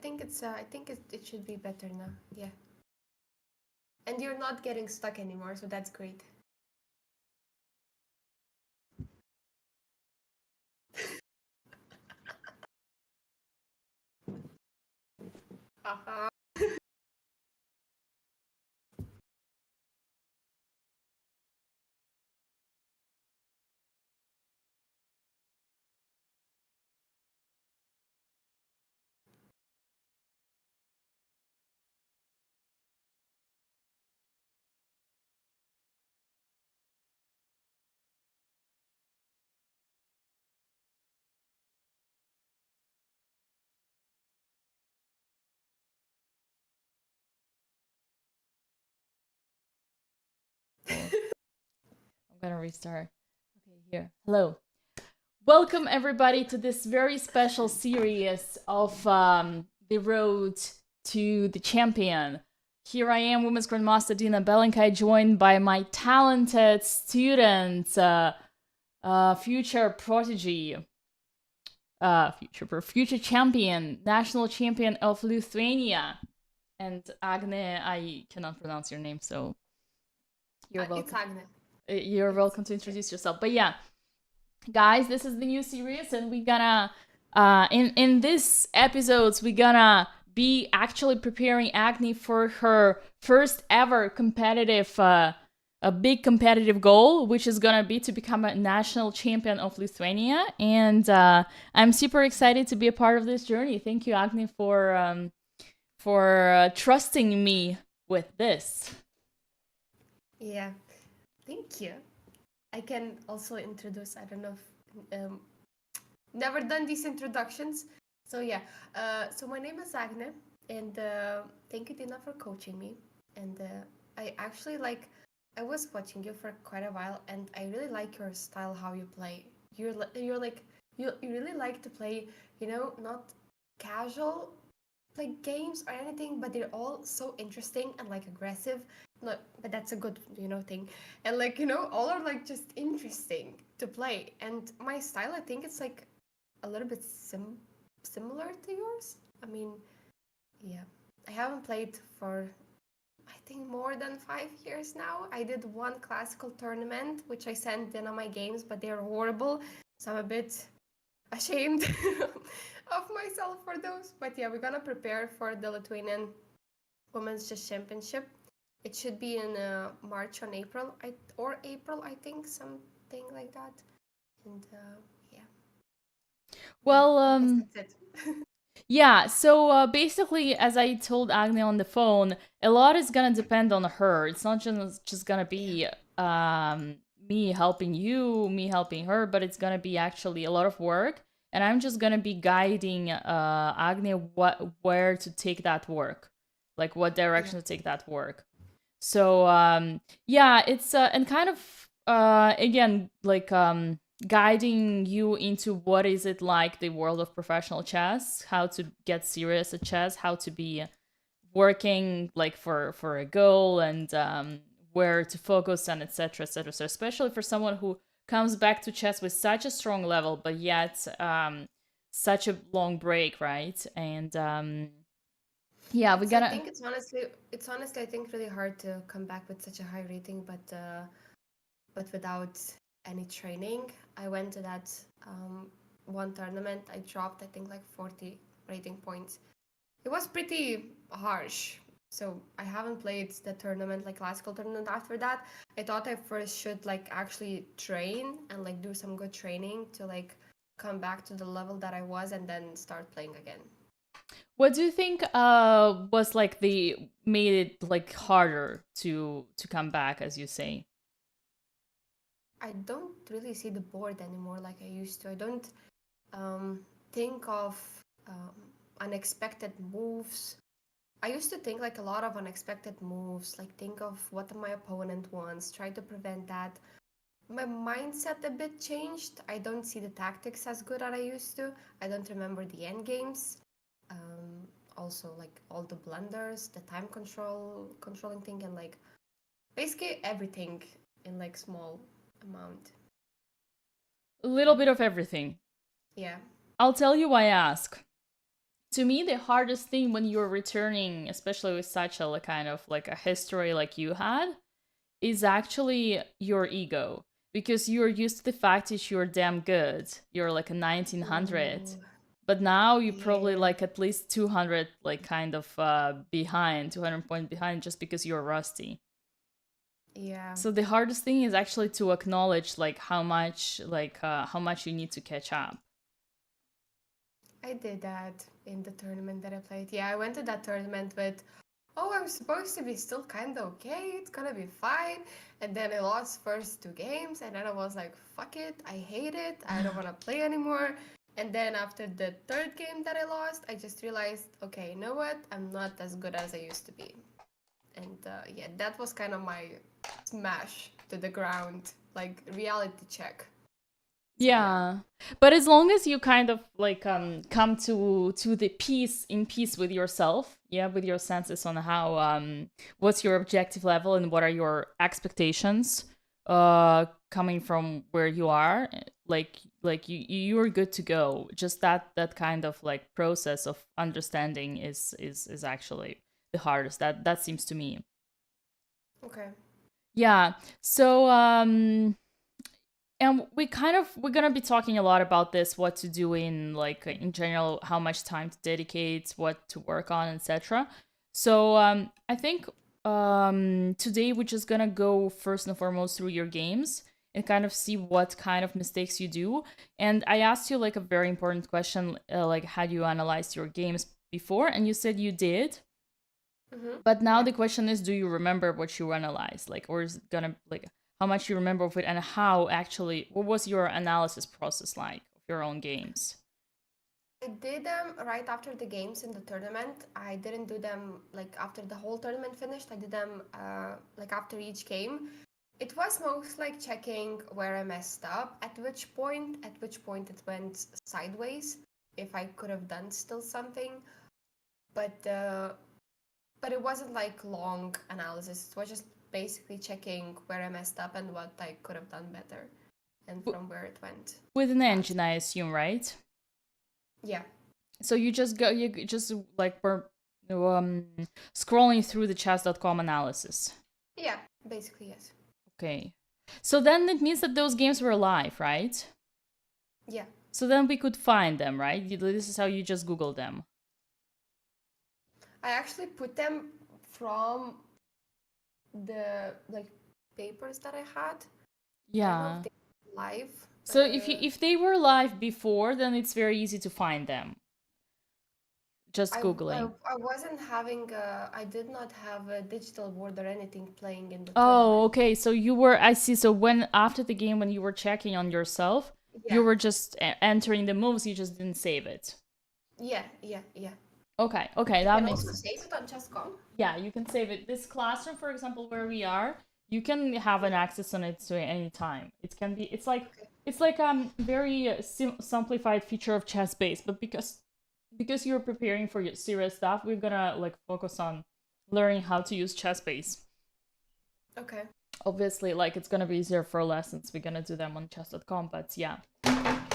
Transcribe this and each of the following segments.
it should be better now. Yeah. And you're not getting stuck anymore, so that's great. Haha. I'm gonna restart. Okay, here. Hello. Welcome everybody to this very special series of the road to the champion. Here I am, Women's Grandmaster Dina Belenkai, joined by my talented student, future prodigy, future champion, national champion of Lithuania, and Agne. I cannot pronounce your name, so you're It's welcome. Agne. You're It's welcome to introduce yourself. But yeah, guys, this is the new series, and we gonna in this episodes we gonna be actually preparing Agni for her first ever competitive a big competitive goal, which is gonna be to become a national champion of Lithuania. And I'm super excited to be a part of this journey. Thank you, Agni, for trusting me with this. Yeah. Thank you. I can also introduce. I don't know if never done these introductions. So yeah. So my name is Agne, and thank you, Dina, for coaching me. And I actually like. I was watching you for quite a while, and I really like your style, how you play. You're like you really like to play. Not casual like games or anything, but they're all so interesting and like aggressive. No, but that's a good thing. And like all are like just interesting to play. And my style, I think it's like a little bit similar to yours. I mean, yeah, I haven't played for I think more than 5 years now. I did one classical tournament, which I sent in on my games, but they're horrible. So I'm a bit ashamed of myself for those. But yeah, we're gonna prepare for the Lithuanian Women's Chess Championship. It should be in March or April, I think, something like that. And yeah, yeah, Well, I guess that's it. yeah, so basically, as I told Agni on the phone, a lot is gonna depend on her. It's not just gonna Yeah, be me helping you, me helping her, but it's gonna be actually a lot of work, and I'm just gonna be guiding Agni where to take that work, like what yeah, direction to take that work. So yeah, it's and kind of again like guiding you into what is it like the world of professional chess, how to get serious at chess, how to be working like for a goal, and where to focus on, etc., etc. So especially for someone who comes back to chess with such a strong level, but yet such a long break, right? And yeah, we I gotta. think it's honestly I think really hard to come back with such a high rating, but without any training. I went to that one tournament. I dropped I think like 40 rating points. It was pretty harsh. So I haven't played the tournament, like classical tournament after that. I thought I first should like actually train and like do some good training to like come back to the level that I was and then start playing again. What do you think was like the made it like harder to come back, as you say? I don't really see the board anymore like I used to. I don't think of um, unexpected moves. I used to think like a lot of unexpected moves, like think of what my opponent wants, try to prevent that. My mindset a bit changed. I don't see the tactics as good as I used to. I don't remember the end games. Also, like all the blunders, the time controlling thing, and like basically everything in like small amount. A little bit of everything. Yeah. I'll tell you why I ask. to me, the hardest thing when you're returning, especially with such a kind of like a history like you had, is actually your ego. Because you're used to the fact that you're damn good. You're like a 1900. Ooh, But now you're probably yeah, like at least 200, like kind of behind, 200 points behind just because you're rusty. yeah. So the hardest thing is actually to acknowledge like how much you need to catch up. I did that in the tournament that I played. Yeah, I went to that tournament with, oh, I'm supposed to be still kind of okay. It's gonna be fine. And then I lost first 2 games, and then I was like, fuck it, I hate it. I don't want to play anymore. And then after the third game that I lost, I just realized, okay, you know what? I'm not as good as I used to be. And yeah, that was kind of my smash to the ground, like reality check. So, Yeah. But as long as you kind of like come to the peace with yourself, yeah, with your senses on how what's your objective level and what are your expectations coming from where you are, like you're good to go. Just that kind of like process of understanding is actually the hardest. That seems to me. okay. Yeah. So and we're gonna be talking a lot about this, what to do in like in general, how much time to dedicate, what to work on, etc. So I think today we're just gonna go first and foremost through your games and kind of see what kind of mistakes you do. And I asked you like a very important question, like had you analyzed your games before, and you said you did. Mm-hmm. But now Yeah. the question is, do you remember what you analyzed? Like, or is it gonna like how much you remember of it and how actually what was your analysis process like of your own games? I did them right after the games in the tournament. I didn't do them like after the whole tournament finished. I did them like after each game. It was most like checking where I messed up, at which point it went sideways, if I could have done still something. But it wasn't like long analysis. It was just basically checking where I messed up and what I could have done better, and from where it went With an bad. engine, I assume, right? Yeah, So you just like were scrolling through the chess.com analysis. yeah, basically yes. Okay. So then it means that those games were live, right? Yeah. So then we could find them, right? This is how you just Google them. I actually put them from the like papers that I had. I don't know Yeah. if they were live. So if they were live before, then it's very easy to find them. Just Googling. I wasn't having I did not have a digital board or anything playing in the Oh, tournament. okay. So you were, I see. So when after the game, when you were checking on yourself, you Yeah, were just entering the moves, you just didn't save it. yeah. Okay, You that can makes also sense. save it on Chess.com. Yeah, you can save it. This classroom, for example, where we are, you can have an access on it to any time. It can be, Okay. it's like very simplified feature of chess base, but because you're preparing for your serious stuff, we're gonna like focus on learning how to use chess base. Okay. Obviously, like it's gonna be easier for lessons, we're gonna do them on chess.com, but yeah.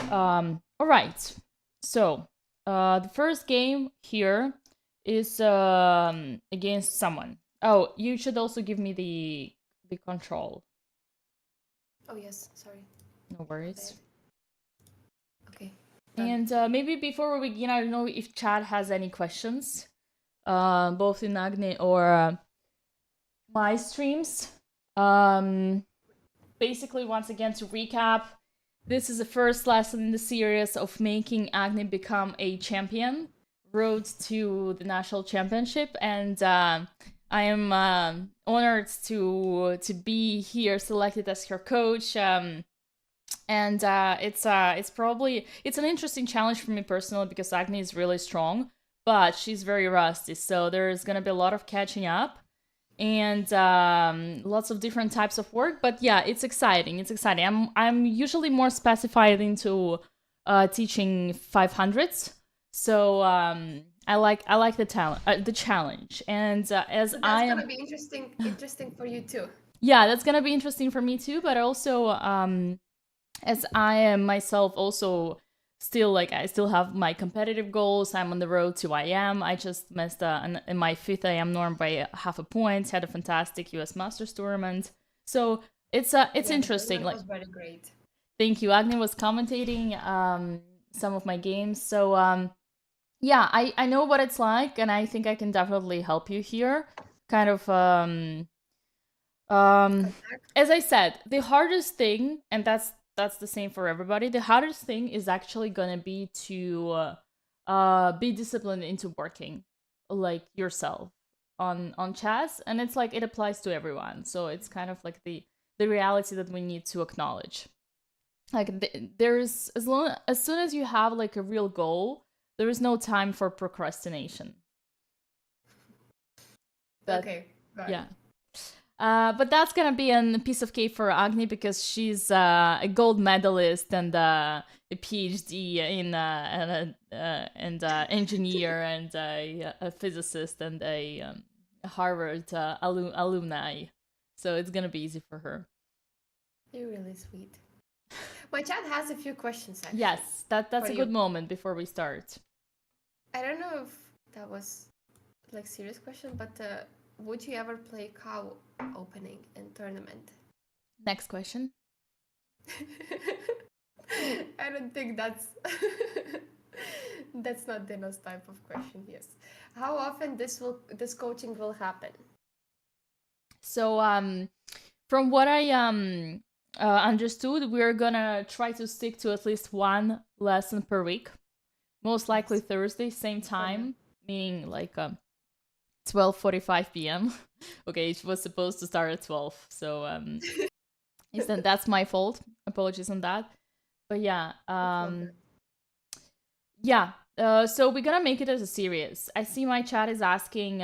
All right. So the first game here is against someone. Oh, you should also give me the control. Oh yes, sorry. No worries. Okay. Done. And maybe before we begin, I don't know if Chad has any questions, both in Agni or my streams. Basically, once again, to recap, this is the first lesson in the series of making Agni become a champion, road to the national championship, and I am honored to be here, selected as her coach. And it's probably it's an interesting challenge for me personally because Agni is really strong, but she's very rusty, so there's gonna be a lot of catching up and lots of different types of work. But yeah, it's exciting. It's exciting. I'm usually more specified into teaching 500s, so I like the challenge, and as So I that's am gonna be interesting for you too. yeah, that's gonna be interesting for me too. But also as I am myself also still like I still have my competitive goals. I'm on the road to IM. I just missed in my 5th IM norm by half a point. Had a fantastic US Masters tournament. So it's Yeah, the interesting. tournament Like, was very great. thank you. Agni was commentating some of my games. So yeah, I know what it's like, and I think I can definitely help you here. Kind of Contact. as I said, the hardest thing, and that's the same for everybody. The hardest thing is actually gonna be to be disciplined into working like yourself on chess, and it's like it applies to everyone. So it's kind of like the reality that we need to acknowledge. Like there's as soon as you have like a real goal, there is no time for procrastination. That Okay, got yeah. it. But that's gonna be a piece of cake for Agni because she's a gold medalist and a PhD in and engineer and a physicist and a Harvard alumni. So it's gonna be easy for her. You're really sweet. My chat has a few questions actually Yes, that's for a you. good moment before we start. I don't know if that was like serious question, but would you ever play cow opening in tournament? Next question. I don't think that's that's not Dino's type of question. Yes. How often this coaching will happen? So from what I understood, we're gonna try to stick to at least one lesson per week. Most likely Yes. Thursday, same For now. time, meaning like 12:45 p.m. Okay, it was supposed to start at 12, so instead that's my fault. Apologies on that. But yeah, It's all good. yeah. So we're gonna make it as a series. I see my chat is asking,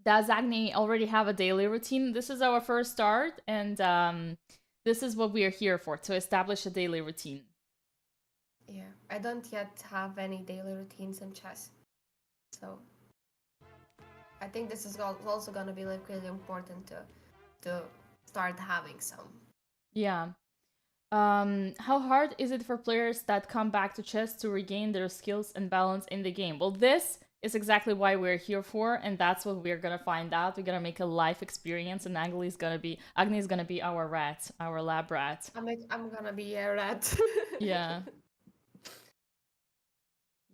does Agni already have a daily routine? This is our first start, and this is what we are here for, to establish a daily routine. Yeah, I don't yet have any daily routines in chess, so I think this is also gonna be like really important to start having some. Yeah. How hard is it for players that come back to chess to regain their skills and balance in the game? Well, this is exactly why we're here for, and that's what we're gonna find out. We're gonna make a life experience, and Agni is gonna be our rat, our lab rat. I'm gonna be a rat. Yeah.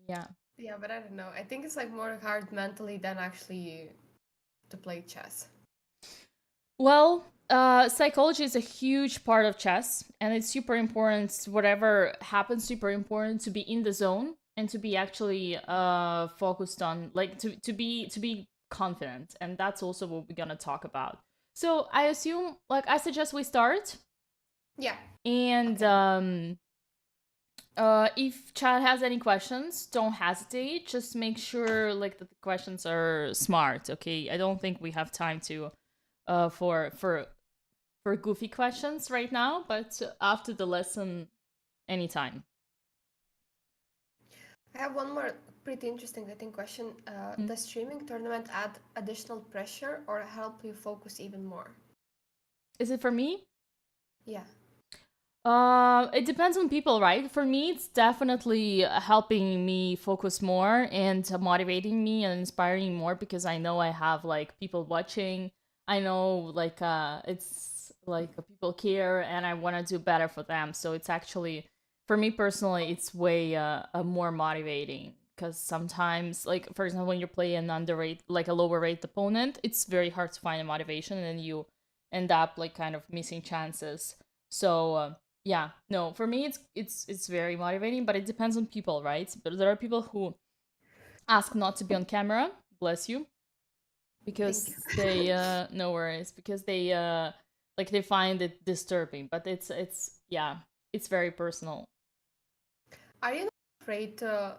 Yeah. Yeah, but I don't know. I think it's like more hard mentally than actually to play chess. Well, psychology is a huge part of chess, and it's super important. Whatever happens, super important to be in the zone and to be actually focused on, like to be confident, and that's also what we're gonna talk about. So I assume, like, I suggest we start, Yeah. and Okay. if Chad has any questions, don't hesitate. Just make sure like that the questions are smart. Okay, I don't think we have time to for goofy questions right now, but after the lesson, anytime. I have one more pretty interesting, I think, question. Does streaming tournament add additional pressure or help you focus even more? Is it for me? Yeah. It depends on people, right? For me, it's definitely helping me focus more and motivating me and inspiring more because I know I have like people watching. I know like it's like people care and I want to do better for them. So it's actually for me personally, it's way more motivating because sometimes, like for example, when you play an underrate like a lower rate opponent, it's very hard to find a motivation and you end up like kind of missing chances. So. Yeah, no, for me it's very motivating, but it depends on people, right? But there are people who ask not to be on camera, bless you, Thank because you. they no worries, because they like they find it disturbing, but it's yeah, it's very personal. Are you not afraid to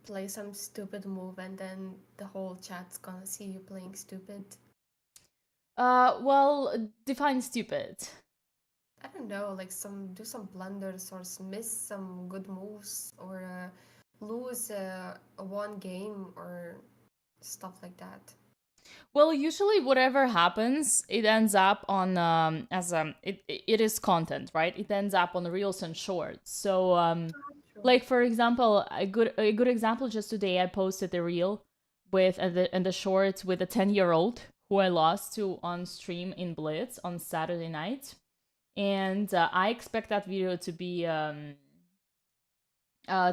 play some stupid move and then the whole chat's gonna see you playing stupid? Well, define stupid. I don't know, like do some blunders or miss some good moves or lose one game or stuff like that. Well, usually whatever happens, it ends up on as it is content, right? It ends up on reels and shorts. So Like for example, a good example. Just today, I posted a reel with and the shorts with a 10-year-old who I lost to on stream in Blitz on Saturday night, and I expect that video to be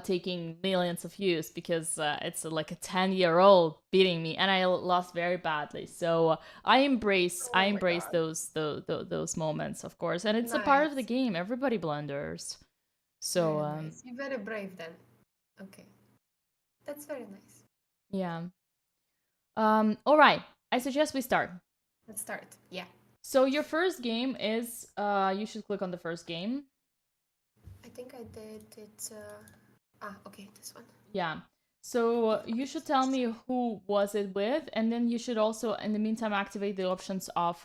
taking millions of views because it's like a 10-year-old beating me, and I lost very badly. So I embrace Oh my God. those moments, of course, and it's a part of the Nice. game. Everybody blunders. So Very nice. You're very brave then. Okay. That's very nice. yeah. All right. I suggest we start. Let's start. Yeah. So your first game is you should click on the first game. I think I did it. Okay, this one. Yeah. So you should tell me who was it with, and then you should also, in the meantime, activate the options of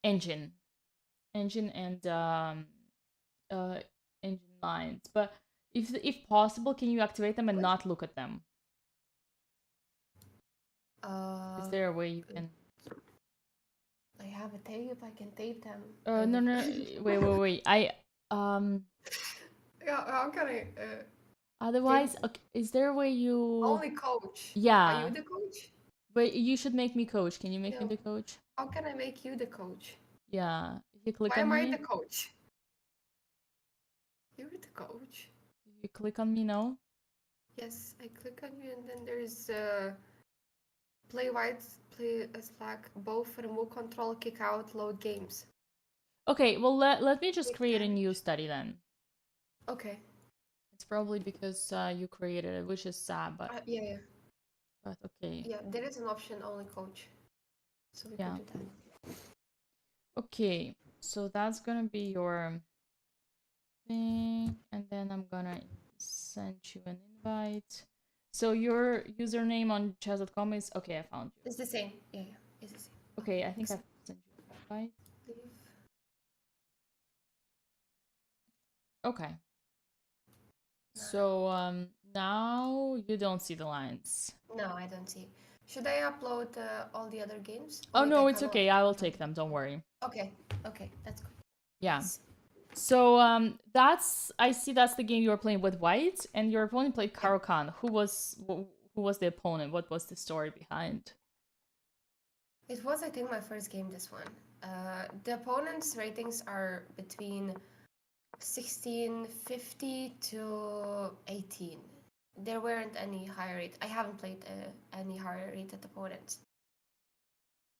engine and uh engine lines. But if possible, can you activate them and What? not look at them? Is there a way you can? I have a tape. I can tape them. No, wait. I Yeah, how can I? Otherwise, okay, is there a way you? Only coach. Are Yeah, you the coach? but you should make me coach. Can you make me No. the coach? How can I make you the coach? Yeah, you click Why on am I me. the coach? You're the coach. You click on me now. Yes, I click on you, and then there's play white, play a slack, both remote control, kick out, load games. Okay, well let me just Take create a damage. new study then. Okay. It's probably because you created it, which is sad, but Yeah. okay. Yeah, there is an option only coach. So we Yeah. can do that. Okay, so that's gonna be your thing, and then I'm gonna send you an invite. So your username on chess.com is okay. I found you. It's the same. Yeah, it's the same. Okay, I think I've sent you an invite. Leave. Okay. So now you don't see the lines. No, I don't see. Should I upload all the other games? Oh wait, no, I it's cannot. okay. I will take them. Don't worry. Okay, that's good. Yeah. Yes. So I see that's the game you were playing with white, and your opponent played Karo Khan. Who was the opponent? What was the story behind? It was, I think, my first game, this one. The opponent's ratings are between 1650 to 18. There weren't any higher rate. I haven't played any higher rated opponents.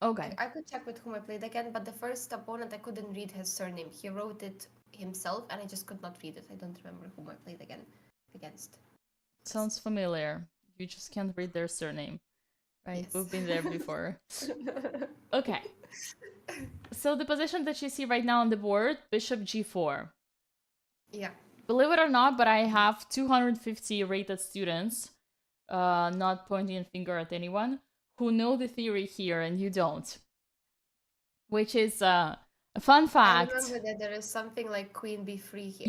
Okay. I could check with whom I played again, but the first opponent, I couldn't read his surname. He wrote it himself, and I just could not read it. I don't remember whom I played against. Sounds familiar. You just can't read their surname, right? Yes. We've been there before. Okay. So the position that you see right now on the board, bishop g4. Yeah. Believe it or not, but I have 250 rated students, not pointing a finger at anyone, who know the theory here and you don't. Which is a fun fact. I remember that there is something like queen b3 here.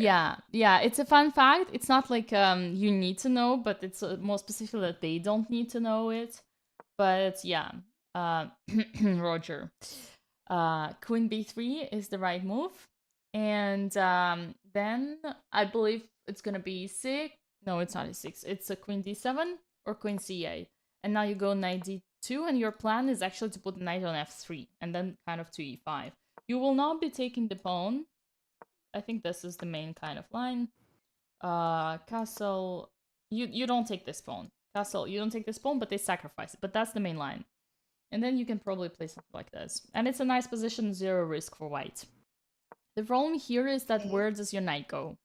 Yeah, it's a fun fact. It's not like you need to know, but it's more specific that they don't need to know it. But yeah, Roger. Queen b3 is the right move. And then I believe it's gonna be e6. No, it's not e6. It's a queen d7 or queen c8. And now you go knight d2, and your plan is actually to put the knight on f3 and then kind of to e5. You will not be taking the pawn. I think this is the main kind of line. Castle. You don't take this pawn. Castle. You don't take this pawn, but they sacrifice it. But that's the main line. And then you can probably play something like this. And it's a nice position, 0 risk for white. The problem here is that where does your knight go?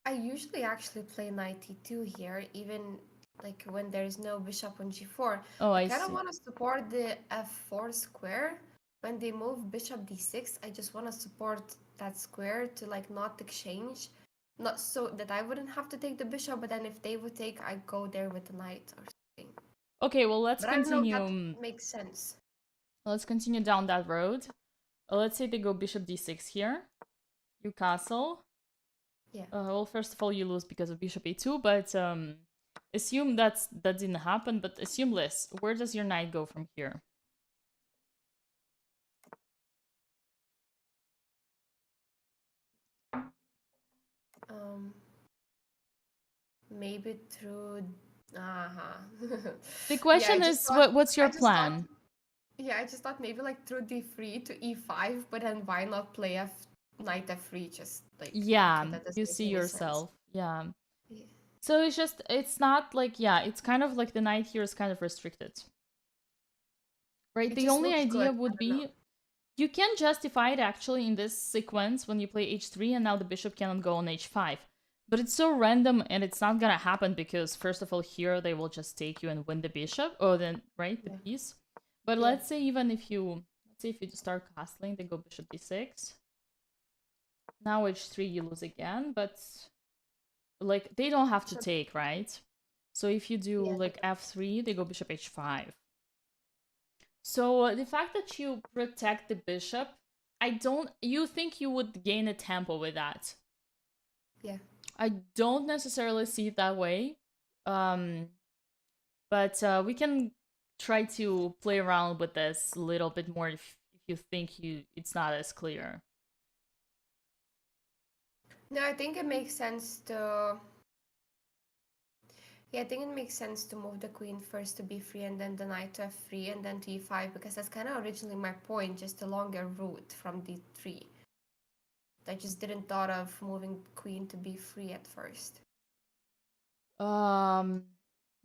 I usually actually play knight e2 here, even like when there is no bishop on g4. Oh, I kind of see. want to support the f4 square. When they move bishop d6, I just want to support that square to like not exchange. Not so that I wouldn't have to take the bishop, but then if they would take, I go there with the knight or something. Okay, well, let's But continue. I don't know if that makes sense. Let's continue down that road. Let's say they go bishop d6 here. You castle. Yeah. Well, first of all, you lose because of bishop a2, but assume that didn't happen, but assume this. Where does your knight go from here? Um, maybe through. Uh-huh. The Yeah, I question just is, thought. what's your I just thought. plan? Yeah, I just thought maybe like through d3 to e5, but then why not play knight f3? Just like Yeah, okay, that doesn't you make see any sense. yourself. Yeah. Yeah. So it's just, it's not like, yeah, it's kind of like the knight here is kind of restricted, right? It The just only looks good. idea I would don't know. be you can justify it actually in this sequence when you play h3 and now the bishop cannot go on h5. But it's so random and it's not gonna happen because first of all here they will just take you and win the bishop, or then right the Yeah. piece. But Yeah. let's say even if you start castling, they go bishop d6. Now h3 you lose again, but like they don't have to Bishop. take, right? So if you do Yeah. like f3, they go bishop h5. So the fact that you protect the bishop, I don't. You think you would gain a tempo with that? Yeah. I don't necessarily see it that way. Um, but we can try to play around with this a little bit more if you think it's not as clear. No, I think it makes sense to. Yeah, I think it makes sense to move the queen first to b3 and then the knight to f3 and then to e5 because that's kind of originally my point, just a longer route from d3. I just didn't thought of moving queen to b3 at first. Um,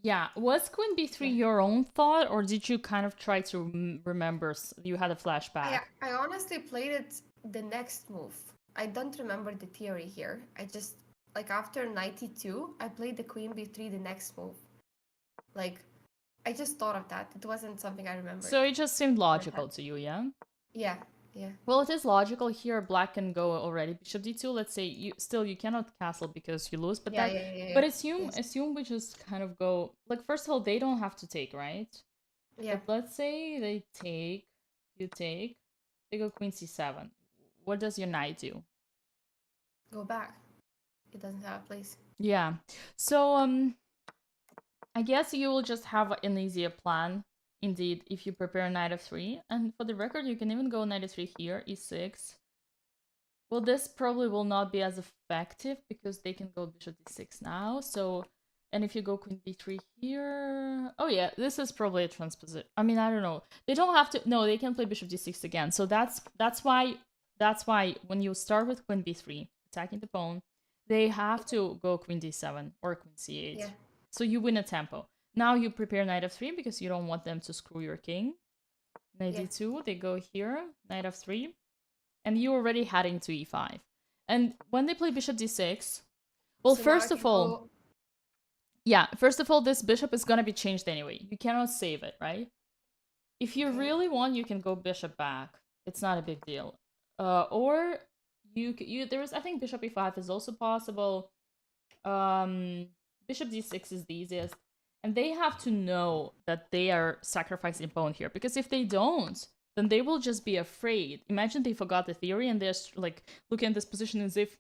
yeah. Was queen b3 Yeah. your own thought, or did you kind of try to remember you had a flashback? I honestly played it the next move. I don't remember the theory here. I just like after 92, I played the queen b3 the next move. Like I just thought of that. It wasn't something I remembered. So it just seemed logical to you, yeah? Yeah, yeah. Well, it is logical here. Black can go already. Bishop d2. Let's say you cannot castle because you lose. But Yeah, that yeah, yeah, yeah. but Yes. assume we just kind of go like first of all they don't have to take, right? Yeah. But let's say they take, you take, they go queen c7. What does your knight do? Go back. It doesn't have a place. Yeah. So I guess you will just have an easier plan. Indeed, if you prepare knight f3, and for the record, you can even go knight f3 here, e6. Well, this probably will not be as effective because they can go bishop d6 now. So, and if you go queen b3 here, oh yeah, this is probably a transposition. I mean, I don't know. They don't have to. No, they can play bishop d6 again. So that's why when you start with queen b3 attacking the pawn, they have to go queen d7 or queen c8. Yeah. So you win a tempo. Now you prepare knight f3 because you don't want them to screw your king. Knight Yeah. d2, they go here, knight f3, and you're already heading to e5. And when they play bishop d6, well, So now I first can of all, go. yeah, first of all, this bishop is gonna be changed anyway. You cannot save it, right? If you Okay. really want, you can go bishop back. It's not a big deal. Or you there is, I think bishop e5 is also possible. Bishop d6 is the easiest, and they have to know that they are sacrificing pawn here because if they don't, then they will just be afraid. Imagine they forgot the theory and they're like looking at this position as if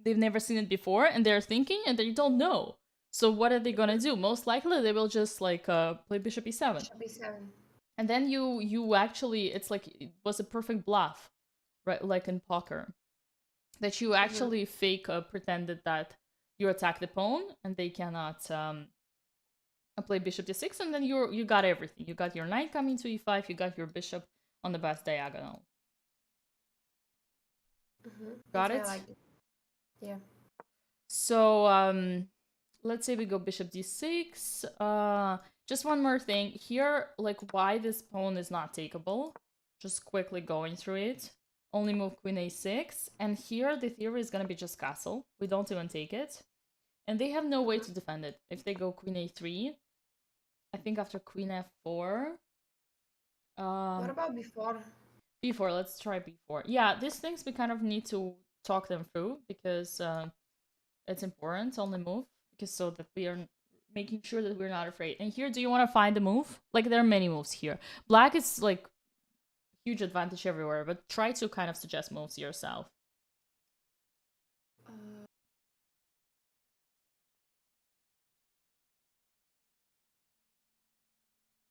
they've never seen it before, and they're thinking and they don't know. So what are they gonna do? Most likely they will just like play bishop e7, Bishop b7. and then you actually, it's like it was a perfect bluff, right? Like in poker, that you Mm-hmm. actually fake pretended that you attack the pawn and they cannot play bishop d6, and then you got everything. You got your knight coming to e5, you got your bishop on the best diagonal. Mm-hmm. Got Okay, I it? like it. Yeah. So let's say we go bishop d6. Just one more thing here, like why this pawn is not takeable. Just quickly going through it. Only move queen a6, and here the theory is gonna be just castle. We don't even take it, and they have no way to defend it. If they go queen a3, I think after queen f4. What Um, about before? b4. Let's try b4. Yeah, these things we kind of need to talk them through because it's important. Only move because so that we are making sure that we're not afraid. And here, do you want to find the move? Like there are many moves here. Black is like huge advantage everywhere, but try to kind of suggest moves yourself. Uh,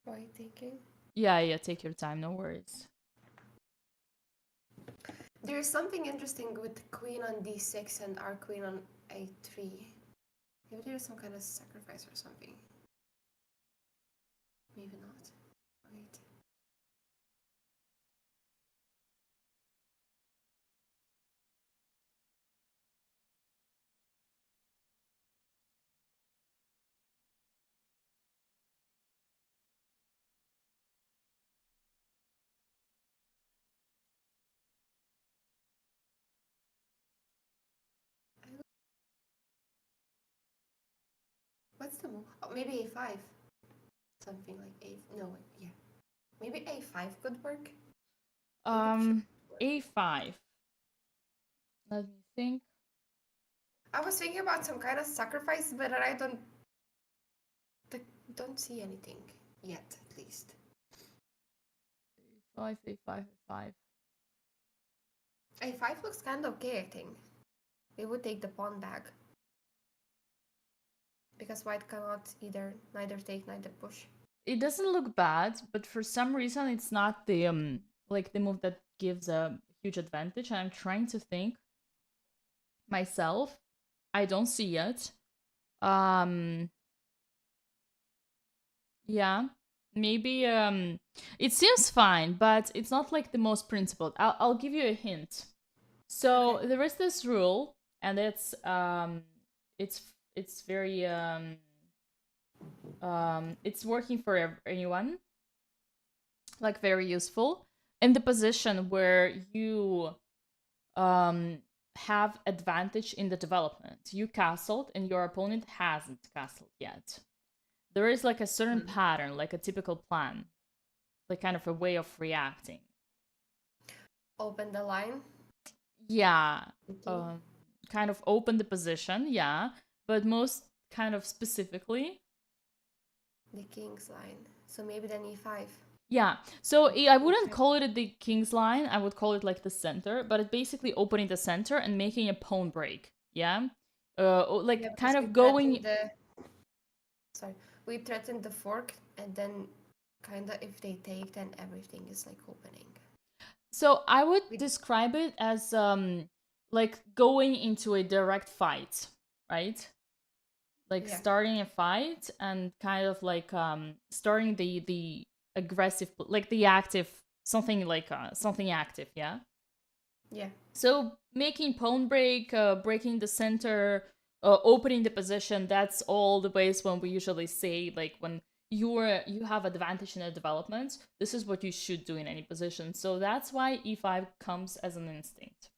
what are you thinking? Yeah, take your time. No worries. There's something interesting with the queen on d6 and our queen on a3. Maybe there's some kind of sacrifice or something. Maybe not. Wait. What's the move? Oh, maybe a5. Something like a. No, wait, yeah. Maybe a5 could work. A5. Let me think. I was thinking about some kind of sacrifice, but I don't see anything yet, at least. A5, A5, A5. A5 looks kind of okay, I think. It would take the pawn back. Because white cannot neither take, neither push. It doesn't look bad, but for some reason it's not the like the move that gives a huge advantage. And I'm trying to think myself. I don't see it. Yeah. Maybe it seems fine, but it's not like the most principled. I'll give you a hint. So Okay. there is this rule, and it's very it's working for anyone, like very useful in the position where you have advantage in the development. You castled and your opponent hasn't castled yet. There is like a certain pattern, like a typical plan, like kind of a way of reacting. Open the line. Yeah. Okay. Kind of open the position, yeah, but most kind of specifically The king's line. So maybe then e5. yeah. So I wouldn't call it the king's line. I would call it like the center, but it's basically opening the center and making a pawn break. Yeah. Like Yeah, kind because of going. we threatened the fork, and then kind of if they take, then everything is like opening. So I would describe it as like going into a direct fight, right? Like starting a fight and kind of like starting the aggressive, like the active, something like something active, yeah. Yeah. So making pawn break, breaking the center, opening the position, that's all the ways when we usually say like when you have advantage in the development, this is what you should do in any position. So that's why e5 comes as an instinct.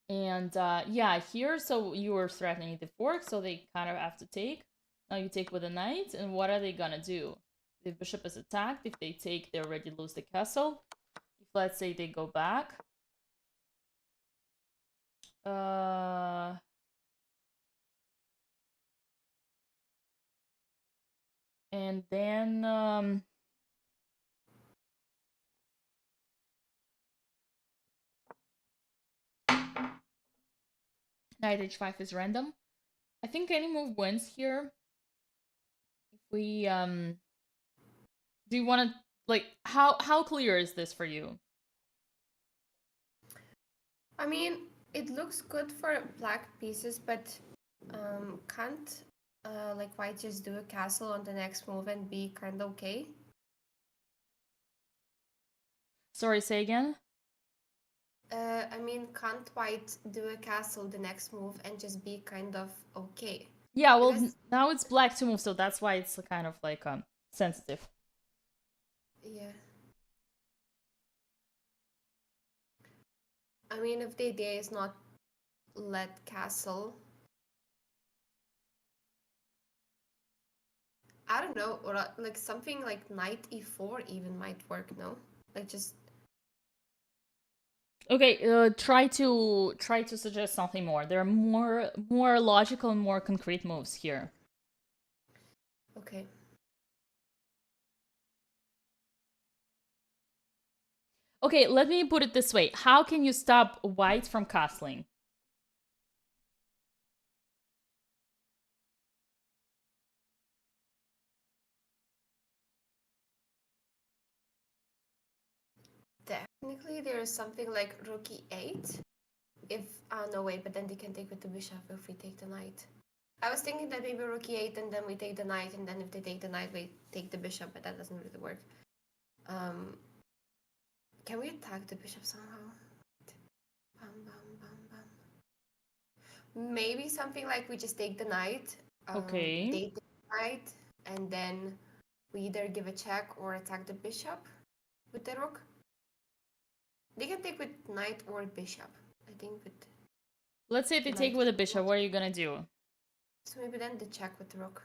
And yeah, here, so you were threatening the fork, so they kind of have to take. Now you take with a knight, and what are they gonna do? The bishop is attacked. If they take, they already lose the castle. If let's say they go back, and then knight h5 is random. I think any move wins here. If we do you want to like how clear is this for you? I mean, it looks good for black pieces, but can't like white just do a castle on the next move and be kind of okay? Sorry, say again. I mean, can't white do a castle the next move and just be kind of okay? Yeah, well, now it's black to move, so that's why it's kind of like sensitive. Yeah. I mean, if the idea is not let castle, I don't know, or like something like knight e4 even might work. No, like just Okay, try to suggest something more. There are more logical and more concrete moves here. okay. Okay, let me put it this way. How can you stop white from castling? There. Technically, there is something like rook e8. If no wait, but then they can take with the bishop if we take the knight. I was thinking that maybe rook e8 and then we take the knight, and then if they take the knight, we take the bishop, but that doesn't really work. Can we attack the bishop somehow? Bam, bam, bam, bam. Maybe something like we just take the knight. Okay. They take the knight, and then we either give a check or attack the bishop with the rook. They can take with knight or bishop. I think with. Let's say they take with a bishop. What are you gonna do? So maybe then the check with the rook.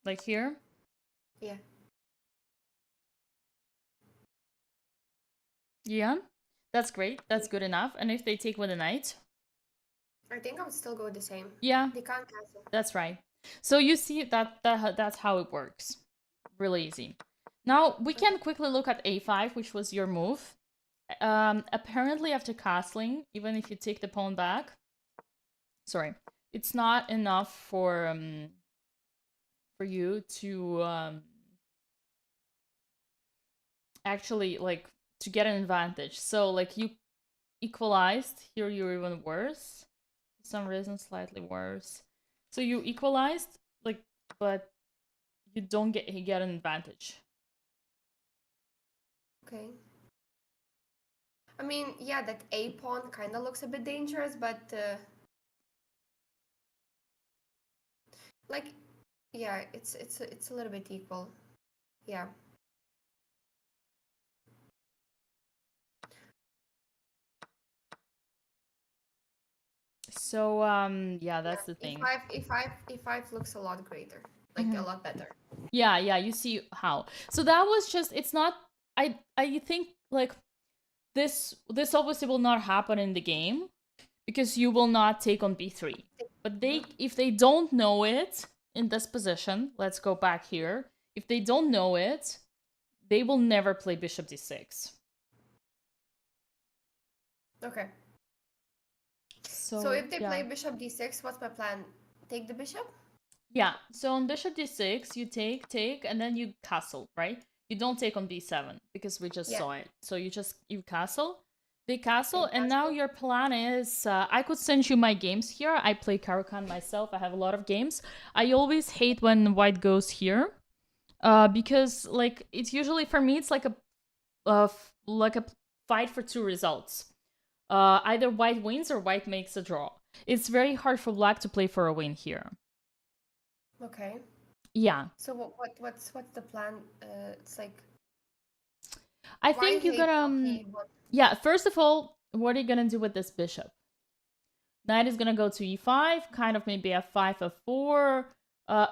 Like here? Yeah. Yeah, that's great. That's good enough. And if they take with a knight? I think I would still go the same. Yeah, They can't cancel. that's right. So you see that's how it works. Really easy. Now we can quickly look at a5, which was your move. Apparently after castling, even if you take the pawn back, sorry, it's not enough for you to actually like to get an advantage. So like you equalized, here you're even worse. For some reason slightly worse. So you equalized, like, but you don't get an advantage. Okay. I mean, yeah, that a pawn kind of looks a bit dangerous, but like, yeah, it's a little bit equal. Yeah. So yeah, that's the thing. E5 looks a lot greater, like a lot better. Yeah, you see how. So that was just, it's not, I think like this obviously will not happen in the game because you will not take on b3. But if they don't know it in this position, let's go back here. If they don't know it, they will never play bishop d6. Okay. So if they play bishop d6, what's my plan? Take the bishop? Yeah, so on bishop d6, you take, and then you castle, right? You don't take on b7 because we just saw it. So you castle. They castle, and now your plan is, I could send you my games here. I play Caro-Kann myself. I have a lot of games. I always hate when white goes here, because like it's usually, for me, it's like a fight for two results. Either white wins or white makes a draw. It's very hard for black to play for a win here. Okay. Yeah. So what's the plan? It's like. I think you're gonna. Yeah. First of all, what are you gonna do with this bishop? Knight is gonna go to e5, kind of maybe f5, f4.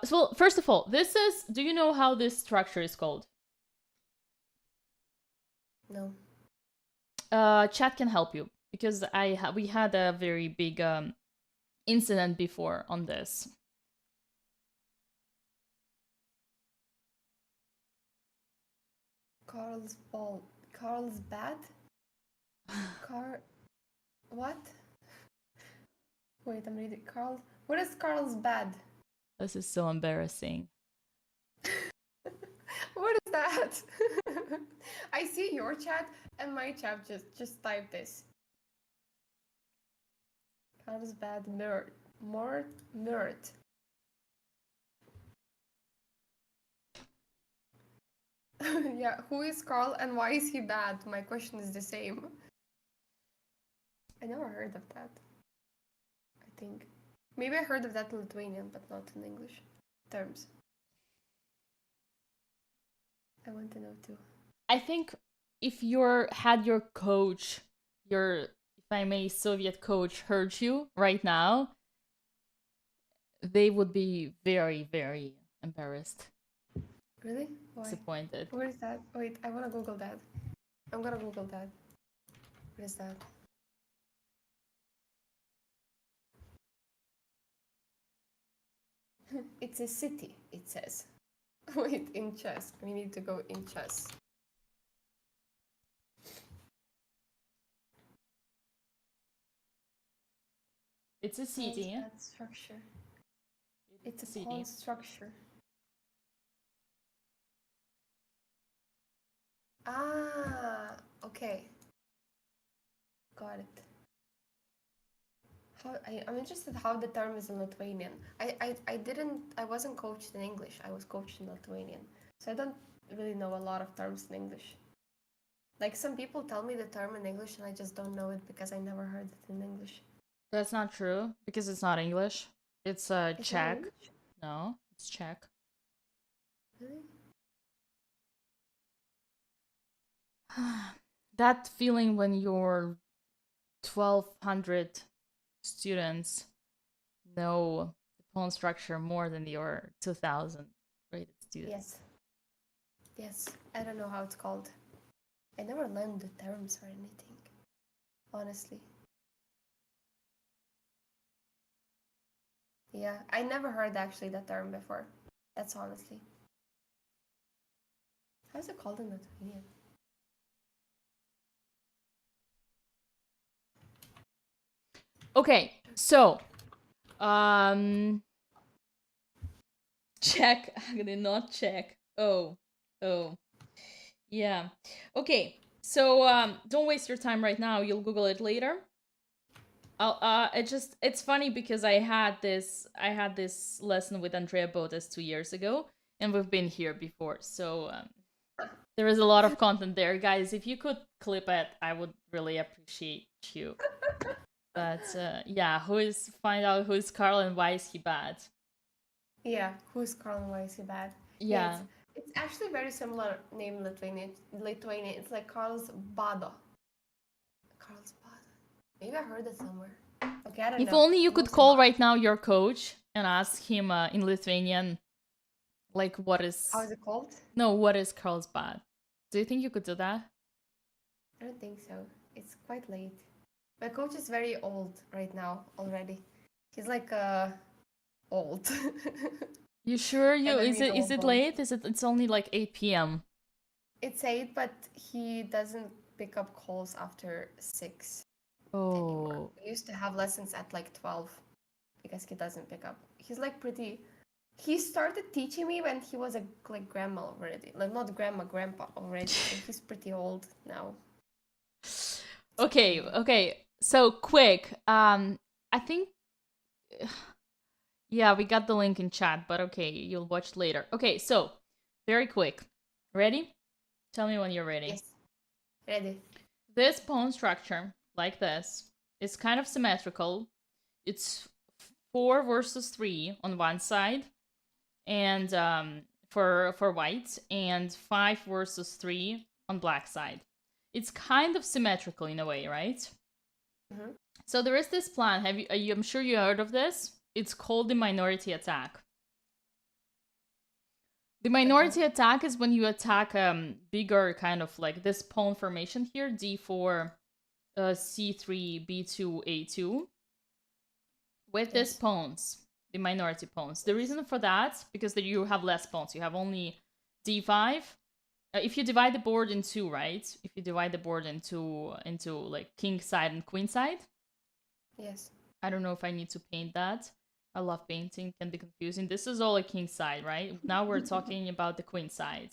So first of all, this is. Do you know how this structure is called? No. Chat can help you because we had a very big incident before on this. Carlsbad? What? Wait, I'm reading. What is Carlsbad? This is so embarrassing. What is that? I see your chat and my chat just type this. Carlsbad Murt. Yeah, who is Carl and why is he bad? My question is the same. I never heard of that. I think. Maybe I heard of that in Lithuanian, but not in English terms. I want to know too. I think if had your coach, if I may, Soviet coach heard you right now, they would be very, very embarrassed. Really? Why? Disappointed. Where is that? Wait, I want to Google that. I'm gonna Google that. What is that? It's a city, it says. Wait, in chess. We need to go in chess. It's a city. That structure. It's a pawn structure. Ah, okay. got it. I'm interested how the term is in Lithuanian. I wasn't coached in English. I was coached in Lithuanian. So I don't really know a lot of terms in English. Like some people tell me the term in English and I just don't know it because I never heard it in English. That's not true because it's not English. It's It's not Czech. English? No, it's Czech. Really? That feeling when your 1,200 students know the poem structure more than your 2,000 rated students. Yes. Yes. I don't know how it's called. I never learned the terms or anything. Honestly. Yeah, I never heard actually that term before. That's honestly. How's it called in Lithuanian? Okay, so check. I did not check. Oh. Yeah. Okay. So don't waste your time right now. You'll Google it later. It's funny because I had this lesson with Andrea Botas 2 years ago, and we've been here before. So there is a lot of content there, guys. If you could clip it, I would really appreciate you. But yeah, find out who is Carl and why is he bad? Yeah, who's Carl and why is he bad? Yeah. It's actually very similar name in Lithuanian. It's like Carl's Bado. Carl's Bado. Maybe I heard it somewhere. Okay, I don't know. If only you could Mostly call not. right now your coach and ask him in Lithuanian, like what is How is it called? no, what is Carlsbad? Do you think you could do that? I don't think so. It's quite late. My coach is very old right now already. He's like old. You sure And I is need it old bones. late? It's only like 8 p.m. It's 8, but he doesn't pick up calls after 6 anymore. Oh. We used to have lessons at like 12 because he doesn't pick up. He's like pretty. He started teaching me when he was like grandma already. Like not grandma, grandpa already. So he's pretty old now. Okay. So quick. I think yeah, we got the link in chat, but okay, you'll watch later. Okay, so very quick. Ready? Tell me when you're ready. Yes. Ready. This poem structure, like this, is kind of symmetrical. It's 4 versus 3 on one side, and for white, and 5 versus 3 on black side. It's kind of symmetrical in a way, right? Mm-hmm. So there is this plan. I'm sure you heard of this. It's called the minority attack. The minority attack is when you attack bigger kind of like this pawn formation here, d4, c3, b2, a2. With these pawns, the minority pawns. The reason for that, because you have less pawns. You have only d5. If you divide the board in two, right? If you divide the board into like king side and queen side. Yes. I don't know if I need to paint that. I love painting, can be confusing. This is all a king side, right? Now we're talking about the queen side.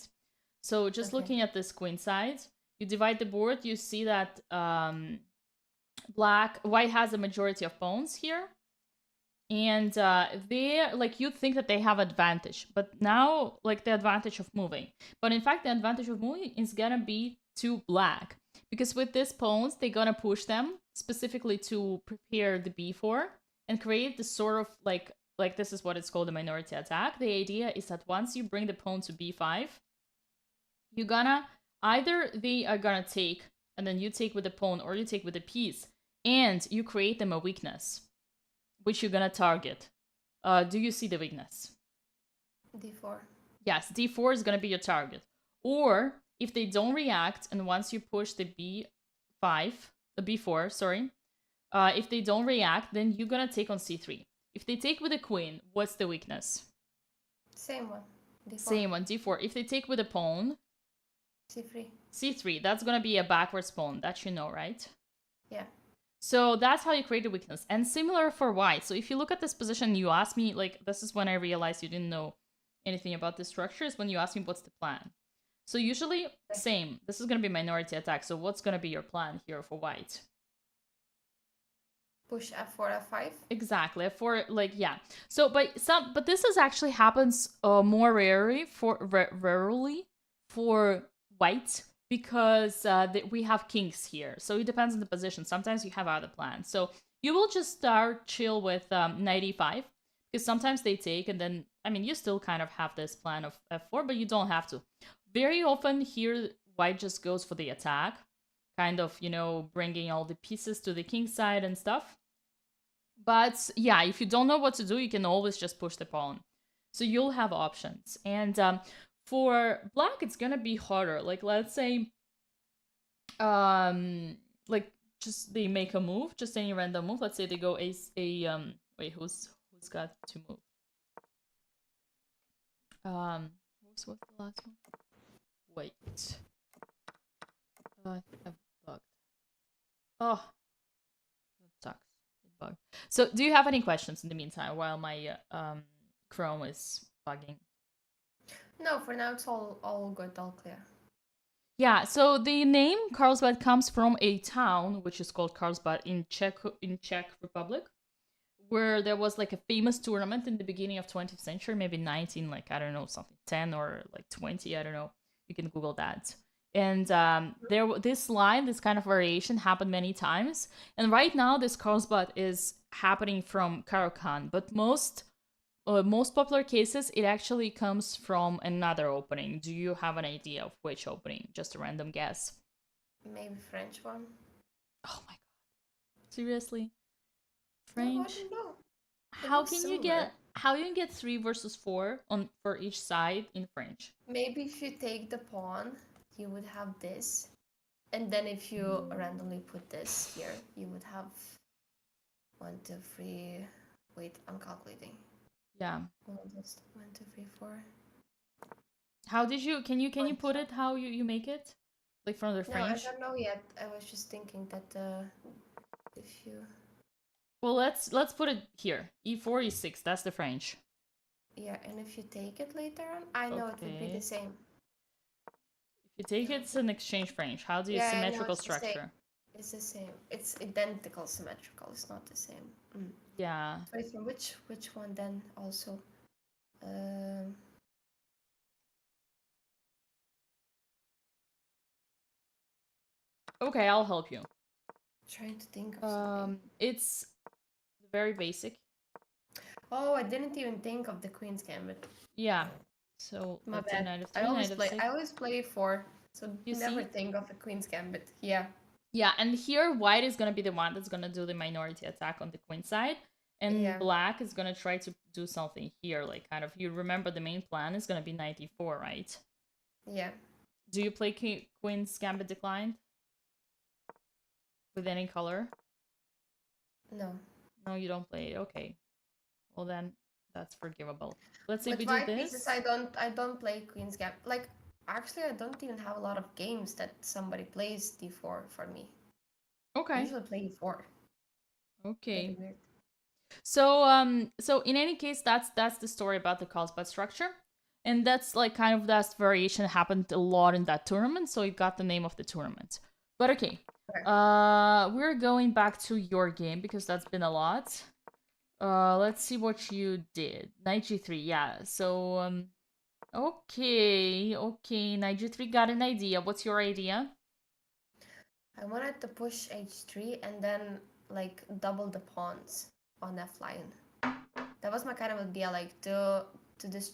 So just looking at this queen side, you divide the board, you see that white has a majority of pawns here. And you'd think that they have advantage, but now like the advantage of moving. But in fact, the advantage of moving is gonna be to black, because with these pawns, they're gonna push them specifically to prepare the b4 and create the sort of like this is what it's called, a minority attack. The idea is that once you bring the pawn to b5, you're gonna either they are gonna take and then you take with the pawn, or you take with the piece, and you create them a weakness, which you're gonna target. Do you see the weakness? d4. Yes, d4 is gonna be your target. Or if they don't react, and once you push the b4, sorry, if they don't react, then you're gonna take on c3. If they take with a queen, what's the weakness? Same one. d4. Same one, d4. If they take with a pawn, c3. c3. That's gonna be a backwards pawn. That you know, right? Yeah. So that's how you create a weakness. And similar for white. So if you look at this position, you ask me, like, this is when I realized you didn't know anything about the structure, is when you ask me what's the plan. So usually, same. This is going to be minority attack. So what's going to be your plan here for white? push f4, f5. Exactly. For like, yeah. So, but this is actually happens more rarely for white because we have kings here. So it depends on the position. Sometimes you have other plans. So you will just start chill with knight e5 because sometimes they take, and then I mean you still kind of have this plan of f4, but you don't have to. Very often here, white just goes for the attack, kind of bringing all the pieces to the king side and stuff. But yeah, if you don't know what to do, you can always just push the pawn. So you'll have options. And for black, it's gonna be harder. Like let's say, um, like just they make a move, just any random move. Let's say they go wait, who's got to move? What's the last one? Wait, I've bugged. Oh, that sucks. It bugged. So, do you have any questions in the meantime while my Chrome is bugging? No, for now it's all good, all clear. Yeah, so the name Carlsbad comes from a town which is called Carlsbad in Czech Republic, where there was like a famous tournament in the beginning of 20th century, maybe 19, like I don't know, something 10 or like 20, I don't know. You can Google that. And this kind of variation happened many times. And right now, this Carlsbad is happening from Caro-Kann, but most popular cases, it actually comes from another opening. Do you have an idea of which opening? Just a random guess. Maybe French one. Oh my god! Seriously, No, I French? don't know. It How looks can you similar. get 3 versus 4 on for each side in French? Maybe if you take the pawn, you would have this. And then if you randomly put this here, you would have 1, 2, 3. Wait, I'm calculating. Yeah. 1, 2, 3, 4. How did you can you put it how you make it? Like from the No, I French? don't know yet. I was just thinking that if you Well, let's put it here. E4, E6, that's the French. yeah, and if you take it later on, I know it would be the Okay. same. If you take it, it's an exchange French. How do you Yeah, I know symmetrical it's the same. structure? It's the same. It's identical symmetrical. It's not the same. Yeah. Wait, from which one then also? Um, Okay, I'll help you. trying to think of something. It's very basic. Oh, I didn't even think of the Queen's Gambit. Yeah. So My let's say bad. knight of I 3, always knight of play. 6. I always play 4, so You never see? think of the Queen's Gambit. Yeah. Yeah, and here white is gonna be the one that's gonna do the minority attack on the queen side, and Yeah. black is gonna try to do something here, like kind of. You remember the main plan is gonna be knight e4, right? Yeah. Do you play Queen's Gambit declined with any color? No. No, you don't play it. Okay, well then that's forgivable. Let's say With we do white pieces, this. I don't play Queen's Gambit. Like actually, I don't even have a lot of games that somebody plays d4 for me. I Okay. usually play e4. Very Okay. weird. So in any case, that's the story about the Carlsbad structure. And that's like kind of that variation happened a lot in that tournament, so it got the name of the tournament. But okay. Okay. We're going back to your game because that's been a lot. Let's see what you did. Knight g3, yeah. So okay, Knight g3 got an idea. What's your idea? I wanted to push h3 and then like double the pawns on f line. That was my kind of idea, like to this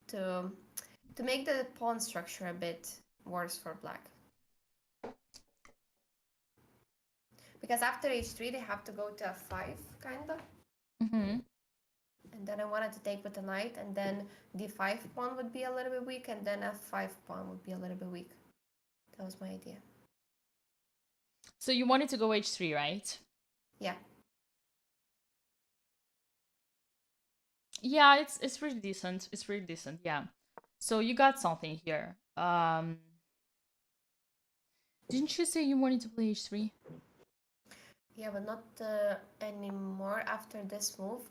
to make the pawn structure a bit worse for black. Because after h3 they have to go to f5 kinda. Mm-hmm. And then I wanted to take with the knight, and then d5 pawn would be a little bit weak, and then f5 pawn would be a little bit weak. That was my idea. So you wanted to go h3, right? Yeah. Yeah, it's really decent. It's really decent. Yeah. So you got something here. Didn't you say you wanted to play h3? Yeah, but not anymore after this move.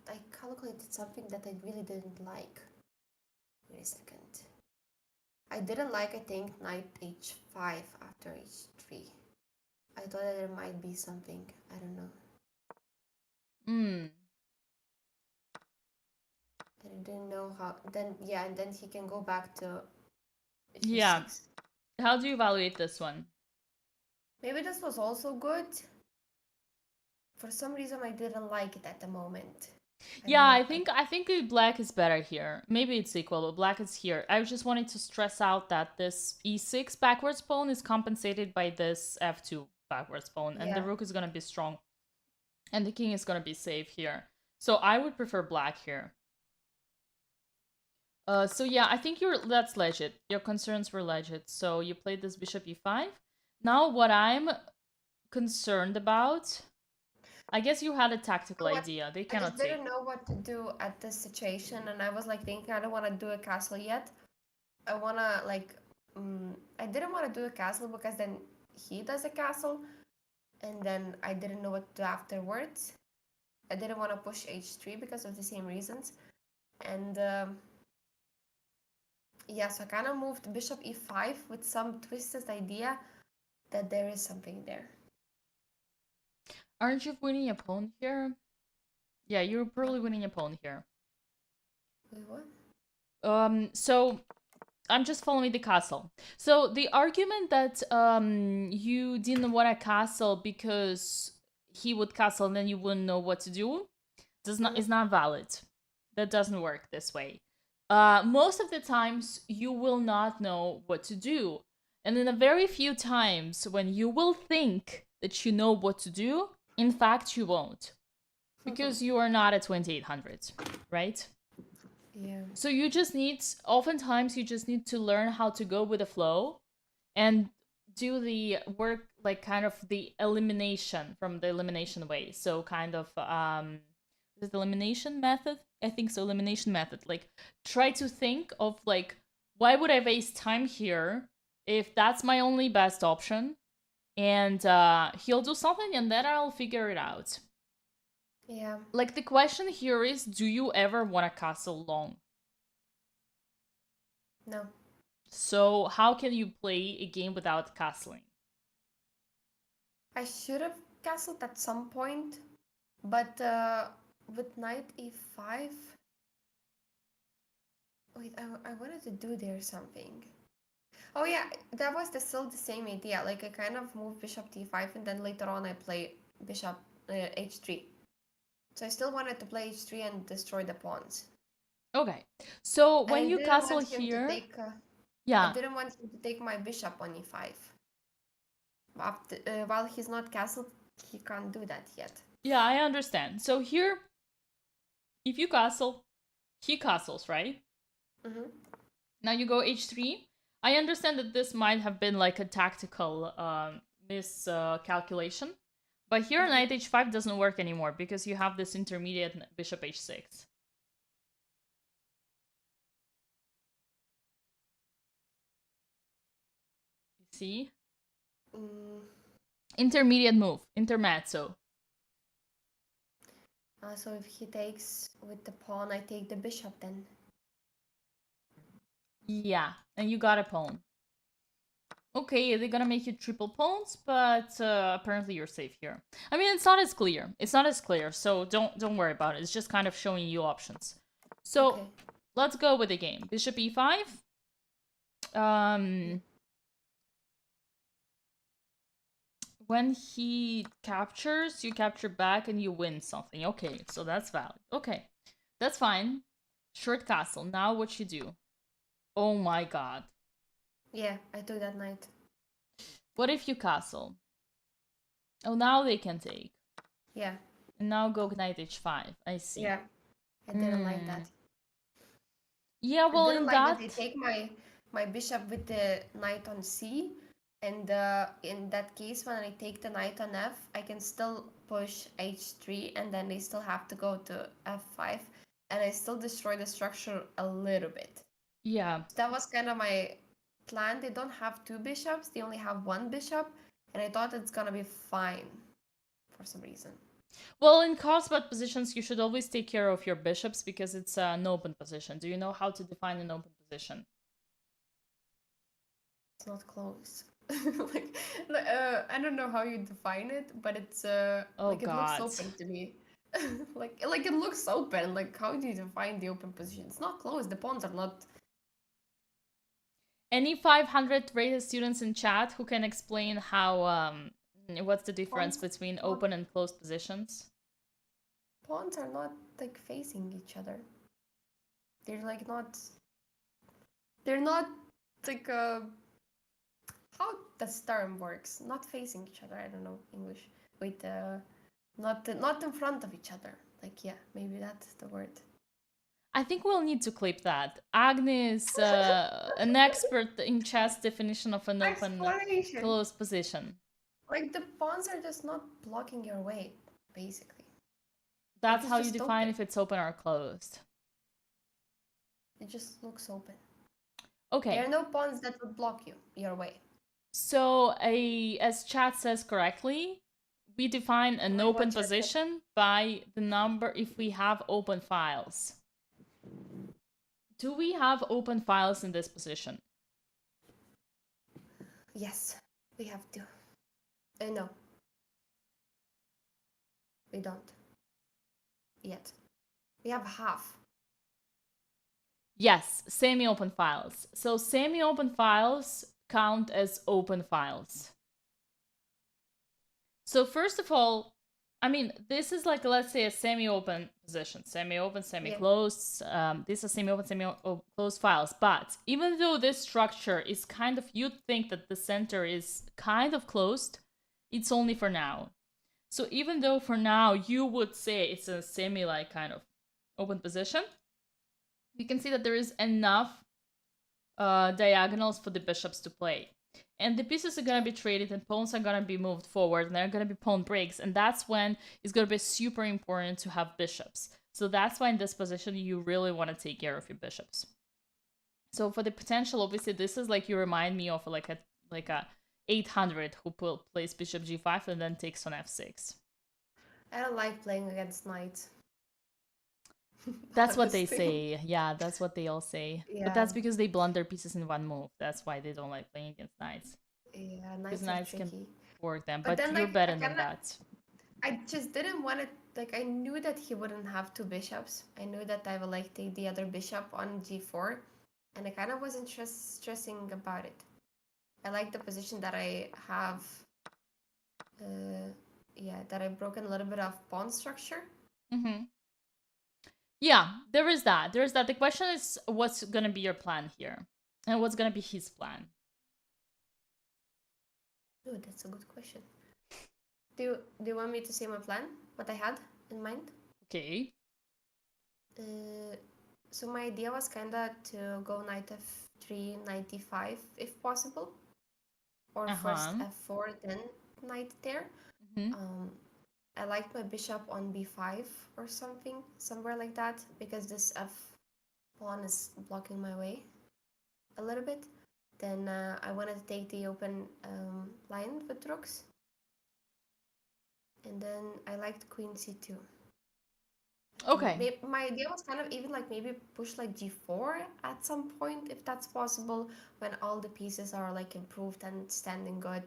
I calculated something that I really didn't like. Wait a second. I didn't like, I think, knight h5 after h3. I thought that there might be something. I don't know. Mm. And I didn't know how. Then yeah, and then he can go back to Yeah. g6. How do you evaluate this one? Maybe this was also good. For some reason, I didn't like it at the moment. I Yeah, don't know. I think black is better here. Maybe it's equal, but black is here. I just wanted to stress out that this e6 backwards pawn is compensated by this f2 backwards pawn, and the Yeah. rook is gonna be strong, and the king is gonna be safe here. So I would prefer black here. So yeah, I think that's legit. Your concerns were legit. So you played this bishop e5. Now what I'm concerned about, I guess you had a tactical What? idea. They I just cannot take. didn't know what to do at this situation, and I was like thinking I don't want to do a castle yet. I wanna like, I didn't want to do a castle because then he does a castle, and then I didn't know what to do afterwards. I didn't want to push h3 because of the same reasons, and yeah, so I kind of moved bishop e5 with some twisted idea that there is something there. Aren't you winning a pawn here? Yeah, you're probably winning a pawn here. Wait, what? So I'm just following the castle. So the argument that you didn't want a castle because he would castle and then you wouldn't know what to do is not valid. That doesn't work this way. Most of the times you will not know what to do. And in a very few times when you will think that you know what to do, in fact you won't. Because you are not at 2800, right? Yeah. So you just need, oftentimes you just need to learn how to go with the flow and do the work, like kind of the elimination from the elimination way. So kind of is it the elimination method? I think so, elimination method. Like try to think of like, why would I waste time here if that's my only best option? And he'll do something and then I'll figure it out. Yeah. Like the question here is, do you ever want to castle long? No. So how can you play a game without castling? I should have castled at some point, but with knight e5. Wait, I wanted to do there something. Oh yeah, that was still the same idea. Like I kind of moved bishop d5 and then later on I play bishop h3. So I still wanted to play h3 and destroy the pawns. Okay. So And when I you didn't castle want him to here, take. I yeah, didn't want him to take my bishop on e5. After, while he's not castled, he can't do that yet. yeah, I understand. So here, if you castle, he castles, right? Mm-hmm. Now you go h3. I understand that this might have been like a tactical miscalculation, but here knight h5 doesn't work anymore because you have this intermediate bishop h6. You see? Intermediate move, intermezzo. So if he takes with the pawn, I take the bishop then. Yeah, and you got a pawn. Okay, they're gonna make you triple pawns, but apparently you're safe here. I mean, it's not as clear. It's not as clear, so don't worry about it. It's just kind of showing you options. So Okay. let's go with the game. Bishop e5. When he captures, you capture back and you win something. Okay, so that's valid. Okay, that's fine. Short castle. Now what you do? Oh my god. Yeah, I took that knight. What if you castle? Oh, now they can take. Yeah. And now go knight h5. I see. Yeah. I didn't like that. Yeah, well, I didn't in like that... that they take my bishop with the knight on c. And in that case, when I take the knight on f, I can still push h3 and then they still have to go to f5. And I still destroy the structure a little bit. Yeah. That was kind of my plan. They don't have two bishops, they only have one bishop. And I thought it's gonna be fine for some reason. Well, in crossbar positions, you should always take care of your bishops because it's an open position. Do you know how to define an open position? It's not close. I don't know how you define it, but it's Oh like god. it looks open to me. Like it looks open. Like how do you define the open position? It's not closed. The pawns are not. Any 500 rated students in chat who can explain how what's the difference Pawns, between pawn- open and closed positions? pawns are not like facing each other. They're like not. They're not like how this term works. Not facing each other. I don't know English. Wait, not in front of each other. Like yeah, maybe that's the word. I think we'll need to clip that. Agni is an expert in chess definition of an open Explanation. closed position. Like the pawns are just not blocking your way, basically. That's it's how you just define open. if it's open or closed. It just looks open. Okay. There are no pawns that would block your way. So as chat says correctly, we define an Like open what chat said. position by the number if we have open files. Do we have open files in this position? Yes, we have to. No. We don't. Yet. We have half. Yes, semi-open files. So semi-open files count as open files. So first of all, I mean, this is like, let's say, a semi-open position. Semi-open, semi-closed. These are semi-open, semi-closed files. But even though this structure is kind of, you'd think that the center is kind of closed, it's only for now. So even though for now you would say it's a semi like kind of open position, you can see that there is enough diagonals for the bishops to play. And the pieces are going to be traded and pawns are going to be moved forward and there are going to be pawn breaks. And that's when it's going to be super important to have bishops. So that's why in this position, you really want to take care of your bishops. So for the potential, obviously, this is like you remind me of like a 800 who plays bishop g5 and then takes on f6. I don't like playing against knights. That's what they say. Yeah, that's what they all say. Yeah. But that's because they blunder pieces in one move. That's why they don't like playing against knights. Yeah, Because knights are knights tricky. can work them. But But then, you're like, better than that. I just didn't want it. Like, I knew that he wouldn't have two bishops. I knew that I would like take the other bishop on g4, and I kind of wasn't stressing about it. I like the position that I have. Yeah, that I've broken a little bit of pawn structure. Mm-hmm. Yeah, there is that. There is that. The question is, what's gonna be your plan here, and what's gonna be his plan? Oh, that's a good question. Do you want me to say my plan? What I had in mind? Okay. So my idea was kinda to go knight f3, knight d5 if possible, or first f4, then knight there. Mm-hmm. I liked my bishop on b5 or something, somewhere like that, because this f pawn is blocking my way a little bit. Then I wanted to take the open line with rooks. And then I liked queen c2. Okay. My idea was kind of even like maybe push like g4 at some point, if that's possible, when all the pieces are like improved and standing good.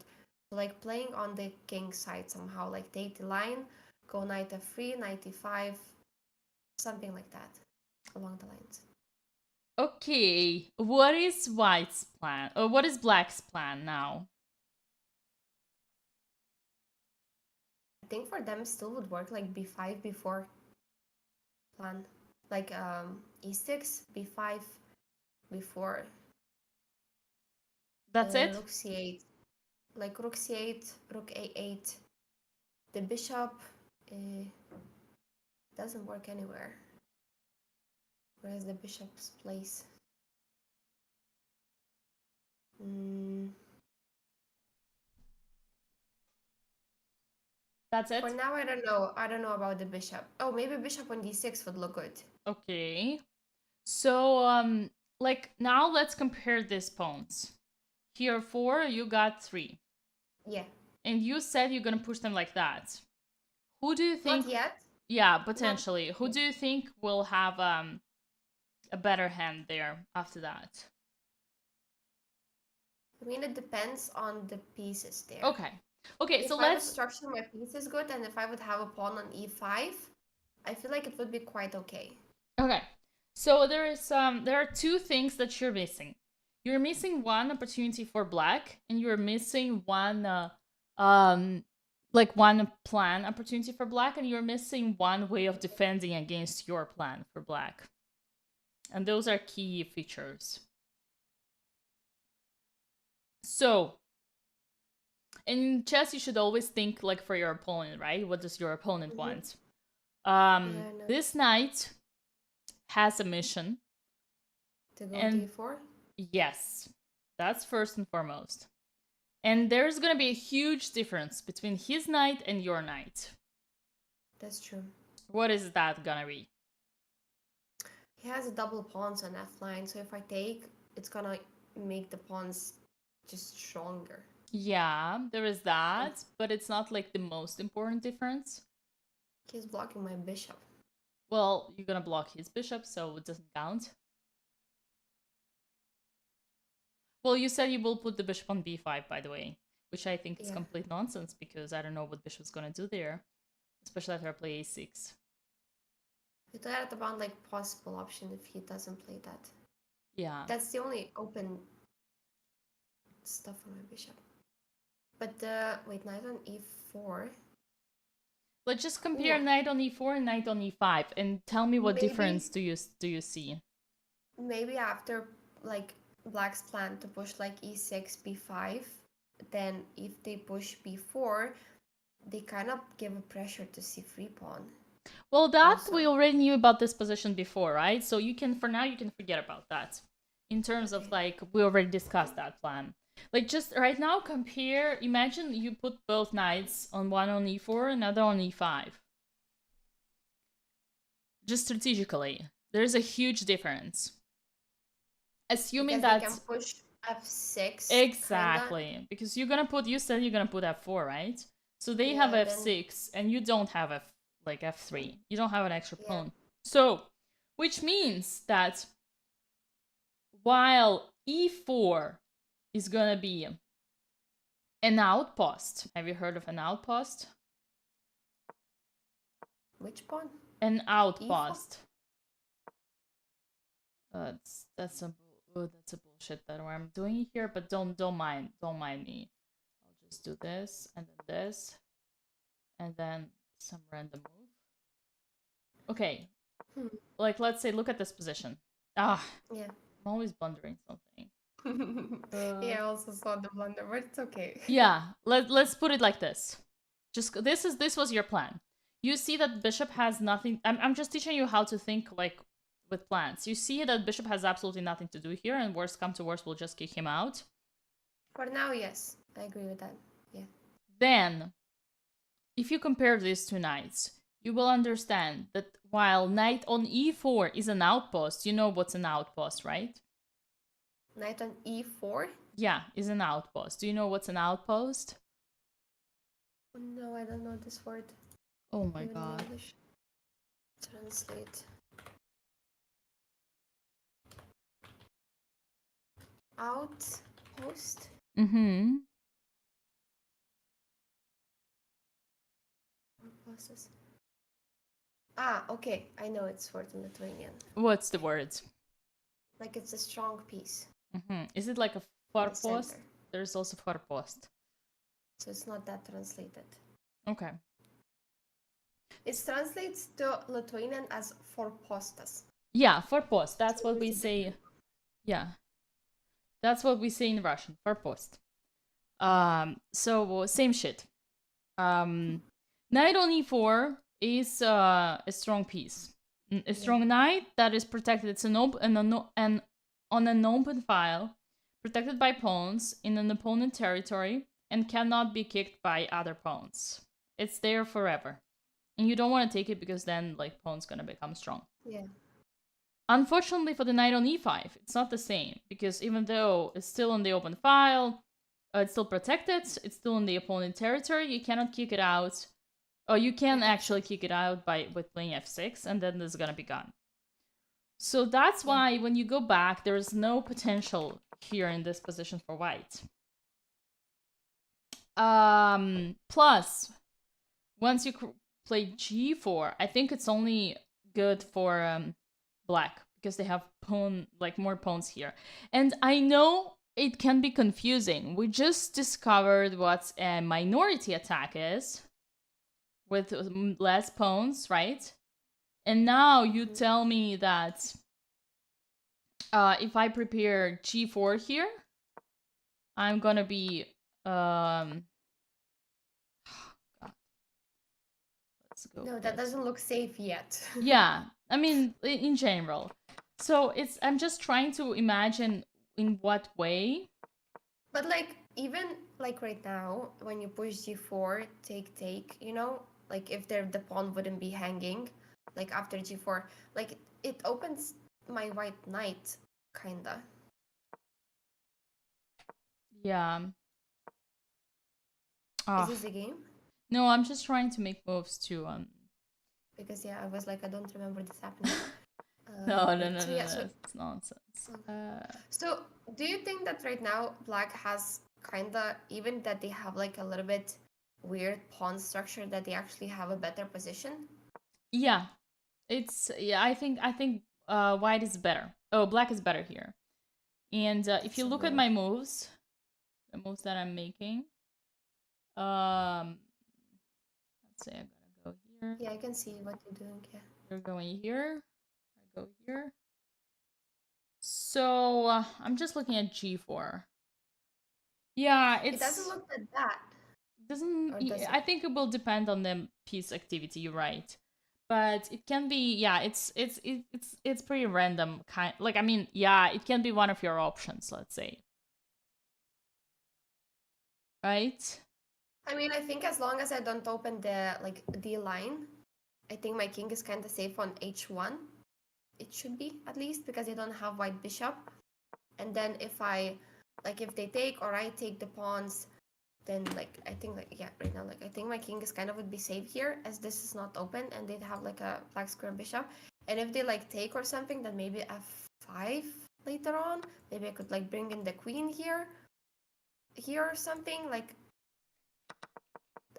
So like playing on the king side somehow, like take the line, go knight f3, knight e5, something like that, along the lines. Okay. What is white's plan? Or what is black's plan now? I think for them still would work like b5, b4 plan. Like e6, b5, b4. That's it? Rook c8. Like rook c8, rook a8. The bishop doesn't work anywhere. Where is the bishop's place? That's it? For now, I don't know. I don't know about the bishop. Oh, maybe bishop on d6 would look good. Okay. So, like, now let's compare these pawns. Here 4, you got 3. Yeah. And you said you're gonna push them like that. Who do you think? Not yet. Yeah, potentially. Who do you think will have a better hand there after that? I mean, it depends on the pieces there. Okay. Okay, if so I would let's structure my pieces good, and if I would have a pawn on e5, I feel like it would be quite okay. Okay. So there are two things that you're missing. You're missing one opportunity for black, and you're missing one like one plan opportunity for black, and you're missing one way of defending against your plan for black. And those are key features. So in chess you should always think like for your opponent, right? What does your opponent want? Yeah, I know. This knight has a mission. To go And d4? yes, that's first and foremost. And there's gonna be a huge difference between his knight and your knight. That's true. What is that gonna be? He has a double pawns on f9, so if I take, it's gonna make the pawns just stronger. Yeah, there is that, but it's not like the most important difference. He's blocking my bishop. Well, you're gonna block his bishop, so it doesn't count. Well, you said you will put the bishop on b5, by the way, which I think is complete nonsense because I don't know what bishop's gonna do there, especially after I play a6. You thought about like possible option if he doesn't play that. Yeah. That's the only open stuff on my bishop. But wait, knight on e4. Let's just compare knight on e4 and knight on e5 and tell me what difference do you see? Maybe after like black's plan to push like e6, b5, then if they push b4, they kind of give a pressure to c3 pawn. Well, that also, we already knew about this position before, right? So you can, for now, you can forget about that. In terms of like, we already discussed that plan. Like just right now, compare, imagine you put both knights on one on e4, another on e5. Just strategically, there's a huge difference. Assuming that they can push f6. Exactly. Kinda. Because you're gonna put, you said you're gonna put f4, right? So they have f6 and you don't have f3. You don't have an extra pawn. So, which means that while e4 is gonna be an outpost. Have you heard of an outpost? Which pawn? An outpost. That's a bullshit that I'm doing here, but don't mind me. I'll just do this and then this and then some random move. Okay. Like let's say look at this position. Yeah. I'm always blundering something. Yeah, I also saw the blunder, but it's okay. Yeah, let's put it like this. Just this was your plan. You see that bishop has nothing. I'm just teaching you how to think like with plans. You see that bishop has absolutely nothing to do here, and worst come to worst, we'll just kick him out. For now, yes, I agree with that. Yeah. Then, if you compare these two knights, you will understand that while knight on e4 is an outpost, you know what's an outpost, right? Knight on e4? Yeah, is an outpost. Do you know what's an outpost? Oh, no, I don't know this word. Oh my god. Translate. Outpost? Mm-hmm. Ah, okay. I know it's word in Lithuanian. What's the word? Like it's a strong piece. Mm-hmm. Is it like a forpost? There's also forpost. So it's not that translated. Okay. It translates to Lithuanian as forpostas. Yeah, forpost. That's what we say. Yeah. That's what we say in Russian. Forpost. So same shit. Knight on e4 is a strong piece. A strong knight that is protected. It's an on an open file, protected by pawns in an opponent territory, and cannot be kicked by other pawns. It's there forever. And you don't want to take it because then like pawn's gonna become strong. Yeah. Unfortunately for the knight on e5, it's not the same, because even though it's still on the open file, it's still protected, it's still in the opponent territory, you cannot kick it out. Or you can actually kick it out with playing f6, and then it's gonna be gone. So that's why when you go back, there is no potential here in this position for white. Plus, once you play g4, I think it's only good for black because they have more pawns here. And I know it can be confusing. We just discovered what a minority attack is with less pawns, right? And now you tell me that if I prepare g4 here, I'm gonna be God. Let's go. No, that doesn't look safe yet. Yeah, I mean in general. So I'm just trying to imagine in what way. But like even like right now, when you push g4, take, you know, like if the pawn wouldn't be hanging, like after g4, like it opens my white knight, kinda. Yeah. Is this the game? No, I'm just trying to make moves to Because yeah, I was like, I don't remember this happening. No, So yeah, it's nonsense. so do you think that right now black has kinda, even that they have like a little bit weird pawn structure, that they actually have a better position? Yeah, I think white is better. Oh, black is better here. And if you look at my moves, the moves that I'm making, let's say I gotta go here. Yeah, I can see what you're doing. Yeah, You're going here. I go here. So I'm just looking at g4. Yeah, it doesn't look that bad. Doesn't. Or does it? I think it will depend on the piece activity. You're right, but it can be. Yeah, it's pretty random. Like I mean, yeah, it can be one of your options. Let's say, right? I mean, I think as long as I don't open the like D line, I think my king is kind of safe on h1. It should be, at least, because they don't have white bishop. And then if they take or I take the pawns, then like I think like yeah, right now like I think my king is kind of would be safe here, as this is not open and they'd have like a black square bishop. And if they like take or something, then maybe f5 later on. Maybe I could like bring in the queen here or something. Like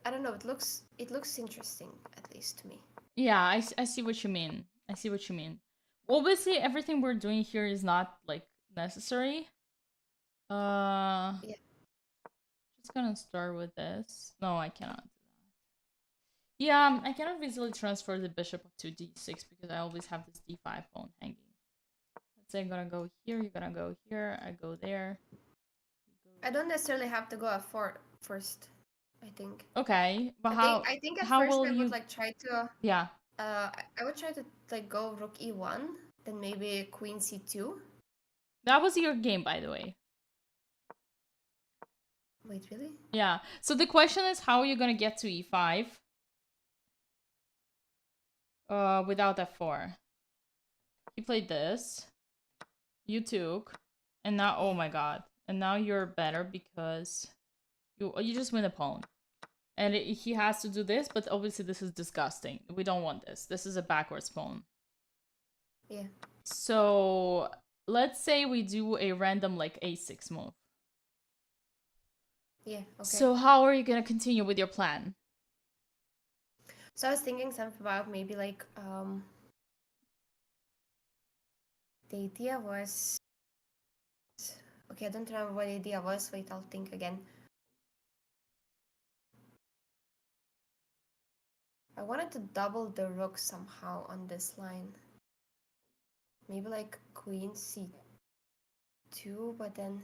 I don't know, it looks interesting, at least to me. Yeah, I see what you mean. I see what you mean. Obviously, everything we're doing here is not like necessary. Yeah. Just gonna start with this. No, I cannot do that. Yeah, I cannot easily transfer the bishop to d6 because I always have this d5 pawn hanging. Let's say I'm gonna go here, you're gonna go here, I go there. I don't necessarily have to go f4 first, I think. Okay, but I think at how first will I you would like try to Yeah. I would try to like go rook e1, then maybe queen c2. That was your game, by the way. Wait, really? Yeah. So the question is, how are you gonna get to e5 without f4? You played this. You took, and now oh my god, and now you're better because you just win a pawn, and he has to do this. But obviously, this is disgusting. We don't want this. This is a backwards pawn. Yeah. So let's say we do a random like a6 move. Yeah, okay. So how are you gonna continue with your plan? So I was thinking something about maybe like the idea was, okay, I don't remember what the idea was. Wait, I'll think again. I wanted to double the rook somehow on this line. Maybe like queen c2, but then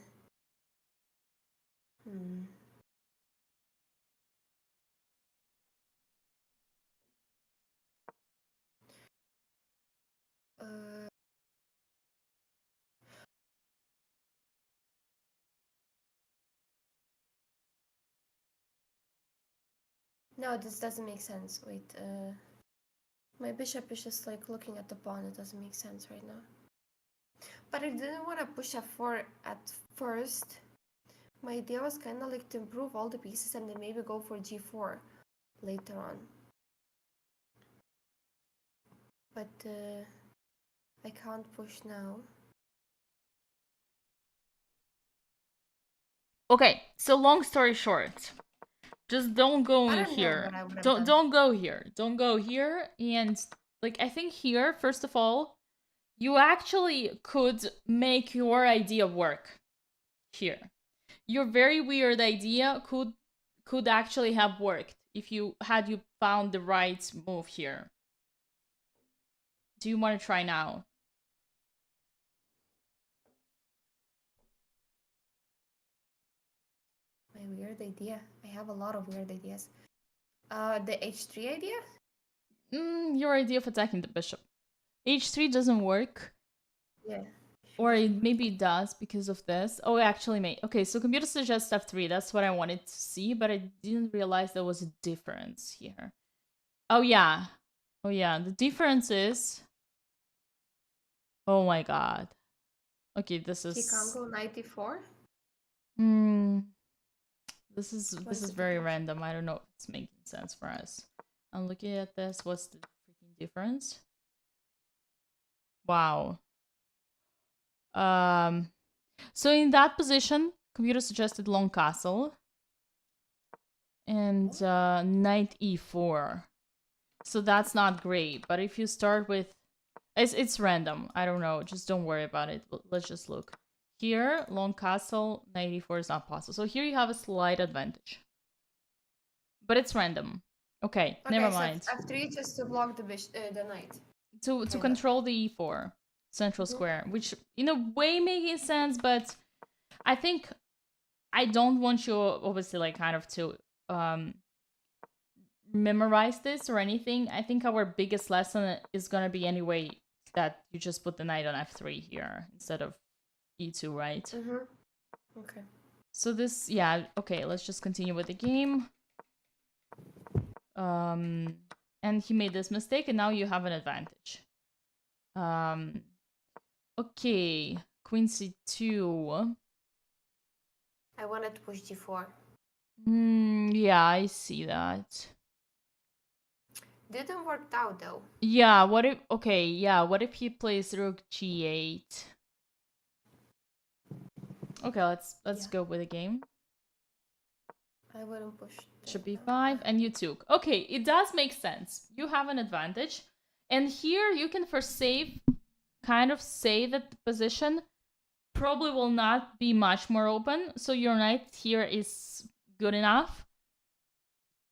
no, this doesn't make sense. Wait, my bishop is just like looking at the pawn. It doesn't make sense right now. But I didn't want to push f4 at first. My idea was kind of like to improve all the pieces and then maybe go for g4 later on. But I can't push now. Okay, so long story short, Just don't go I in don't know here. what I would have Don't done. don't go here. Don't go here. And like I think here, first of all, you actually could make your idea work here. Your very weird idea could actually have worked if you found the right move here. Do you want to try now? My weird idea. I have a lot of weird ideas. The h3 idea? Your idea of attacking the bishop. h3 doesn't work. Yeah. Or maybe it does because of this. Oh, actually, may. Okay, so computer suggests f3. That's what I wanted to see, but I didn't realize there was a difference here. Oh, yeah. Oh, yeah. The difference is... Oh, my God. Okay, this is... He can't go 94? This is the very difference? random. I don't know if it's making sense for us. I'm looking at this. What's the freaking difference? Wow. So in that position, computer suggested long castle and knight e4. So that's not great. But if you start with, it's random. I don't know. Just don't worry about it. Let's just look. Here, long castle, knight e4 is not possible. So here you have a slight advantage. But it's random. Okay, never mind. So f3 just to block the knight. To control the e4 central square, which in a way making sense, but I think I don't want you obviously like kind of to memorize this or anything. I think our biggest lesson is gonna be anyway that you just put the knight on f3 here instead of e2, right? Okay. So this, yeah, okay, let's just continue with the game. And he made this mistake, and now you have an advantage. Okay, queen c2. I wanted to push g4. Yeah, I see that. Didn't work out though. Yeah, what if... Okay, yeah, what if he plays rook g8? Okay, let's go with the game. I wouldn't push. Bishop b5, and you took. Okay, it does make sense. You have an advantage. And here you can kind of say that the position probably will not be much more open. So your knight here is good enough.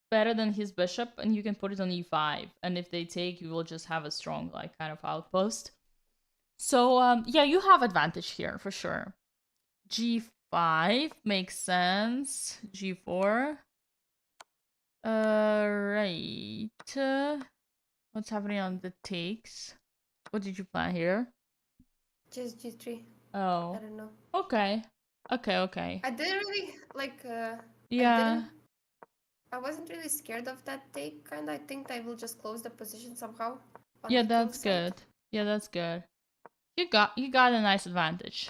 Better than his bishop, and you can put it on e5. And if they take, you will just have a strong, like, kind of outpost. So, yeah, you have advantage here, for sure. g5 makes sense. g4. Right. What's happening on the takes? What did you plan here? Just g3. Oh. I don't know. Okay. Okay. I didn't really like. Yeah. I wasn't really scared of that take. Kind of. I think I will just close the position somehow. Yeah, that's good. Yeah, that's good. You got a nice advantage.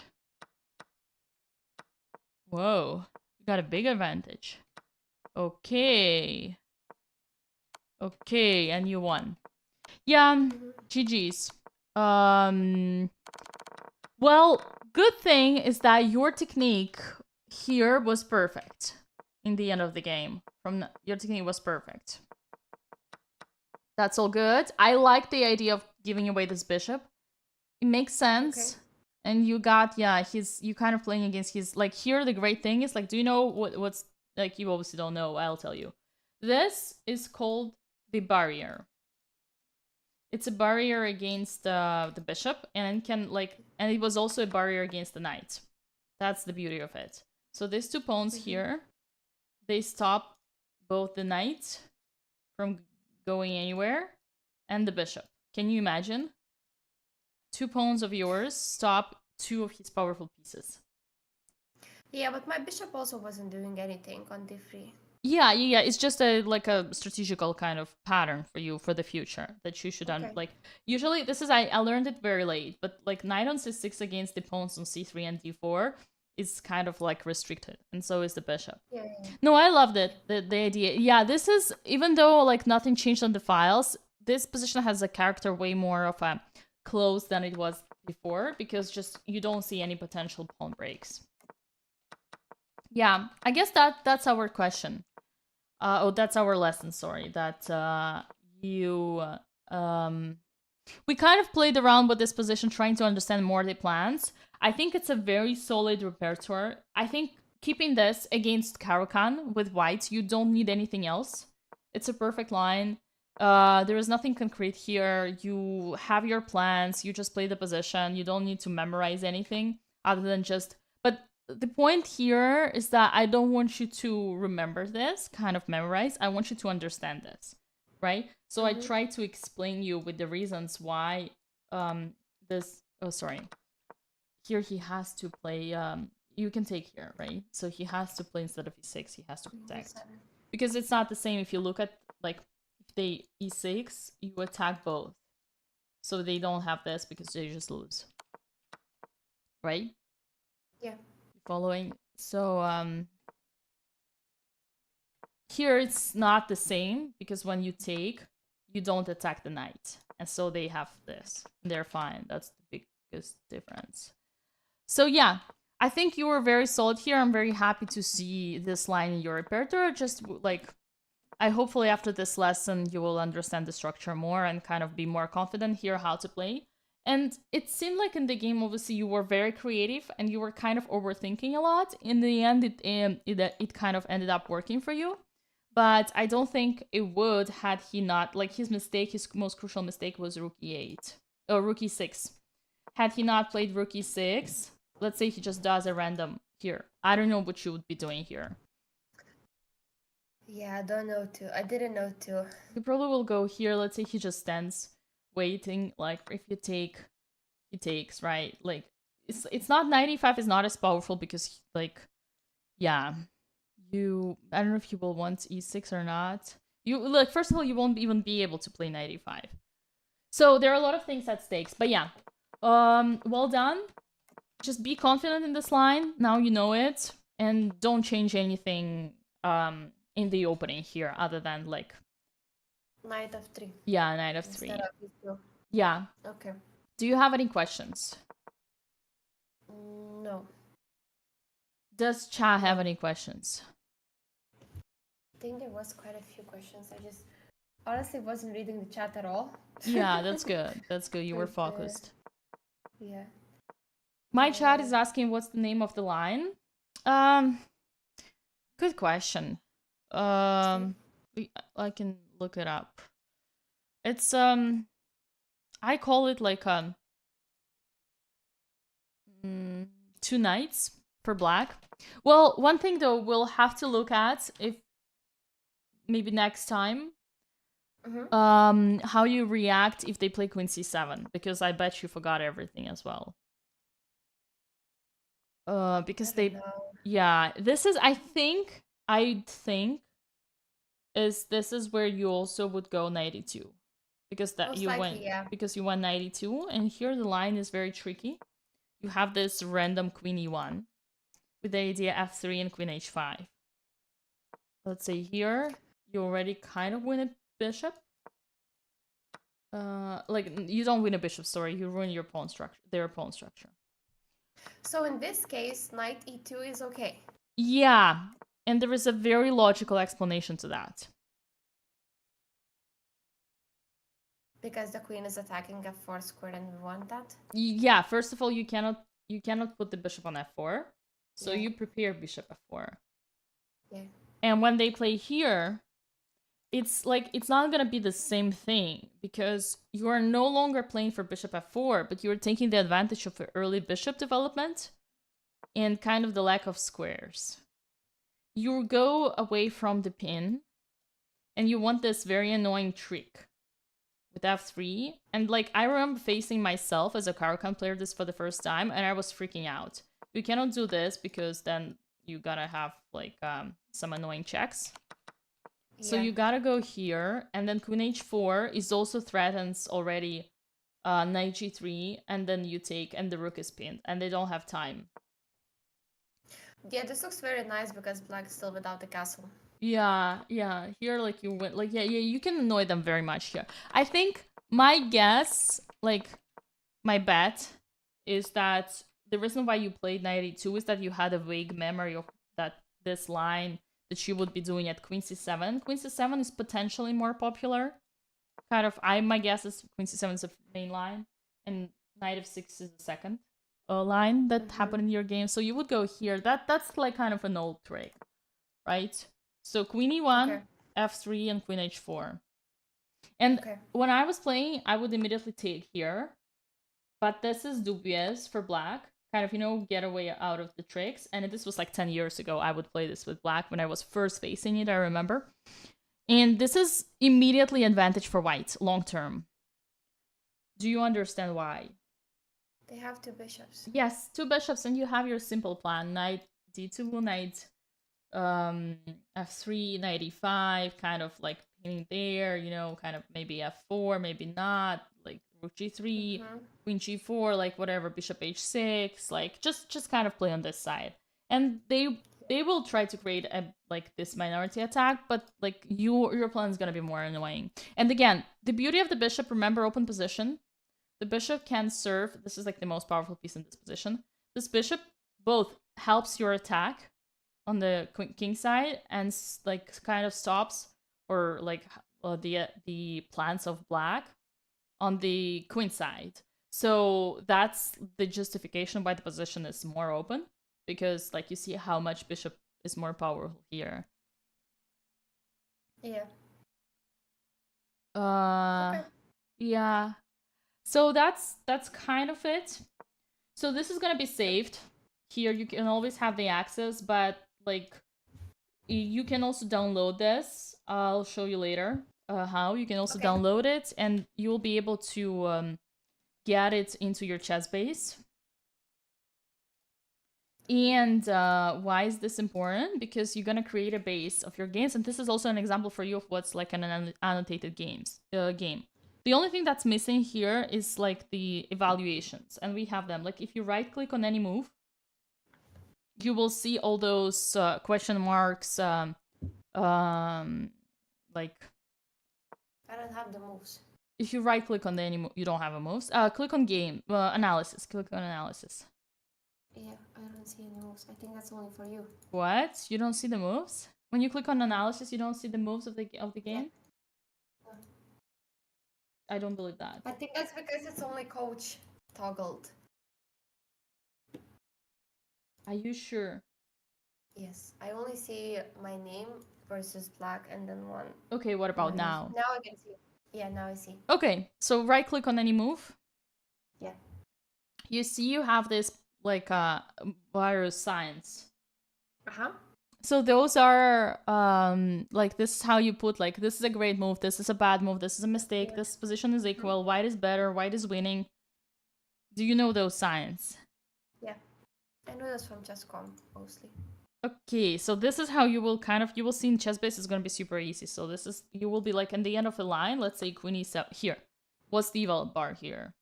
Whoa, you got a big advantage. Okay, and you won. Yeah, GG's. Well, good thing is that your technique here was perfect in the end of the game. Your technique was perfect. That's all good. I like the idea of giving away this bishop. It makes sense. Okay. And you got, yeah, you kind of playing against his, like, here the great thing is, like, do you know what's, like, you obviously don't know, I'll tell you. This is called the barrier. It's a barrier against the bishop, and it was also a barrier against the knight. That's the beauty of it. So these two pawns here, they stop both the knight from going anywhere and the bishop. Can you imagine? 2 pawns of yours stop 2 of his powerful pieces. Yeah, but my bishop also wasn't doing anything on d3. Yeah. It's just a strategical kind of pattern for you for the future that you should like. Usually, this is I learned it very late, but like knight on c6 against the pawns on c3 and d4 is kind of like restricted, and so is the bishop. Yeah. No, I loved it. The idea. Yeah, this is, even though like nothing changed on the files, this position has a character way more of a close than it was before, because just you don't see any potential pawn breaks. Yeah, I guess that's our question. Oh, that's our lesson. Sorry, that you we kind of played around with this position, trying to understand more the plans. I think it's a very solid repertoire. I think keeping this against Caro-Kann with white, you don't need anything else. It's a perfect line. There is nothing concrete here. You have your plans. You just play the position. You don't need to memorize anything other than just. But the point here is that I don't want you to remember this, kind of memorize. I want you to understand this, right? So I try to explain you with the reasons why this. Oh, sorry. Here he has to play. You can take here, right? So he has to play instead of e6. He has to protect because it's not the same. If you look at like if they e6, you attack both, so they don't have this because they just lose, right? Yeah. Following. So here it's not the same because when you take, you don't attack the knight, and so they have this. They're fine. That's the biggest difference. So yeah, I think you were very solid here. I'm very happy to see this line in your repertoire. Just like, I hopefully after this lesson you will understand the structure more and kind of be more confident here how to play. And it seemed like in the game, obviously, you were very creative and you were kind of overthinking a lot. In the end, it kind of ended up working for you. But I don't think it would had he not, like his most crucial mistake was rook e8, or rook e6. Had he not played rook e6, let's say he just does a random here. I don't know what you would be doing here. Yeah, I don't know too. I didn't know too. He probably will go here. Let's say he just stands waiting. Like if you take, he takes, right? Like it's not 95 is not as powerful because like, yeah, I don't know if you will want e6 or not. You like first of all you won't even be able to play 95. So there are a lot of things at stakes. But yeah, well done. Just be confident in this line. Now you know it, and don't change anything in the opening here other than like Knight of 3. Yeah, knight of 3. Instead of e2. Yeah. Okay. Do you have any questions? No. Does Cha have any questions? I think there was quite a few questions. I just honestly wasn't reading the chat at all. Yeah, that's good. That's good. You were But, focused. Yeah. My chat is asking what's the name of the line. Good question. I can look it up. It's I call it like two knights for black. Well, one thing though we'll have to look at if maybe next time how you react if they play queen c7, because I bet you forgot everything as well. Because they yeah, this is I think this is where you also would go 92. Because that Most you likely, went yeah. because you went 92, and here the line is very tricky. You have this random queen e1 with the idea f3 and queen h5. Let's say here you already kind of win a bishop. Like you don't win a bishop, sorry, you ruin your pawn structure, their pawn structure. So in this case, knight e2 is okay. Yeah, and there is a very logical explanation to that. Because the queen is attacking f4 square and we want that? Yeah, first of all, you cannot put the bishop on f4. So Yeah. you prepare bishop f4. Yeah. And when they play here, it's like it's not gonna be the same thing because you are no longer playing for bishop f4, but you're taking the advantage of the early bishop development and kind of the lack of squares. You go away from the pin and you want this very annoying trick with f3. And like I remember facing myself as a Caro-Kann player this for the first time, and I was freaking out. You cannot do this because then you gotta have like some annoying checks. So you gotta go here, and then queen h4 is also threatens already knight g3, and then you take, and the rook is pinned, and they don't have time. Yeah, this looks very nice because black is still without the castle. Yeah, here like you win, like yeah, you can annoy them very much here. I think my guess, like my bet, is that the reason why you played knight e2 is that you had a vague memory of that this line that you would be doing at queen c7. Queen c7 is potentially more popular. Kind of, my guess is queen c7 is the main line, and knight f6 is the second line that happened in your game. So you would go here. That's like kind of an old trick, right? So queen e1, f3, and queen h4. And when I was playing, I would immediately take here. But this is dubious for black. Kind of, you know, get away out of the tricks. And this was like 10 years ago. I would play this with black when I was first facing it, I remember. And this is immediately advantage for white, long term. Do you understand why? They have 2 bishops. Yes, 2 bishops, and you have your simple plan. Knight d2, knight f3, knight e5, kind of like pinning there, you know, kind of maybe f4, maybe not, like rook g3, queen g4, like whatever, bishop h6, like just kind of play on this side. And they will try to create a like this minority attack, but like your plan is gonna be more annoying. And again, the beauty of the bishop, remember, open position. The bishop can serve, this is like the most powerful piece in this position. This bishop both helps your attack on the king side and like kind of stops or like the plans of black on the queen side. So that's the justification why the position is more open, because like you see how much bishop is more powerful here. Yeah. Yeah. So that's kind of it. So this is gonna be saved. Here you can always have the access, but like you can also download this. I'll show you later how. You can also download it, and you'll be able to get it into your chess base. And why is this important? Because you're gonna create a base of your games, and this is also an example for you of what's like an annotated game. The only thing that's missing here is like the evaluations, and we have them. Like if you right click on any move, you will see all those question marks. Like I don't have the moves. If you right click on any move, you don't have a moves. Click on game analysis. Click on analysis. Yeah, I don't see any moves. I think that's only for you. What? You don't see the moves? When you click on analysis, you don't see the moves of the game? Yeah. I don't believe that. I think that's because it's only coach toggled. Are you sure? Yes, I only see my name versus black and then one. Okay, what about now? Now I can see. Yeah, now I see. Okay, so right click on any move. Yeah. You see you have this like virus signs. So those are like this is how you put like this is a great move, this is a bad move, this is a mistake, this position is equal, white is better, white is winning. Do you know those signs? Yeah, I know this from Chess.com mostly. Okay, so this is how you will you will see in ChessBase is going to be super easy. So this is, you will be like in the end of a line, let's say queen e7 here. What's the eval bar here?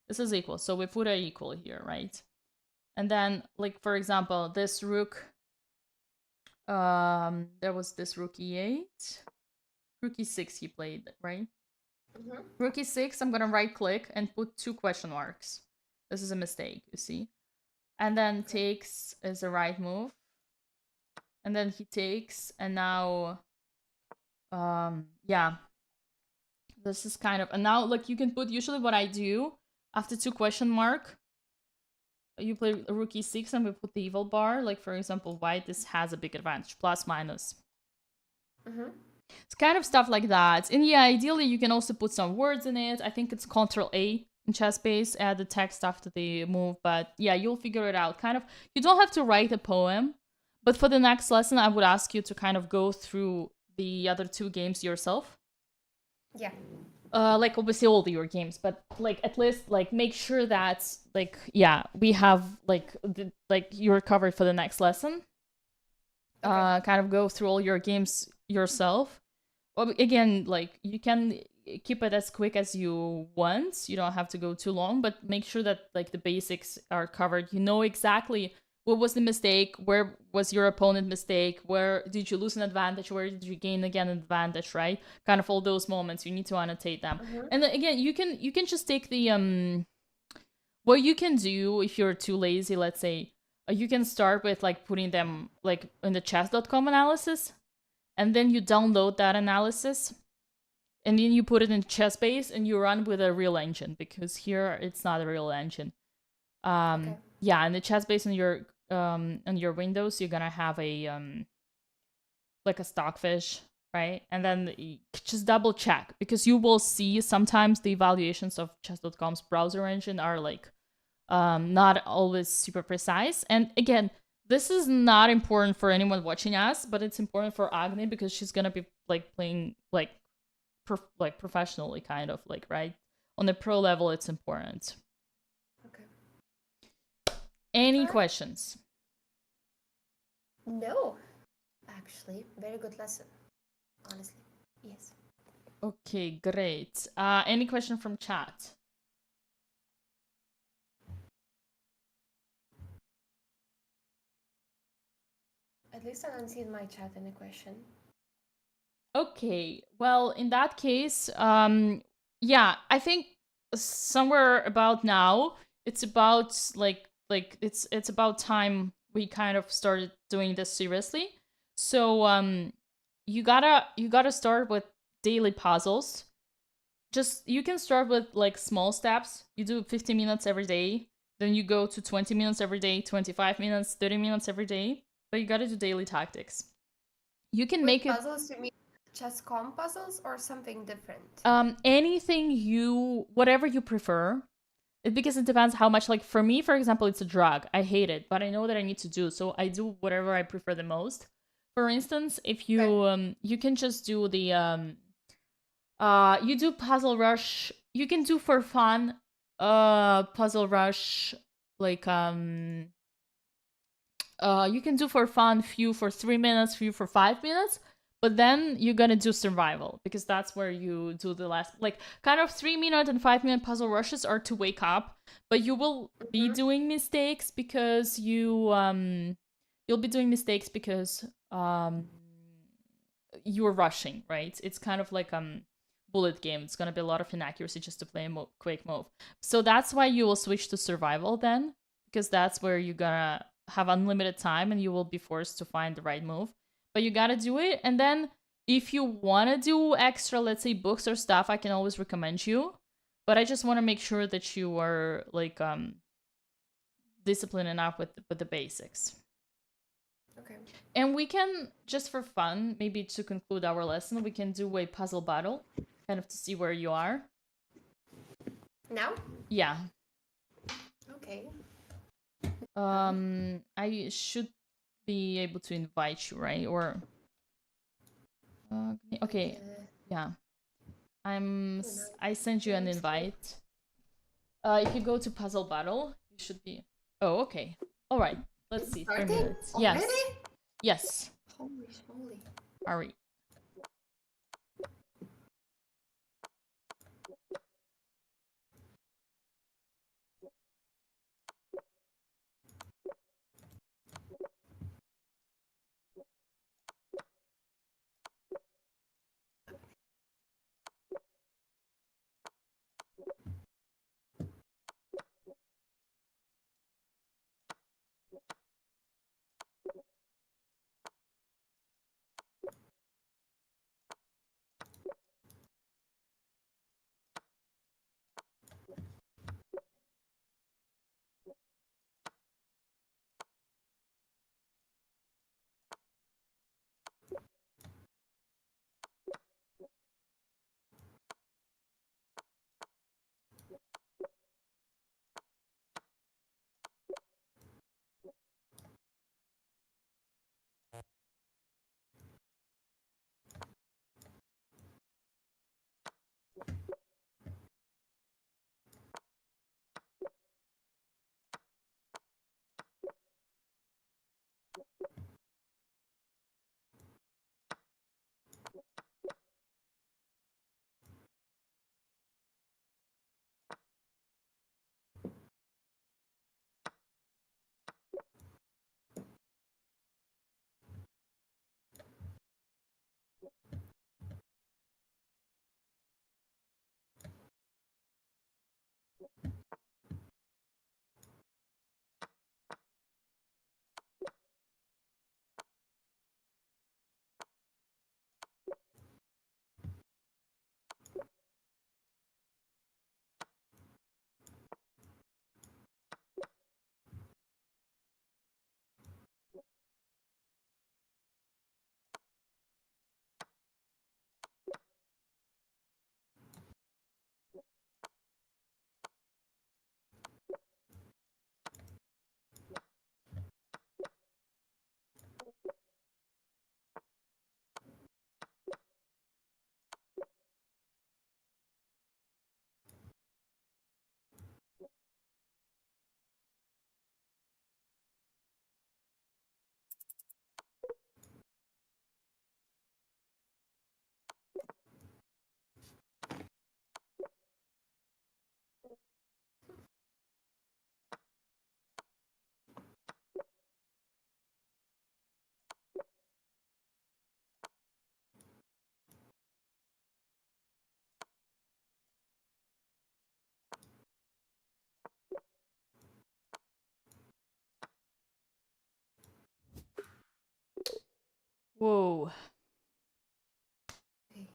This is equal, so we put a equal here, right? And then like for example, this rook, there was this rook e8, rook e6 he played, right? Rook e6, I'm gonna right click and put 2 question marks. This is a mistake, you see. And then takes is the right move. And then he takes, and now, yeah. This is kind of, and now like you can put, usually what I do, after 2 question mark, you play rook e6 and we put the eval bar, like for example, white, this has a big advantage, plus minus. It's kind of stuff like that. And yeah, ideally you can also put some words in it. I think it's Ctrl-A in ChessBase, add the text after the move, but yeah, you'll figure it out. Kind of, you don't have to write a poem, but for the next lesson, I would ask you to kind of go through the other 2 games yourself. Yeah. Like obviously all your games, but like at least like make sure that like, yeah, we have like you're covered for the next lesson. Kind of go through all your games yourself. Well, again, like you can keep it as quick as you want. You don't have to go too long, but make sure that like the basics are covered. You know exactly what was the mistake, where was your opponent mistake, where did you lose an advantage, where did you gain again an advantage, right? Kind of all those moments, you need to annotate them. And then again, you can just take the what you can do if you're too lazy, let's say, you can start with like putting them like in the chess.com analysis. and then you download that analysis, and then you put it in Chessbase and you run with a real engine, because here it's not a real engine. Okay. Yeah, and the Chessbase on your Windows, you're gonna have a like a Stockfish, right? And then just double check, because you will see sometimes the evaluations of chess.com's browser engine are like not always super precise. And again, this is not important for anyone watching us, but it's important for Agni, because she's gonna be like playing like professionally, kind of like, right? On the pro level, it's important. Okay. Any Alright. questions? No, actually, very good lesson. Honestly, yes. Okay, great. Any question from chat? At least I don't see in my chat any question. Okay, well, in that case, yeah, I think somewhere about now, it's about it's about time we kind of started doing this seriously. So you gotta start with daily puzzles. Just you can start with like small steps. You do 15 minutes every day, then you go to 20 minutes every day, 25 minutes, 30 minutes every day, but you gotta do daily tactics. You can With make it puzzles, you mean chess.com puzzles or something different? anything whatever you prefer. Because it depends how much, like for me, for example, it's a drug. I hate it, but I know that I need to do, so I do whatever I prefer the most. For instance, if you Okay. you can just do the you do Puzzle Rush. You can do for fun Puzzle Rush, like you can do for fun few for 3 minutes, few for 5 minutes, but then you're gonna do survival, because that's where you do the last, like, kind of 3 minute and 5 minute puzzle rushes are to wake up, but you will be Mm-hmm. doing mistakes because you'll be doing mistakes because you're rushing, right? It's kind of like bullet game. It's gonna be a lot of inaccuracy just to play a quick move. So that's why you will switch to survival then, because that's where you're gonna have unlimited time and you will be forced to find the right move. But you gotta do it, and then if you wanna do extra, let's say books or stuff, I can always recommend you. But I just want to make sure that you are like disciplined enough with the basics. Okay. And we can, just for fun, maybe to conclude our lesson, we can do a puzzle battle, kind of to see where you are. Now? Yeah. Okay. I should be able to invite you, right? Or okay, yeah. I sent you an invite. If you go to puzzle battle, you should be. Oh, okay. All right. Let's It's see. 3 starting minutes. already? Yes. Yes. Holy moly. Hurry. Whoa. Okay.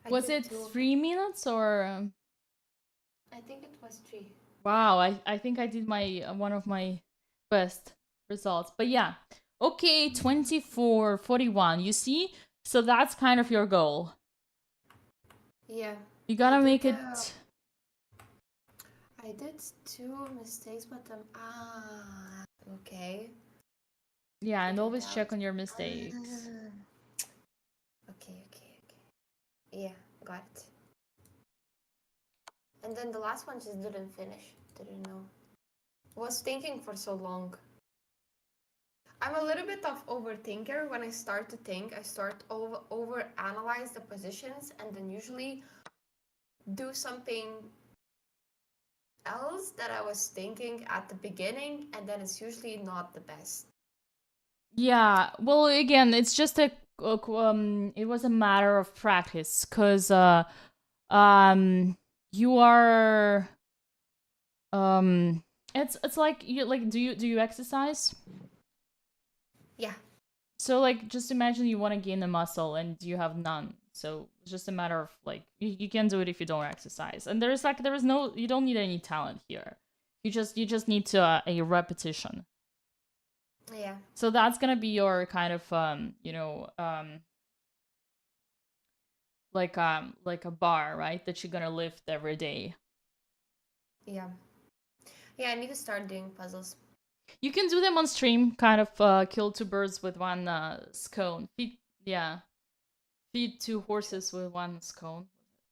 I Was did it two. 3 minutes or? I think it was three. Wow, I think I did my one of my best results. But yeah. Okay, 24:41. You see? So that's kind of your goal. Yeah. You I gotta make did. it. I did two mistakes, but okay. Yeah, and Figured always out. check on your mistakes. Okay. Yeah, got it. And then the last one just didn't finish. Didn't know. Was thinking for so long. I'm a little bit of overthinker. When I start to think, I start over analyze the positions and then usually do something else that I was thinking at the beginning, and then it's usually not the best. Yeah, well, again, it's just it was a matter of practice, cause you are it's like you like do you exercise? Yeah. So like just imagine you want to gain a muscle and you have none. So it's just a matter of like you can do it if you don't exercise. And there is no you don't need any talent here. You just need to a repetition. Yeah. So that's gonna be your kind of like a bar, right? That you're gonna lift every day. Yeah. Yeah, I need to start doing puzzles. You can do them on stream, kind of kill two birds with one scone. Feed two horses with one scone.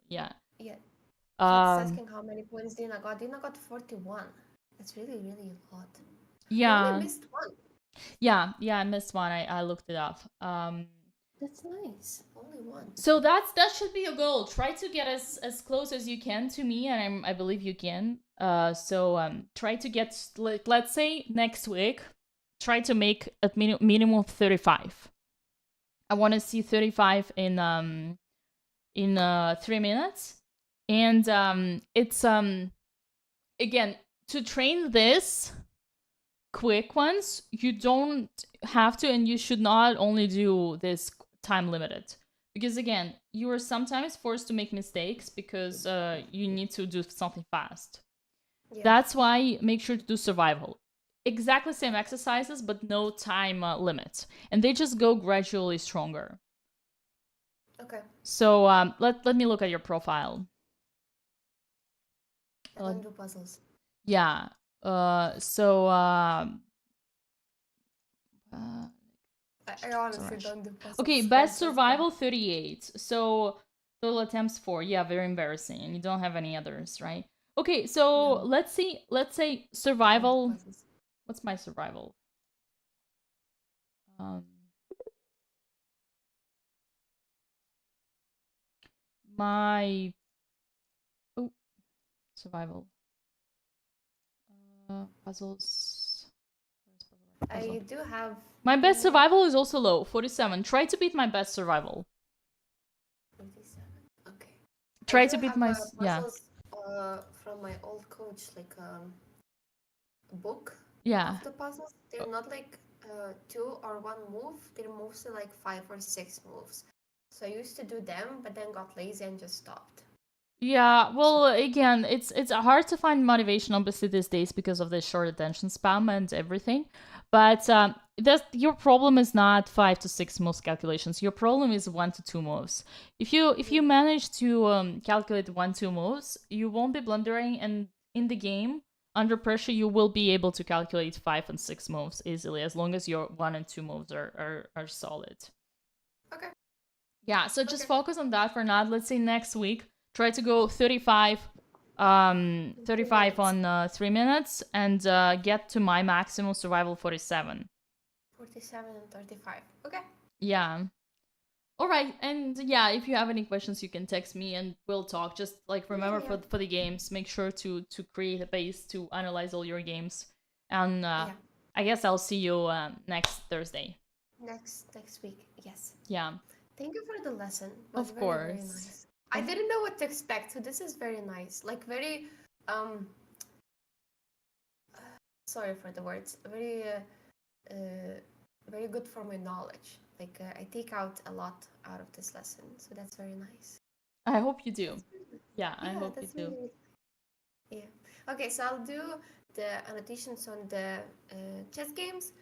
Yeah. Yeah. Chat's Um. asking how many points Dina got. Dina got 41. That's really, really a lot. I only Yeah. missed one. Yeah. I missed one. I looked it up. That's nice. Only one. So that should be a goal. Try to get as close as you can to me, and I believe you can. Try to get like let's say next week. Try to make at minimum 35. I want to see 35 in 3 minutes, and it's again to train this quick ones. You don't have to, and you should not only do this time limited because again you are sometimes forced to make mistakes because you need to do something fast. Yeah. That's why make sure to do survival. Exactly same exercises, but no time limit, and they just go gradually stronger. Okay. So let me look at your profile. I don't do puzzles. Yeah. I honestly don't do puzzles. Okay, best survival 38. So total attempts 4. Yeah, very embarrassing. And you don't have any others, right? Okay, so No. let's say survival. Puzzles. What's my survival? My survival. Puzzles. I do have. My best survival is also low, 47. Try to beat my best survival. 47. Okay. Try to beat my puzzles, from my old coach, like a book. Yeah. Of the puzzles, they're not like 2 or 1 move. They're mostly like 5 or 6 moves. So I used to do them, but then got lazy and just stopped. Yeah, well, again, it's hard to find motivation obviously these days because of the short attention span and everything. But your problem is not 5 to 6 moves calculations. Your problem is 1 to 2 moves. If you manage to calculate 1-2 moves, you won't be blundering, and in the game under pressure you will be able to calculate 5 and 6 moves easily as long as your 1 and 2 moves are solid. Okay. Yeah, so just focus on that for now. Let's say next week try to go 35 on 3 minutes and get to my maximum survival 47. 47 and 35. Okay. Yeah. All right. And yeah, if you have any questions, you can text me and we'll talk. Just like remember for the games, make sure to create a base to analyze all your games. And I guess I'll see you next Thursday. Next week. Yes. Yeah. Thank you for the lesson. Of course. Very nice. I didn't know what to expect, so this is very nice. Like very sorry for the words. Very very good for my knowledge. Like I take out a lot out of this lesson, so that's very nice. I hope you do. That's really, Yeah, I yeah, hope you that's do. really, yeah. Okay, so I'll do the annotations on the chess games,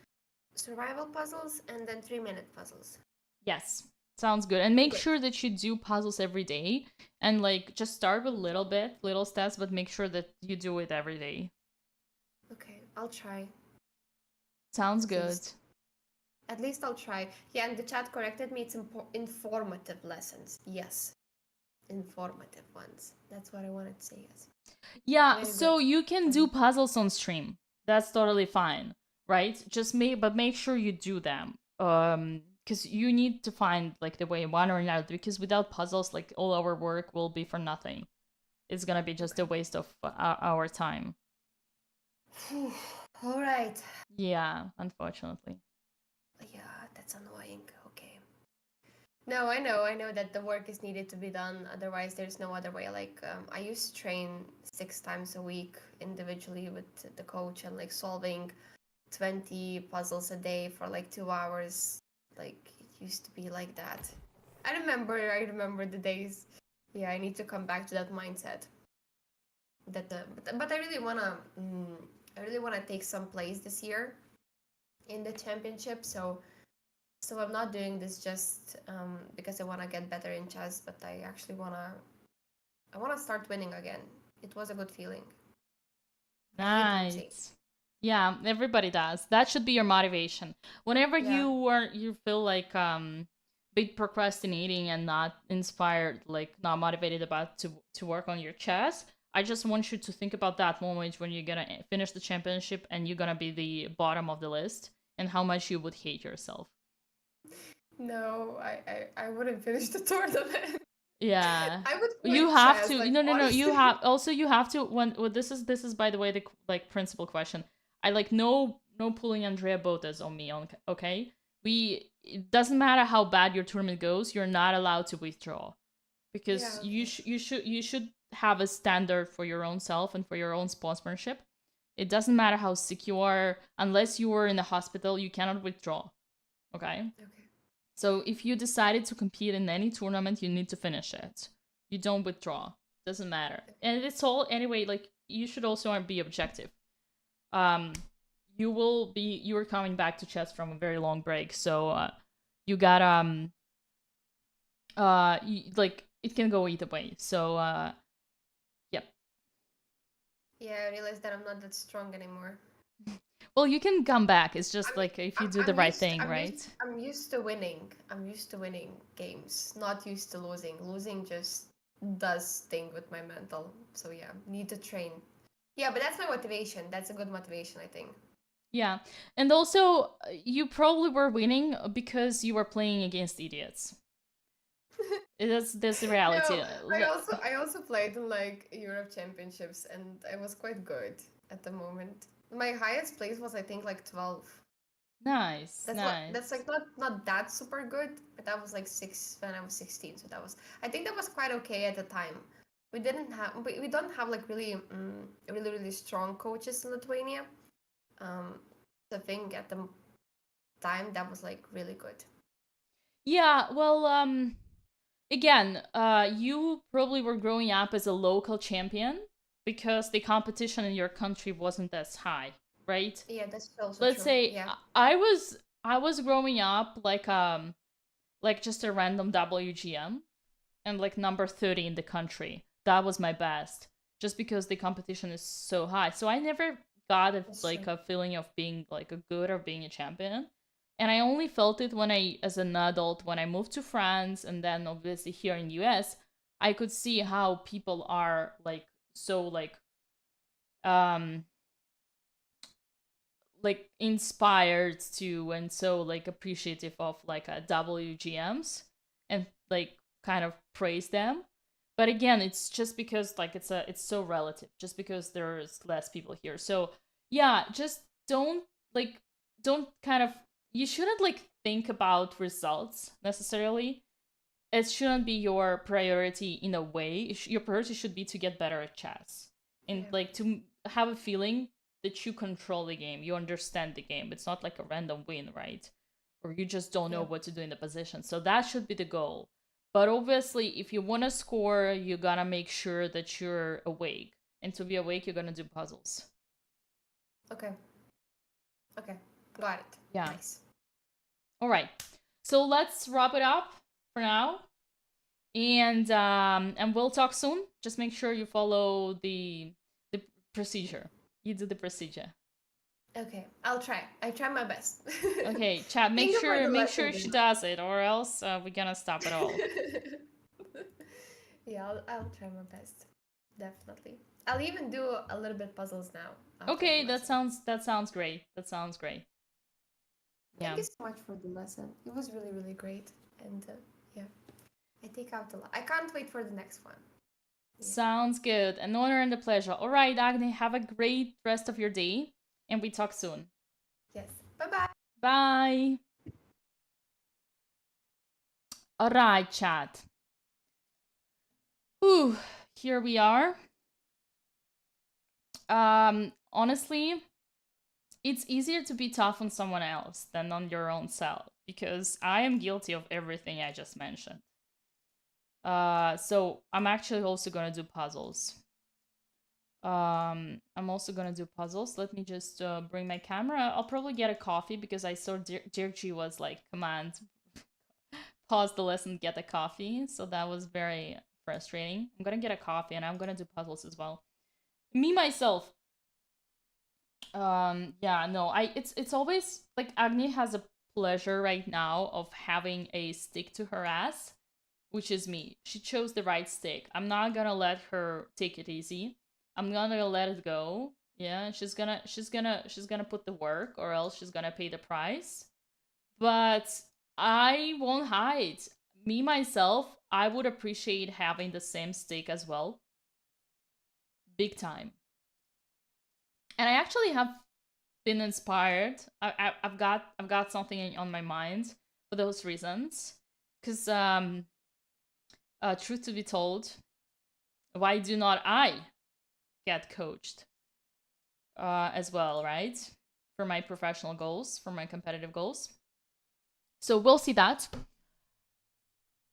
survival puzzles, and then 3-minute puzzles. Yes, sounds good. And make Good. sure that you do puzzles every day, and like just start with little bit, little steps, but make sure that you do it every day. Okay, I'll try Sounds at good. least. At least I'll try. Yeah, and the chat corrected me. It's informative lessons. Yes, informative ones. That's what I wanted to say. Yes. Yeah, Very so good. you can do Fine. puzzles on stream. That's totally fine, right? But make sure you do them. Because you need to find like the way one or another. Because without puzzles, like all our work will be for nothing. It's gonna be just a Okay. waste of our time. All right. Yeah, unfortunately. Yeah, that's annoying. Okay. No, I know that the work is needed to be done. Otherwise, there's no other way. Like, I used to train 6 times a week individually with the coach and like solving 20 puzzles a day for like 2 hours. Like, it used to be like that. I remember the days. Yeah, I need to come back to that mindset. But I really wanna take some place this year in the championship. So I'm not doing this just because I want to get better in chess, but I actually I want to start winning again. It was a good feeling. I hate losing. Nice. Yeah, everybody does. That should be your motivation. Whenever Yeah. you feel like bit procrastinating and not inspired, like not motivated about to work on your chess, I just want you to think about that moment when you're gonna finish the championship and you're gonna be the bottom of the list and how much you would hate yourself. No, I wouldn't finish the tournament. Yeah. I would You quit have chess, to like no you honestly. have also you have to when this is by the way the like principal question. I like no pulling Andrea Botas on me on okay? We it doesn't matter how bad your tournament goes, you're not allowed to withdraw Yeah, because okay. you should have a standard for your own self and for your own sportsmanship. It doesn't matter how sick you are unless you are in the hospital, you cannot withdraw. Okay? Okay. So if you decided to compete in any tournament, you need to finish it. You don't withdraw. Doesn't matter. And it's all anyway, like you should also be objective. Um you're coming back to chess from a very long break, so you got like it can go either way. So yep. Yeah, I realized that I'm not that strong anymore. Well, you can come back. It's I'm just like if you I'm do the I'm right used thing, I'm used right? I'm used to winning. I'm used to winning games, not used to losing. Losing just does thing with my mental. So yeah, need to train. Yeah, but that's my motivation. That's a good motivation, I think. Yeah. And also you probably were winning because you were playing against idiots. That's the reality. No, I also played in like Europe Championships and I was quite good at the moment. My highest place was I think like 12. Nice, That's nice. like not that super good, but that was like 6 when I was 16. So that was I think that was quite okay at the time. We don't have like really strong coaches in Lithuania. Um, so I think at the time that was like really good. Yeah, well, again, you probably were growing up as a local champion because the competition in your country wasn't as high, right? Yeah, that's also Let's true. say Yeah. I was growing up like just a random WGM and like number 30 in the country. That was my best just because the competition is so high. So I never got That's like true. a feeling of being like a good or being a champion. And I only felt it when I as an adult when I moved to France and then obviously here in US, I could see how people are like so um like inspired to and so like appreciative of like WGMs and like kind of praise them. But again, it's just because like it's so relative, just because there's less people here. So yeah, just like don't kind of you shouldn't like think about results necessarily. It shouldn't be your priority in a way. Your priority should be to get better at chess and Yeah. like to have a feeling that you control the game, you understand the game. It's not like a random win, right? or you just don't know Yeah. what to do in the position. So that should be the goal. But obviously, if you want to score, you gotta make sure that you're awake. And to be awake, you're gonna do puzzles. Okay. Okay. Got it. Yeah. Nice. All right. So let's wrap it up for now. And we'll talk soon. Just make sure you follow the procedure. You do the procedure. Okay, I'll try. I try my best. Okay, chat. Thank you for the Make lesson, sure she Dima. does it, or else we're gonna stop it all. Yeah, I'll try my best. Definitely. I'll even do a little bit puzzles now. after Okay, the that lesson. sounds great. That sounds great. Thank Yeah. you so much for the lesson. It was really, really great. And yeah, I take out a lot. I can't wait for the next one. Yeah. Sounds good. An honor and a pleasure. All right, Agni, have a great rest of your day, and we talk soon. Yes. Bye bye. Bye. All right, chat. Whew, here we are. Honestly, it's easier to be tough on someone else than on your own self, because I am guilty of everything I just mentioned. So I'm actually also gonna do puzzles. I'm also gonna do puzzles. Let me just bring my camera. I'll probably get a coffee because I saw Dirk G was like, command, pause the lesson, get a coffee. So that was very frustrating. I'm gonna get a coffee and I'm gonna do puzzles as well. Me myself. Yeah, no, it's always like Agni has a pleasure right now of having a stick to her ass, which is me. She chose the right stick. I'm not gonna let her take it easy. I'm gonna let it go. Yeah, she's gonna put the work, or else she's gonna pay the price. But I won't hide. Me myself, I would appreciate having the same stick as well. Big time. And I actually have been inspired. I've got something on my mind for those reasons. Cause truth to be told, why do not I get coached as well, right? For my professional goals, for my competitive goals. So we'll see that.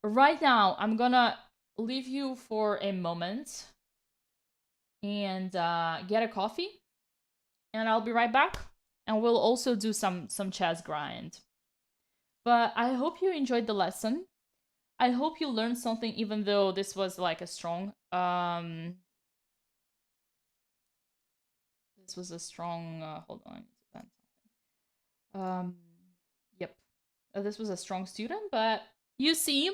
Right now, I'm gonna leave you for a moment and get a coffee, and I'll be right back. And we'll also do some chess grind. But I hope you enjoyed the lesson. I hope you learned something, even though this was like a strong this was a strong hold on, yep, this was a strong student, but you see,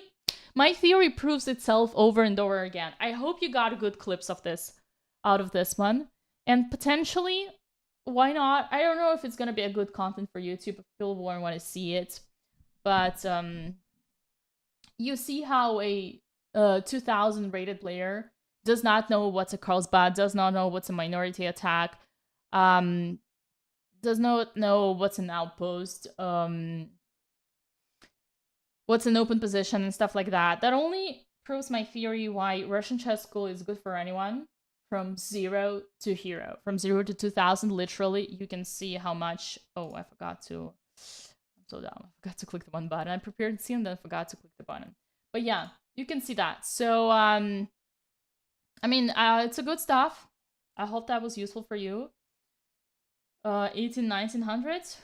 my theory proves itself over and over again. I hope you got good clips of this out of this one, and potentially, why not? I don't know if it's gonna be a good content for YouTube if people won't want to see it, but you see how a 2000 rated player does not know what's a Carlsbad, does not know what's a minority attack, does not know what's an outpost, what's an open position and stuff like that. That only proves my theory why Russian chess school is good for anyone from 0 to hero. From 0 to 2000, literally, you can see how much... Oh, I forgot to... I'm so dumb. I forgot to click the one button. I prepared to see and then forgot to click the button. But yeah, you can see that. So, I mean, it's a good stuff. I hope that was useful for you. 1900s.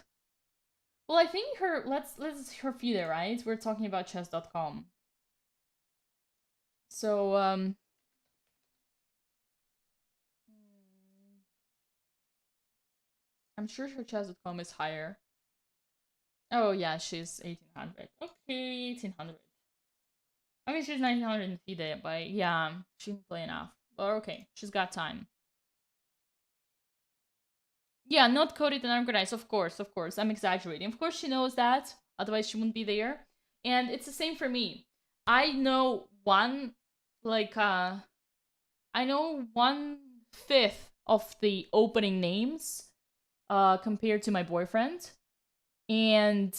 Well, I think let's her FIDE, right? We're talking about chess.com. So I'm sure her chess.com is higher. Oh yeah, she's 1800. Okay, 1800. I mean, she's 1900 in FIDE, but yeah, she didn't play enough. But okay, she's got time. Yeah, not coded and organized, of course. I'm exaggerating. Of course she knows that, otherwise she wouldn't be there. And it's the same for me. I know one, like, I know 1/5 of the opening names compared to my boyfriend. And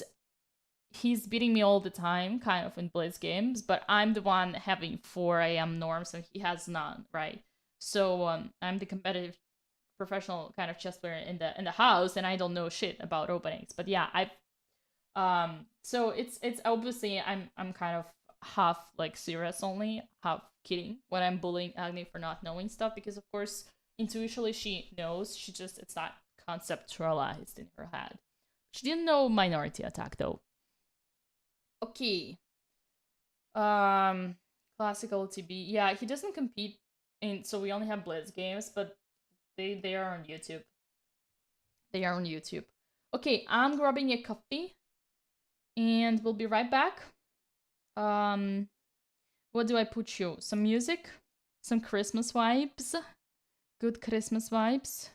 he's beating me all the time, kind of in Blitz games, but I'm the one having 4 a.m. norms and he has none, right? So I'm the competitive professional kind of chess player in the house, and I don't know shit about openings. But yeah, So it's obviously I'm kind of half like serious only, half kidding when I'm bullying Agni for not knowing stuff because of course intuitively she knows, she just it's not conceptualized in her head. She didn't know Minority Attack though. Okay. Um Classical TB. Yeah, he doesn't compete in so we only have Blitz games, but they are on YouTube. They are on YouTube. Okay, I'm grabbing a coffee and we'll be right back. Um what do I put you? Some music? Some Christmas vibes? Good Christmas vibes.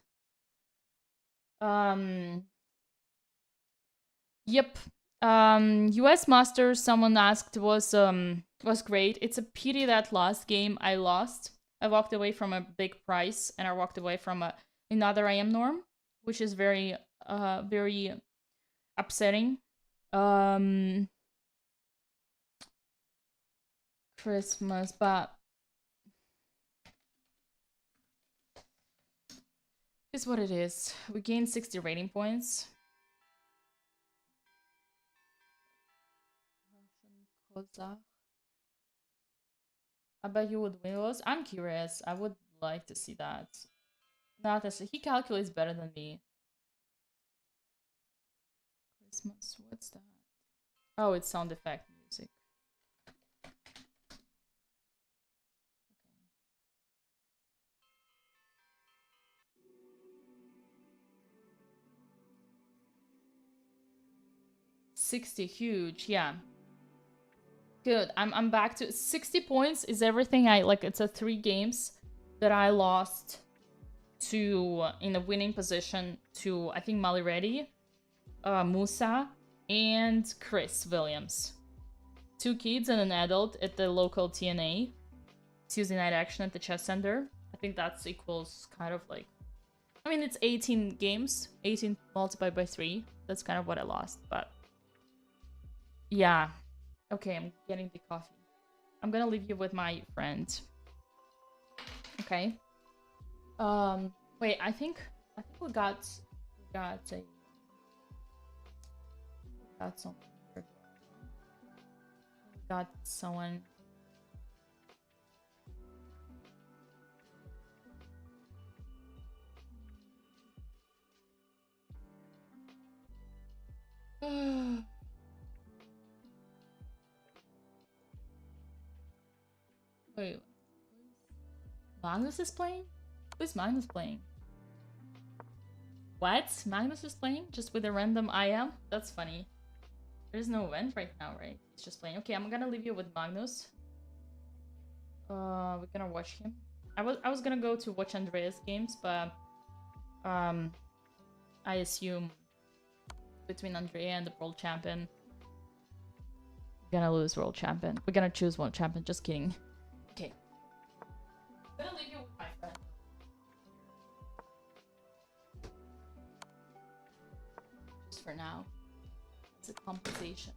Yep. US Masters, someone asked, was great. It's a pity that last game I lost. I walked away from a big prize and I walked away from another IM norm, which is very very upsetting. Christmas, but it's what it is. We gained 60 rating points. I bet you would win those. I'm curious. I would like to see that. Not as he calculates better than me. Christmas. What's that? Oh, it's sound effect music. Okay. 60, huge. Yeah. Good. I'm back to 60 points is everything I like. It's a 3 games that I lost to in a winning position to I think Mali Reddy, Musa, and Chris Williams. 2 kids and an adult at the local TNA. Tuesday night action at the chess center. I think that's equals kind of like I mean it's 18 games. 18 multiplied by 3. That's kind of what I lost, but yeah. Okay, I'm getting the coffee. I'm gonna leave you with my friend. Okay. Wait, I think we got something. We got someone. Wait, Magnus is playing? Who's Magnus playing? What? Magnus is playing? Just with a random IM? That's funny. There's no event right now, right? He's just playing. Okay, I'm gonna leave you with Magnus. We're gonna watch him. I was gonna go to watch Andreas games, but I assume between Andrea and the world champion, we're gonna lose world champion. We're gonna choose world champion. Just kidding. Okay. I'm gonna leave you with my friend. Just for now. It's a compensation.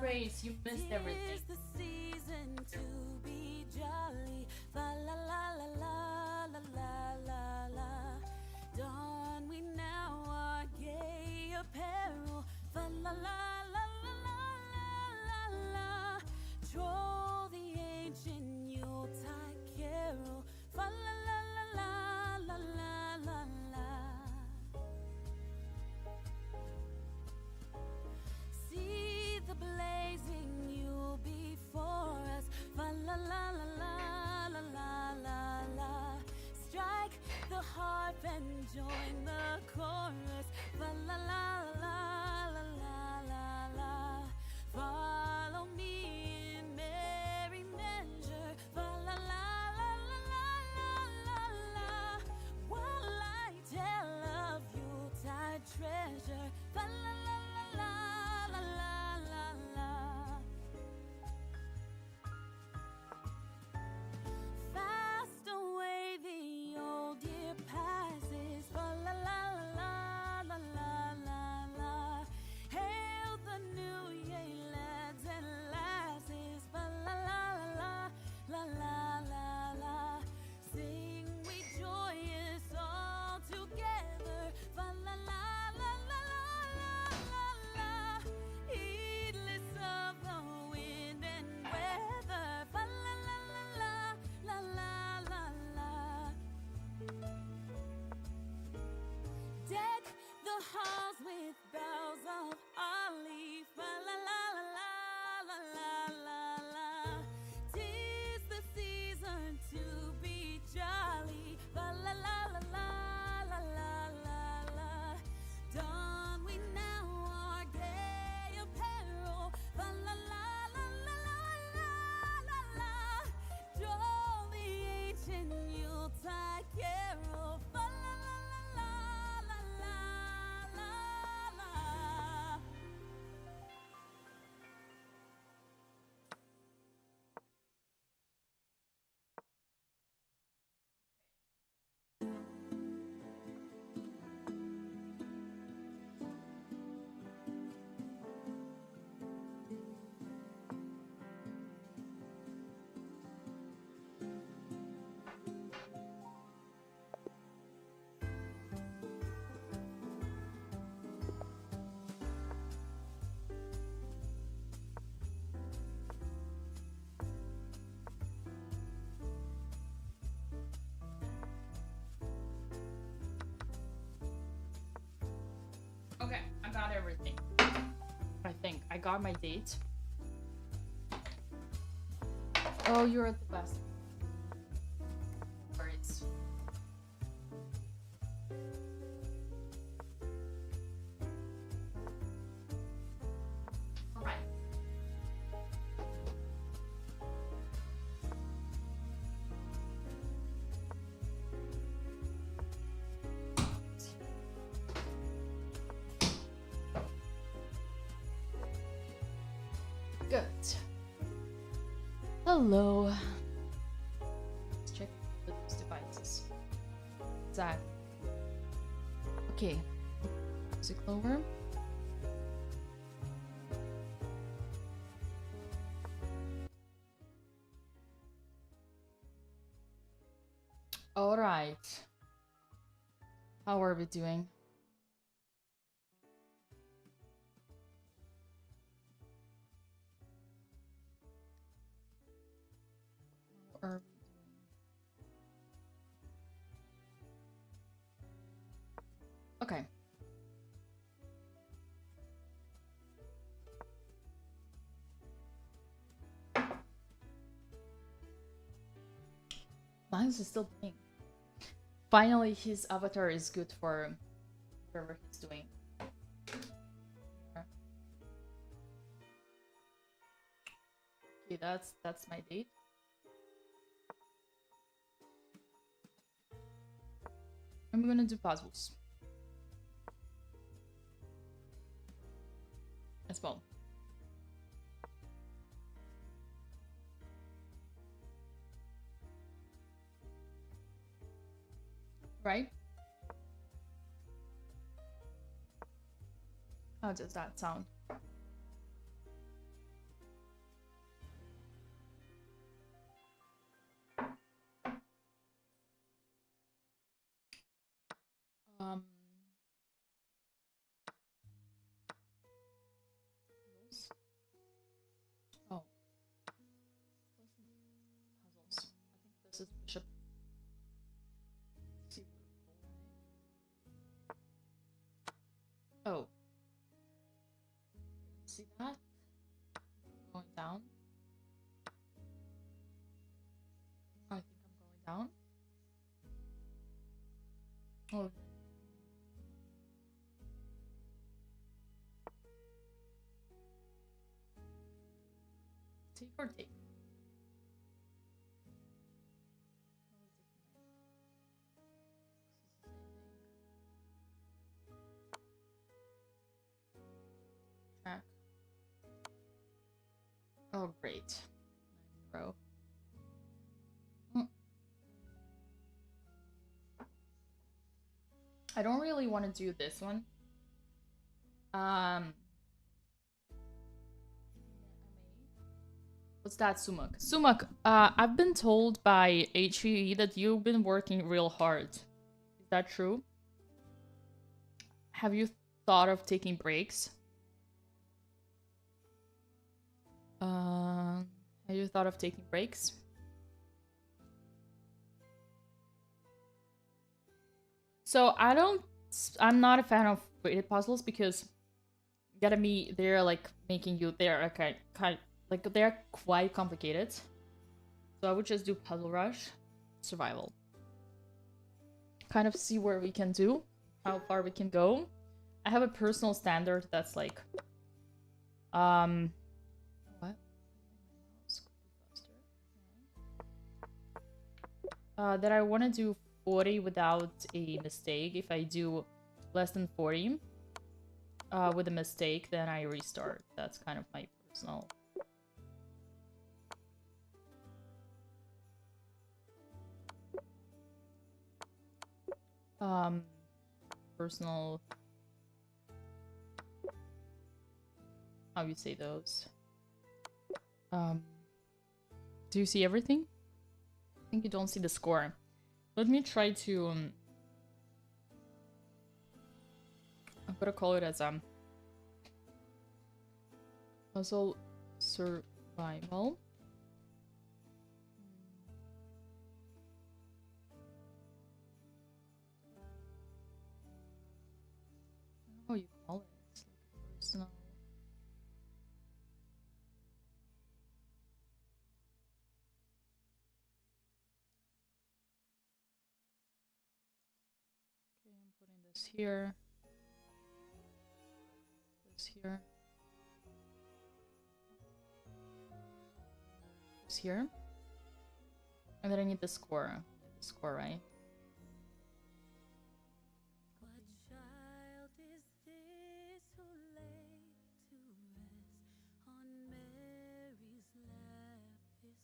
Grace, you missed everything. The season to be jolly. Fa la la la la la la la la. Don we now our gay apparel. Fa la la la la la la la. Troll the ancient Yuletide carol. Fa la la la la la la la. See the blazing Yule before us. Fa la la la la la la la la. Strike the harp and join the chorus. Fa la la la la la la la. Follow me in merry measure. Fa la la la la la la la. While I tell of Yuletide treasure. Fa la la la la la la la. Fast away the old year passes. Fa la la la la la la la. Hail the new year, lads and lasses. Fa la la la la la la la. Sing we joyous all together. Fa la la la la la la la. Heedless of the wind and weather. Fa la la la la la la la. Deck the halls with boughs of holly. Fa la la la la la la la. 'Tis the season to be jolly. Fa la la la la la la la la. Don we now our gay apparel. Fa la la la la la la la la. Droll the ancient Yuletide carol. Fa la la la la la la la la. Okay, I got everything. I think I got my date. Oh, you're the best. Words. All right. Good. Hello. Let's check those devices. Zach. Okay. Music lower. All right. How are we doing? How are we doing? Okay. Miles is still playing. Finally, his avatar is good for whatever he's doing. Okay, that's my date. I'm gonna do puzzles as well. Right? How does that sound? that. Going down. I think I'm going down. Oh. Take or take? Track. Oh, great. 9 in a row. I don't really want to do this one. What's that, Sumak? Sumak, I've been told by HEE that you've been working real hard. Is that true? Have you thought of taking breaks? Have you thought of taking breaks? So I'm not a fan of weighted puzzles because they're like making you, they're like they're quite complicated. So I would just do Puzzle Rush, survival. Kind of see where we can do, how far we can go. I have a personal standard that's like, what? That I want to do 40 without a mistake. If I do less than 40 with a mistake, then I restart. That's kind of my personal. Personal. How you say those? Do you see everything? I think you don't see the score. Let me try to. I'm gonna call it as puzzle survival. I don't know how you call it. It's like a personal. Okay, I'm putting this here. This here. This here. And then I need the score. The score, right? What child is this who lay to rest on Mary's lap is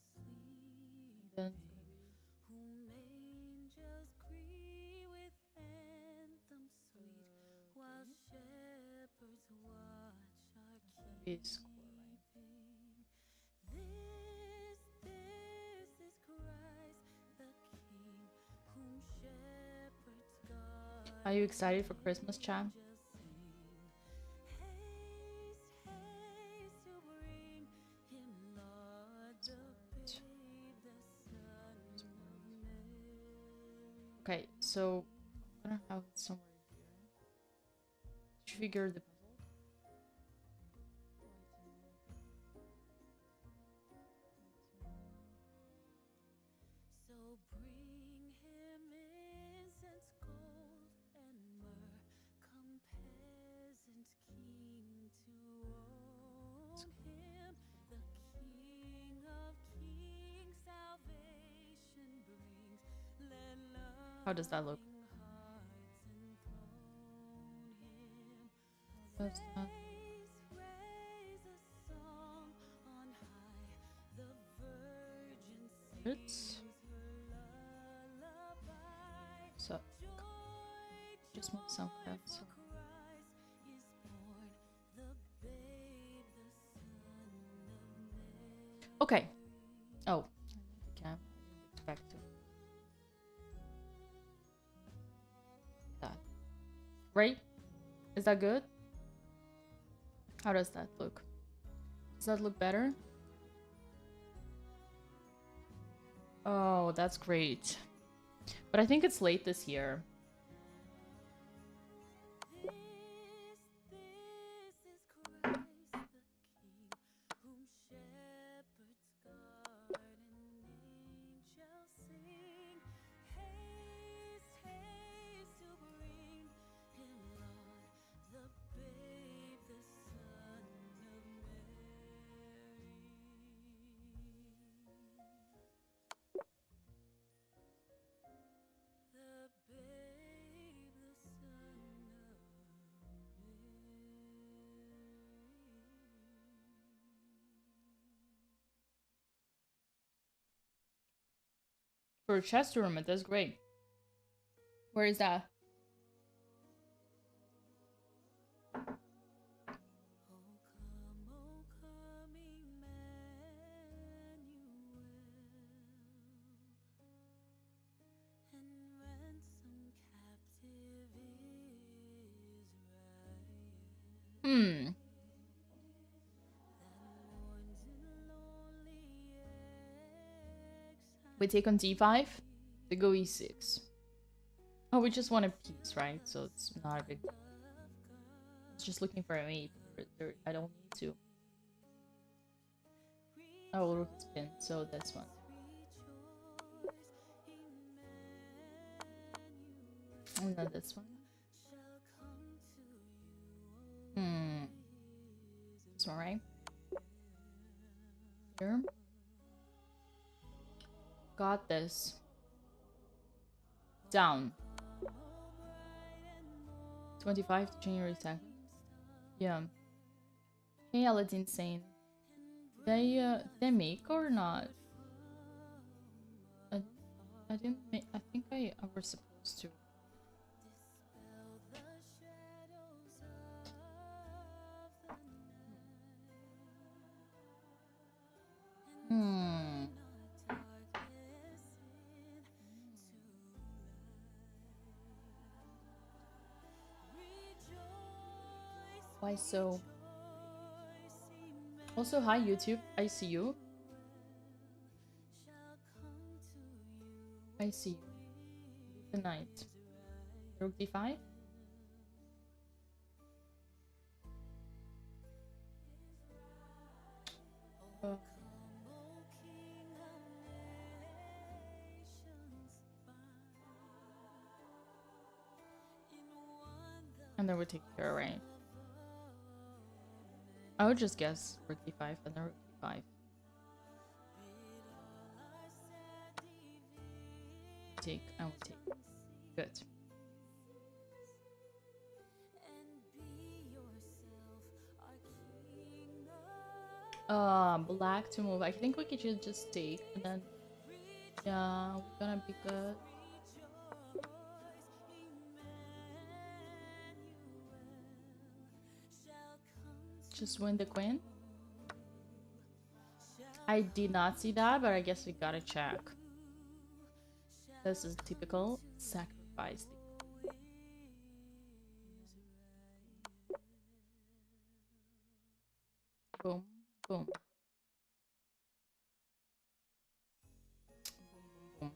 Then sleeping? Whom angels greet with anthems sweet, while shepherds watch our be score, right? This is Christ the King, whom shepherds guard. Are you excited for Christmas, Cham? Haste, haste to bring him, Lord, the babe, the Son of Mary. Okay, so I'm gonna have it somewhere here. Did you figure the puzzle? So bring him incense, gold, and myrrh. Come, peasant king, to own him. The King of kings, salvation brings. Let love How does that look? hearts enthrone him. That's not- Raise a song on high. The Virgin It's sings her lullaby. so Joy, just move some joy, crap. for So Christ is born, the babe, the Son of Mary. okay. Oh, okay. I didn't expect to. That right? Is that good? How does that look? Does that look better? Oh, that's great. But I think it's late this year. This is Christ the for a chess tournament. That's great. Where is that? Hmm. We take on d5. They go e6. Oh, we just want a piece, right? So it's not a big... It's just looking for a mate. I don't need to. Oh, rook is pinned, so that's one. And then this one. Hmm. This one, right? Here. Got this. Down. 25 to January 2nd. Yeah. Hey, Aladdin Sane. They make or not? I didn't make. I think I was supposed to. Hmm. Why so? Also, hi YouTube. I see you. I see you. The knight. Rook d5. And then we take care, right? I would just guess rook d5 and then rook d5. Take and we take. Good. Black to move. I think we could just take and then yeah, we're gonna be good. Just win the queen. I did not see that, but I guess we gotta check. This is typical sacrifice. Boom, boom. Boom.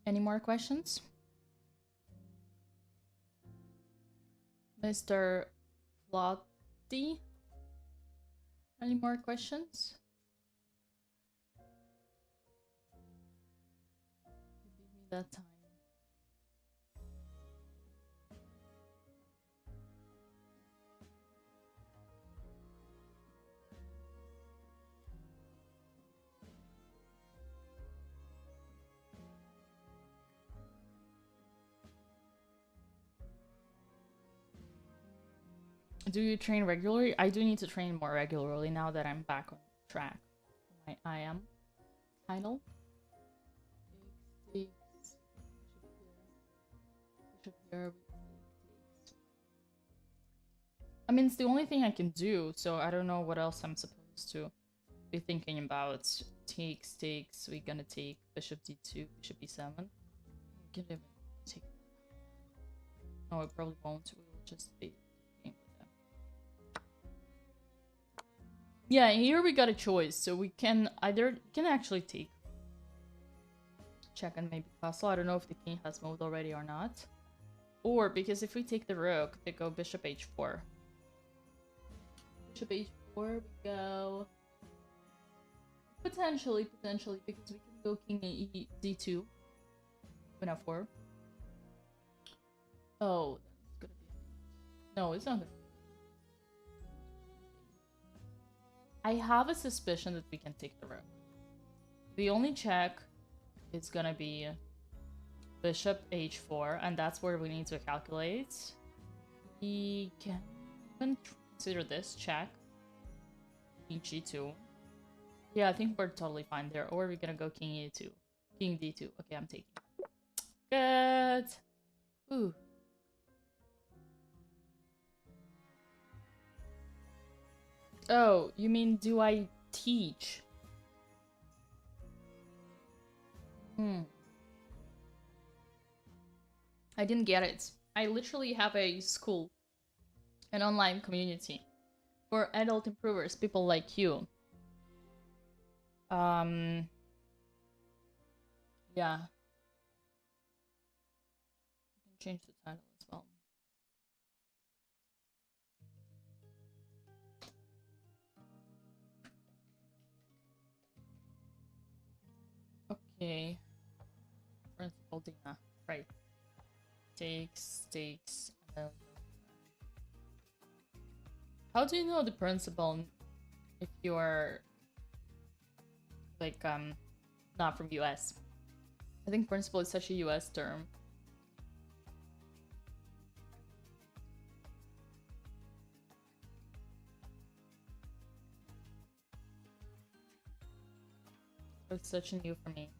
Any more questions? Mr. Flotty? Any more questions? You beat me that time. Do you train regularly? I do need to train more regularly now that I'm back on track. I am. Title. Takes. Bishop here. Takes. I mean, it's the only thing I can do, so I don't know what else I'm supposed to be thinking about. Takes. We're gonna take bishop d2, bishop e7. We can even take. No, it probably won't. We will just be. Yeah, here we got a choice, so we can actually take check and maybe castle. I don't know if the king has moved already or not. Or because if we take the rook, they go bishop h4. Bishop h4, we go potentially because we can go king e d2. Queen f4. Oh, that's gonna be no, it's not gonna. I have a suspicion that we can take the rook. the only check is gonna be bishop h4, and that's where we need to calculate. We can consider this check. King g2. Yeah, I think we're totally fine there. Or we're gonna go king e2. King d2. Okay, I'm taking. Good. Ooh. Oh, you mean do I teach? I didn't get it. I literally have a school, an online community for adult improvers, people like you. Yeah. You can change the title as well. Okay. Principal Dina. Right. Takes, and then... How do you know the principal if you're like not from US? I think principal is such a US term. It's such a new for me.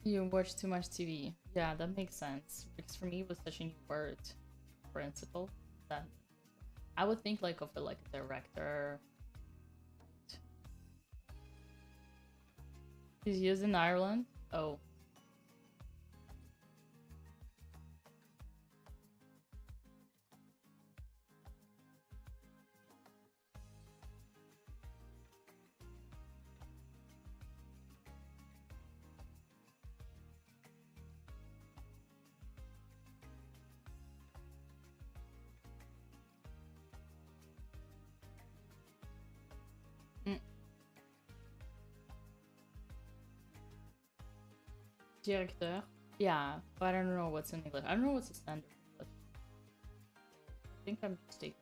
You watch too much TV. Yeah, that makes sense. Because for me, it was such a new word, principal. That I would think like of a director. He's used in Ireland. Oh. Directeur. Yeah, but I don't know what's in English. I don't know what's the standard English. I think I'm mistaken.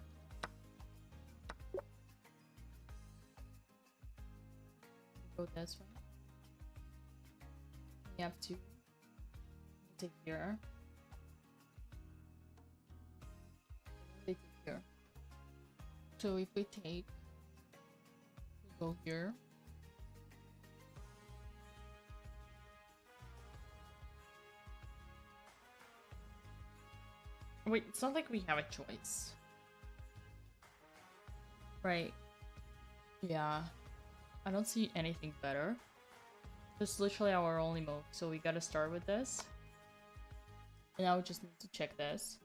Go this way. We have to take here. Take here. So if we take, we go here. Wait, it's not like we have a choice. Right. Yeah. I don't see anything better. This is literally our only move, so we gotta start with this. And now we just need to check this.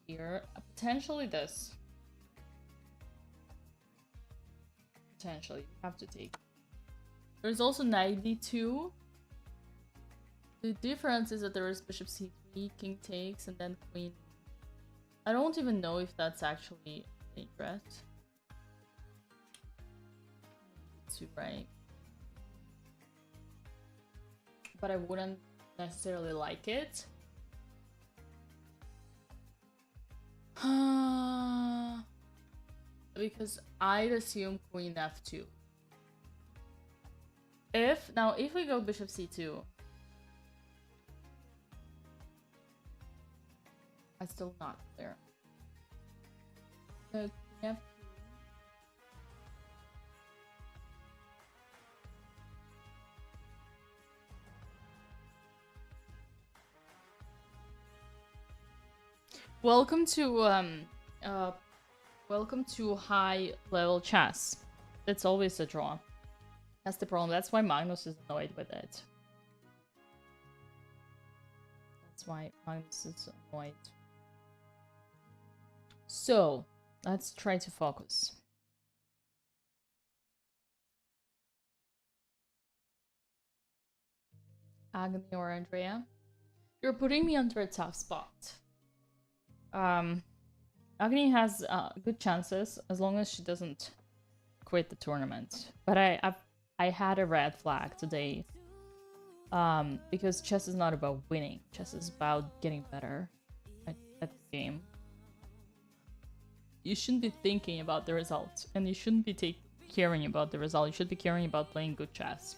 Here. Potentially this. Potentially. You have to take. There's also knight d2. The difference is that there is bishop c3. King takes and then queen. I don't even know if that's actually an interest. Too right. But I wouldn't necessarily like it. Because I'd assume queen f2. If we go bishop c2, I'm still not clear. So f2. Welcome to high level chess. It's always a draw. That's the problem. That's why Magnus is annoyed with it. That's why Magnus is annoyed. So, let's try to focus. Agni or Andrea? You're putting me under a tough spot. Agni has good chances as long as she doesn't quit the tournament. But I had a red flag today. Because chess is not about winning. Chess is about getting better at the game. you shouldn't be thinking about the result, and you shouldn't be caring about the result. You should be caring about playing good chess.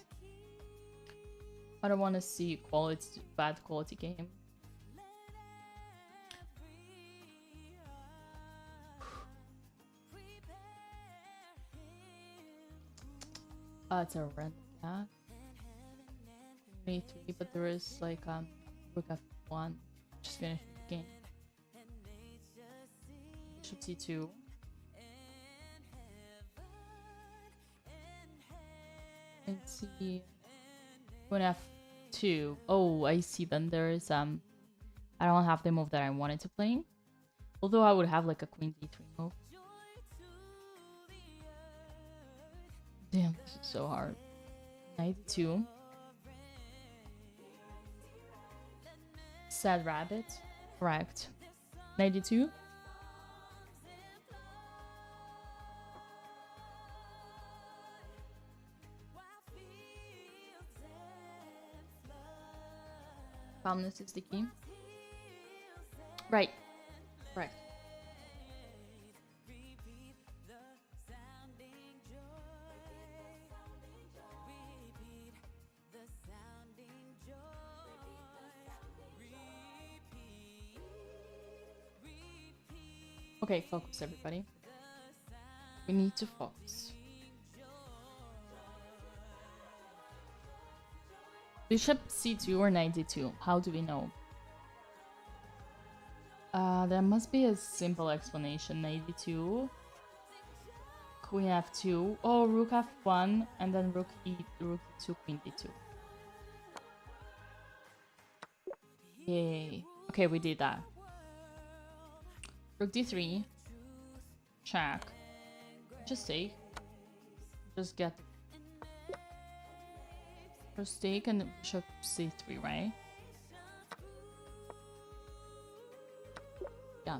I don't want to see bad quality game. It's a random cat. Queen a3, but there is like rook f1. Just finished the game. Bishop c2. Let's see. Queen f2. Oh, I see. Then there is I don't have the move that I wanted to play. Although I would have like a queen d3 move. Damn, this is so hard. Knight 2. Sad rabbit. Correct. 92. Calmness is the key. Right. Correct. Okay, focus everybody. We need to focus. Bishop c2 or knight d2? How do we know? There must be a simple explanation. Knight d2, queen f2. Oh, rook f1, and then rook e2, queen d2. Yay. Okay, we did that. Rook d3. Check. Just take. Just get. First take and bishop c3, right? Yeah.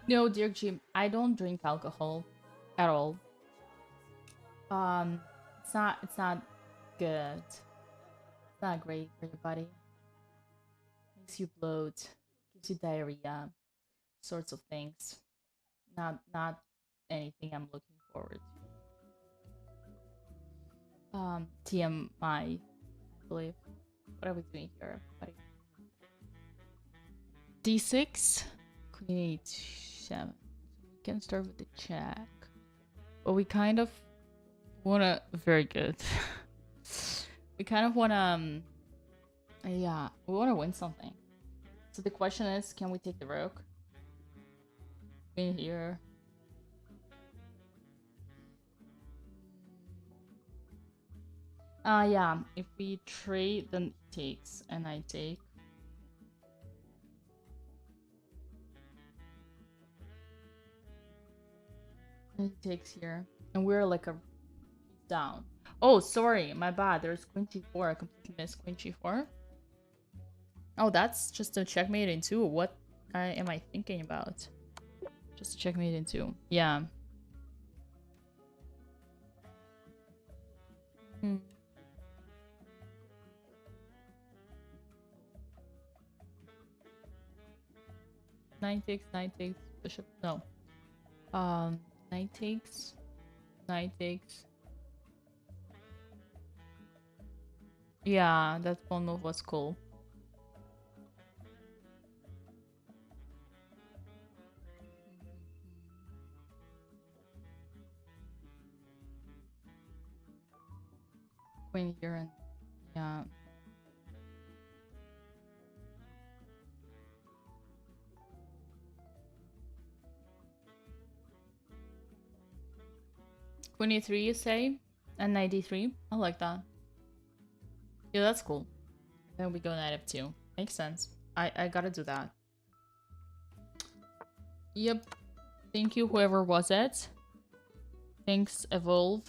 No, dear Jim, I don't drink alcohol at all. It's not good. It's not great for your body. Makes you bloat, gives you diarrhea, sorts of things. Not anything I'm looking forward to. TMI, I believe. What are we doing here, buddy? D6, Queen H7. We can start with the check, but we kind of wanna. Very good. We kind of wanna. Yeah, we wanna win something. So the question is, can we take the rook? Queen here. Yeah, if we trade, then he takes, and I take. And he takes here, and we're like a piece down. Oh, sorry, my bad. There's queen g4. I completely missed queen g4. Oh, that's just a checkmate in 2. What am I thinking about? Just a checkmate in 2. Yeah. Knight takes, bishop. No. Knight takes. Yeah, that pawn move was cool. Queen here and yeah. 23, you say? And 93? I like that. Yeah, that's cool. Then we go native too. Makes sense. I gotta do that. Yep. Thank you, whoever was it. Thanks, Evolve.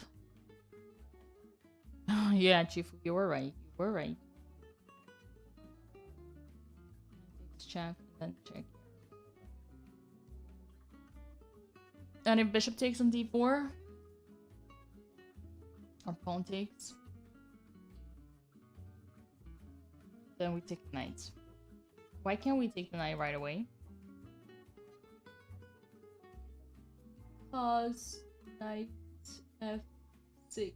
Yeah, Chief, you were right. You were right. Let's check, then check. And if bishop takes on d4, or pawn takes, then we take the knight. Why can't we take the knight right away? Pause. Knight f6.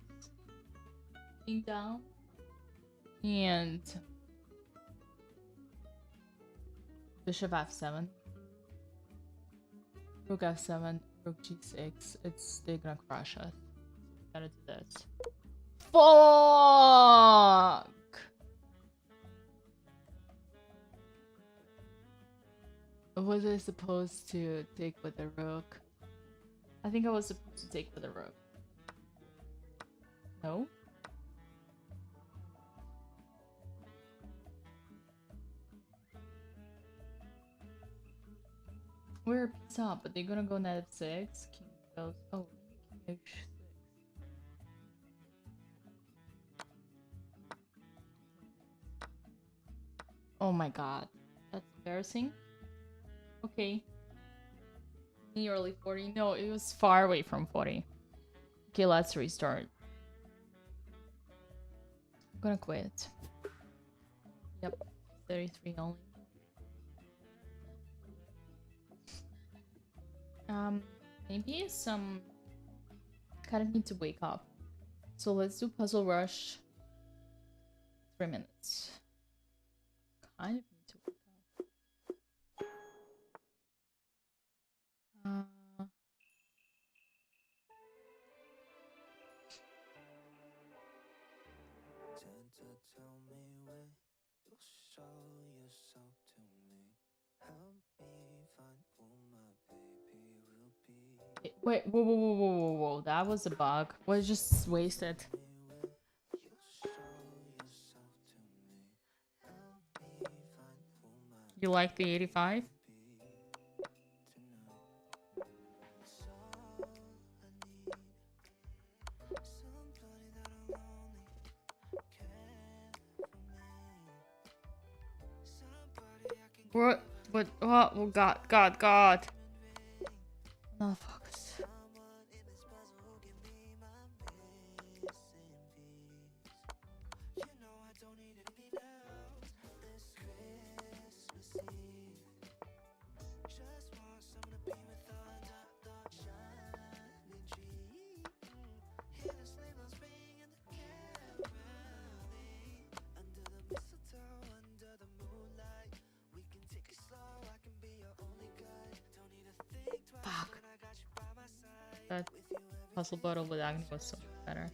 King down. And bishop f7. Rook f7. Rook g6. They're gonna crush us. So we gotta do this. Fuck! Was I supposed to take with the rook? I think I was supposed to take with the rook. No? We're a piece up, but they're gonna go knight f6. King goes. Oh, king h6. Oh my god. That's embarrassing. Okay. Nearly 40. No, it was far away from 40. Okay, let's restart. I'm gonna quit. Yep. 33 only. Maybe some kind of need to wake up. So let's do Puzzle Rush. 3 minutes. Kind of need to wake up. Wait, whoa. That was a bug. Was just wasted. You like the 85? What? Oh, God. No, focus. Fuck. That puzzle battle with Agni was so much better.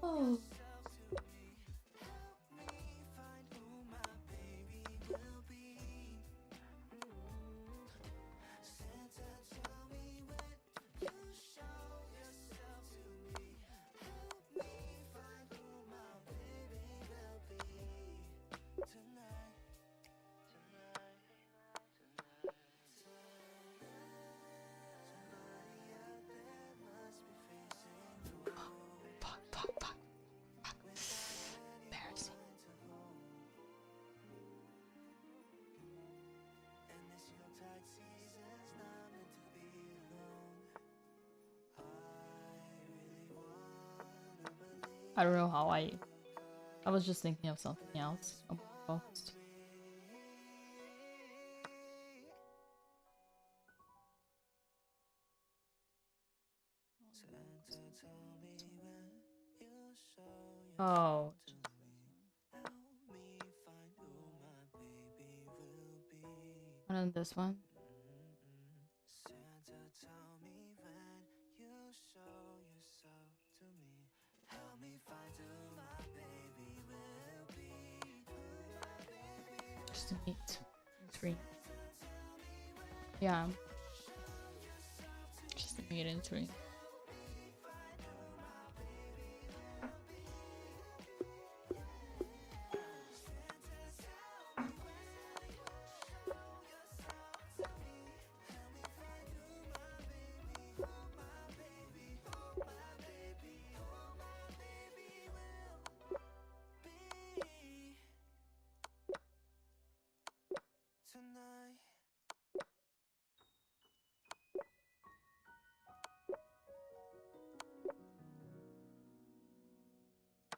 Oh. Fuck. Embarrassing. I don't know how I was just thinking of something else. I'm focused. Oh. And then this one. to meet. 3. Yeah. Just to meet in 3.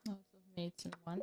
Lots of mates in 1.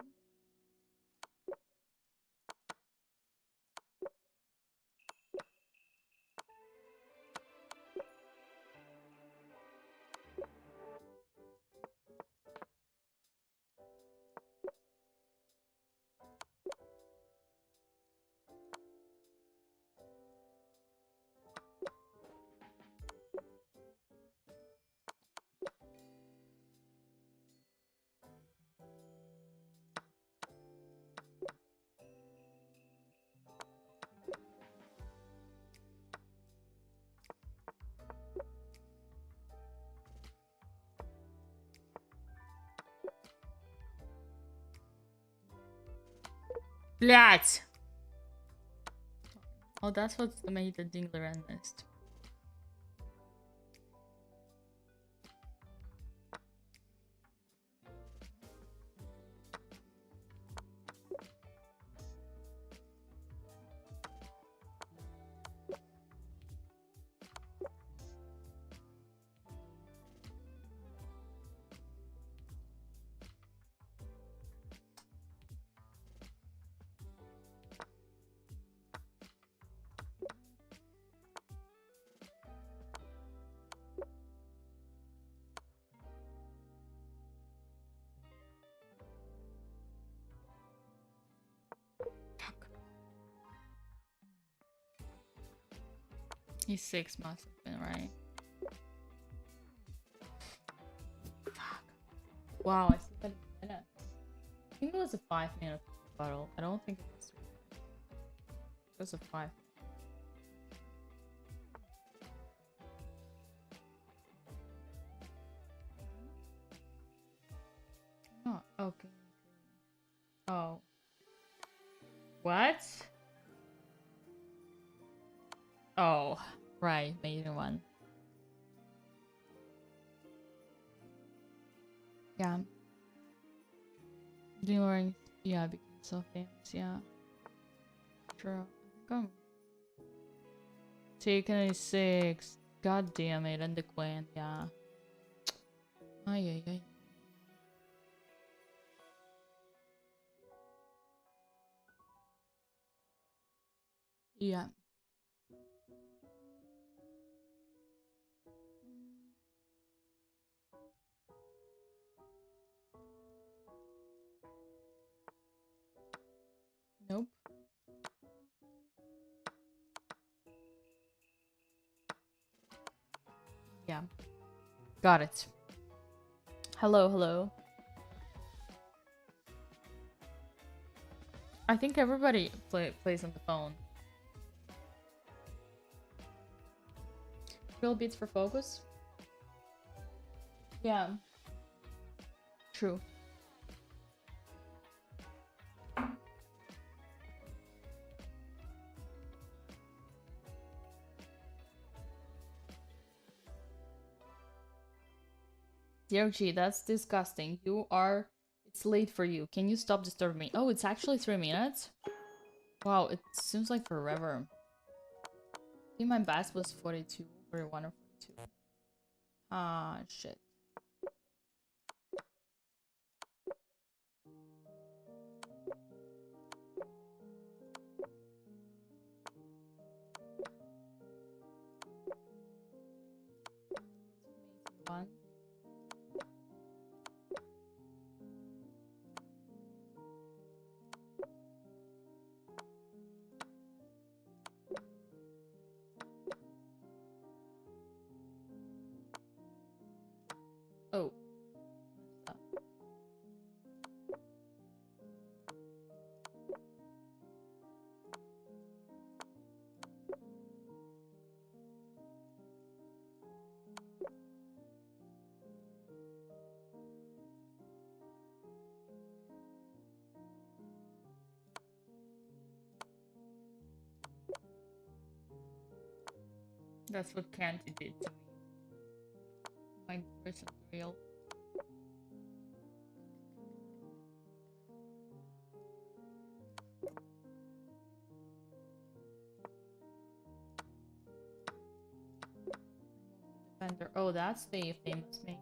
Блять! Oh, that's what made the Dingler end list. He's 6 must have been, right? Fuck. Wow, I see that in a minute. I think it was a 5-minute battle. I don't think it was 3. It was a 5. Oh, okay. Oh. What? Oh, right, maiden 1. Yeah. During, yeah, because so famous, yeah. True. Come. Taken a 6. God damn it, and the Queen, yeah. Ay, ay, ay. Yeah. Nope. Yeah. Got it. Hello, hello. I think everybody plays on the phone. Real beats for focus? Yeah. True. Dear G, that's disgusting. You are... It's late for you. Can you stop disturbing me? Oh, it's actually 3 minutes? Wow, it seems like forever. I think my best was 42, 41 or 42. Ah, shit. One. That's what Candy did to me. My personal real. Defender. Oh, that's the famous mate.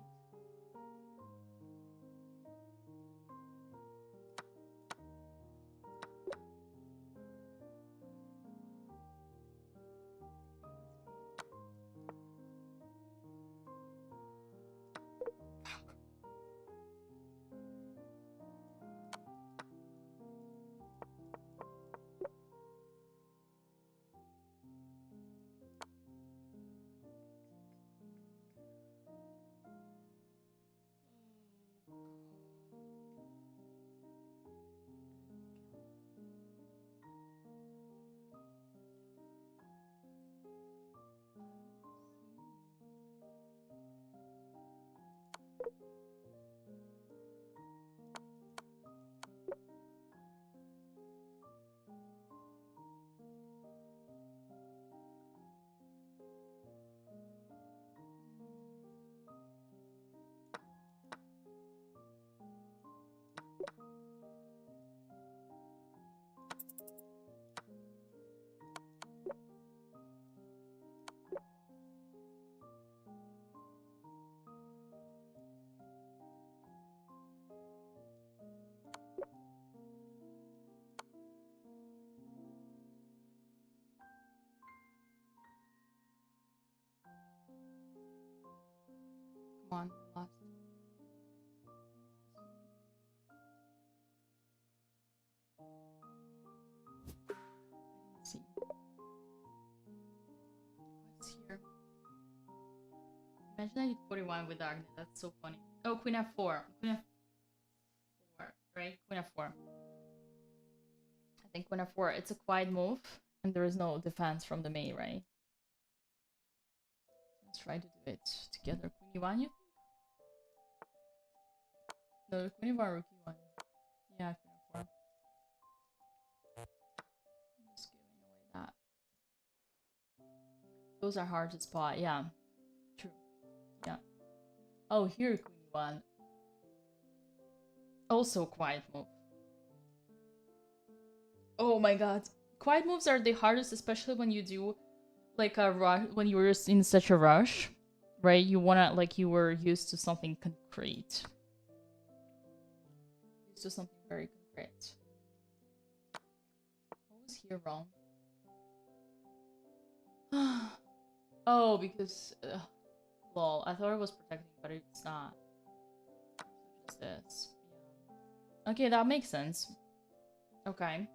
Come on, my last. Let's see. What's here? Imagine I did 41 with Agnes. That's so funny. Oh, Queen F4. Queen F4, right? Queen F4. I think Queen F4. It's a quiet move, and there is no defense from the Mei, right? Let's try to do it together. Queen E1, you think? No, Queen E1, Rook E1. Yeah, Queen F4. I'm just giving away that. Those are hard to spot. Yeah, true. Yeah. Oh, here, Queen E1. Also quiet move. Oh my god. Quiet moves are the hardest, especially when you do like a rush, when you're in such a rush, right? You wanna, like, you were used to something concrete. Used to something very concrete. What was here wrong? Oh, because lol, I thought it was protecting, but it's not. So just this. Yeah. Okay, that makes sense. Okay.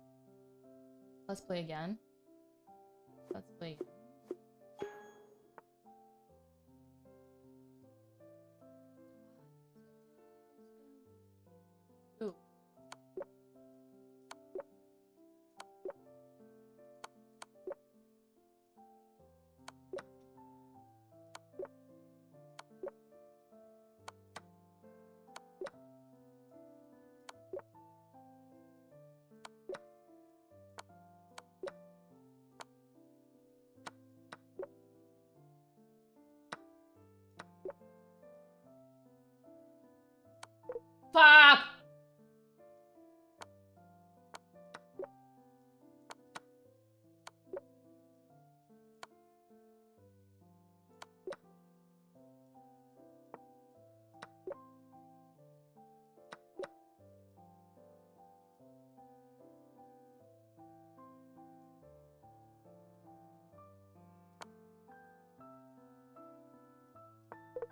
Let's play again. Let's play again. Ooh. Fuck!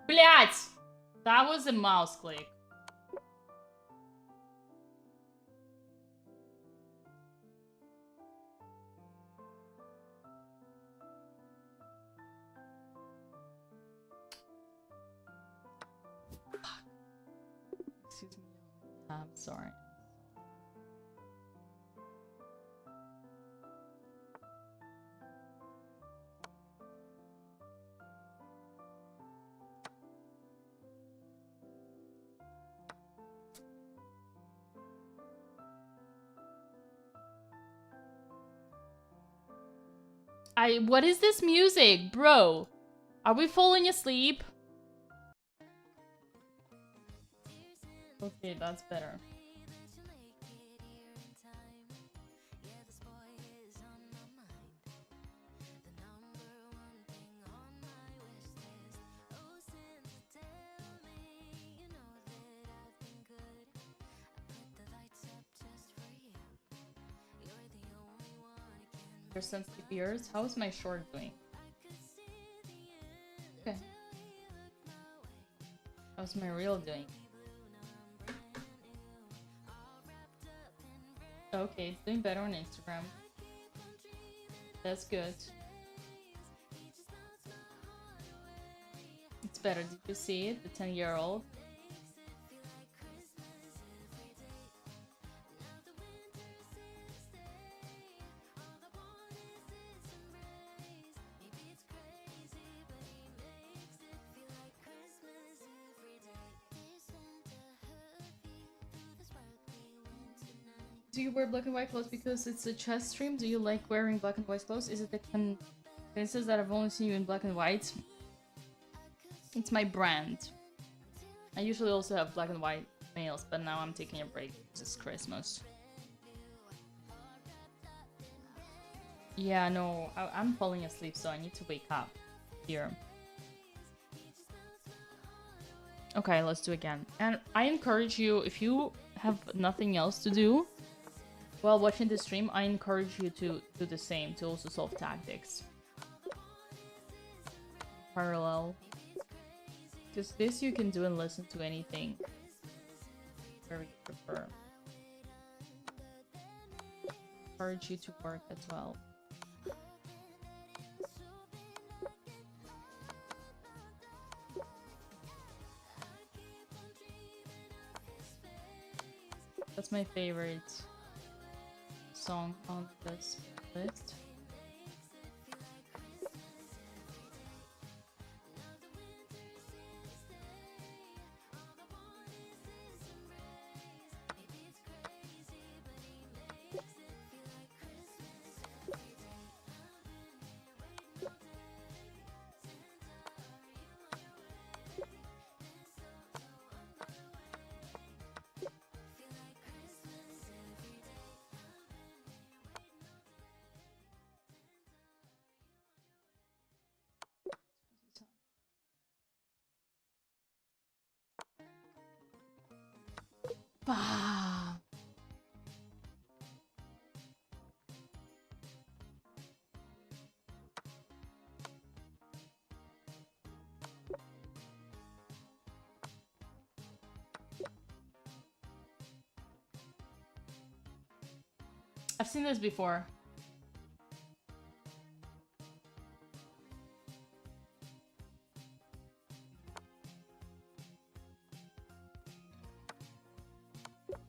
Блять! That was a mouse click. Excuse me. Yeah, I'm sorry. What is this music, bro? Are we falling asleep? Okay, that's better. For sensitive ears, how's my short doing? Okay. How's my reel doing? Okay, it's doing better on Instagram. That's good. It's better. Did you see it? The 10-year-old. Do you wear black and white clothes because it's a chess stream? Do you like wearing black and white clothes? Is it the coincidence that I've only seen you in black and white? It's my brand. I usually also have black and white nails, but now I'm taking a break because it's Christmas. Yeah, no, I'm falling asleep, so I need to wake up here. Okay, let's do it again. And I encourage you, if you have nothing else to do while watching the stream, I encourage you to do the same, to also solve tactics. Parallel. Because this you can do and listen to anything. Where you prefer. Encourage you to work as well. That's my favorite song on this list. Bah. I've seen this before.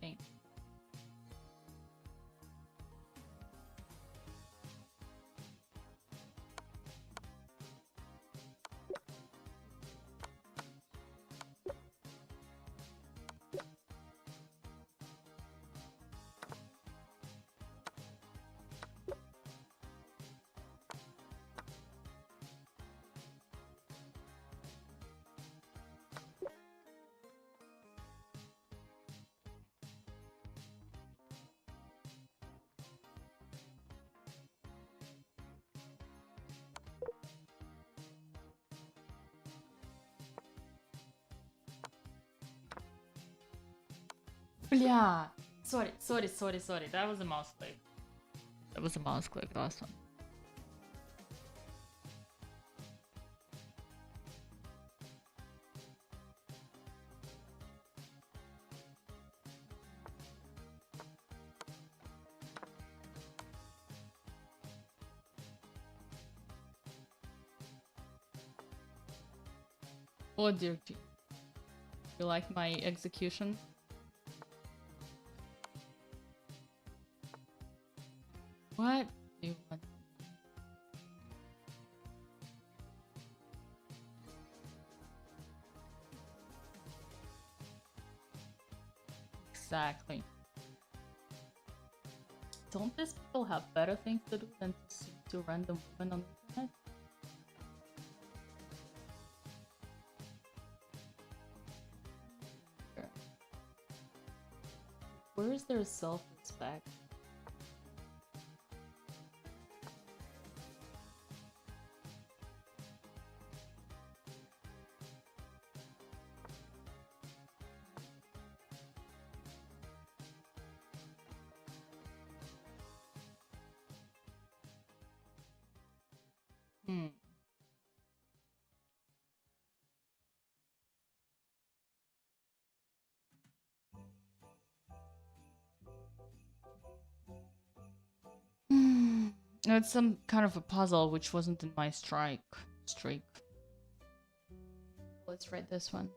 Okay. Bля. Sorry. That was a mouse click. Last one. Oh dear. You like my execution? What do you want? Exactly. don't these people have better things to do than to sing to random women on the internet? Where is their self-respect? It's some kind of a puzzle which wasn't in my streak. Let's write this one.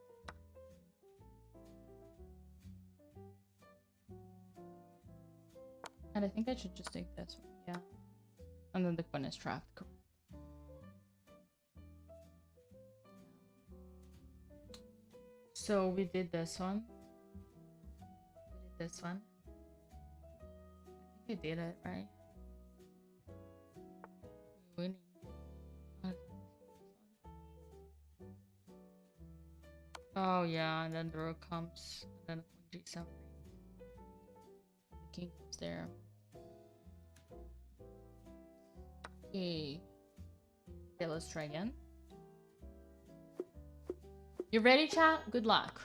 And I think I should just take this one, yeah. And then the coin is trapped, correct. So we did this one. We did this one. I think we did it, right? Winning. Oh yeah, and then the rook comes, and then G7. The king comes there. Okay. Okay, let's try again. You ready, chat? Good luck.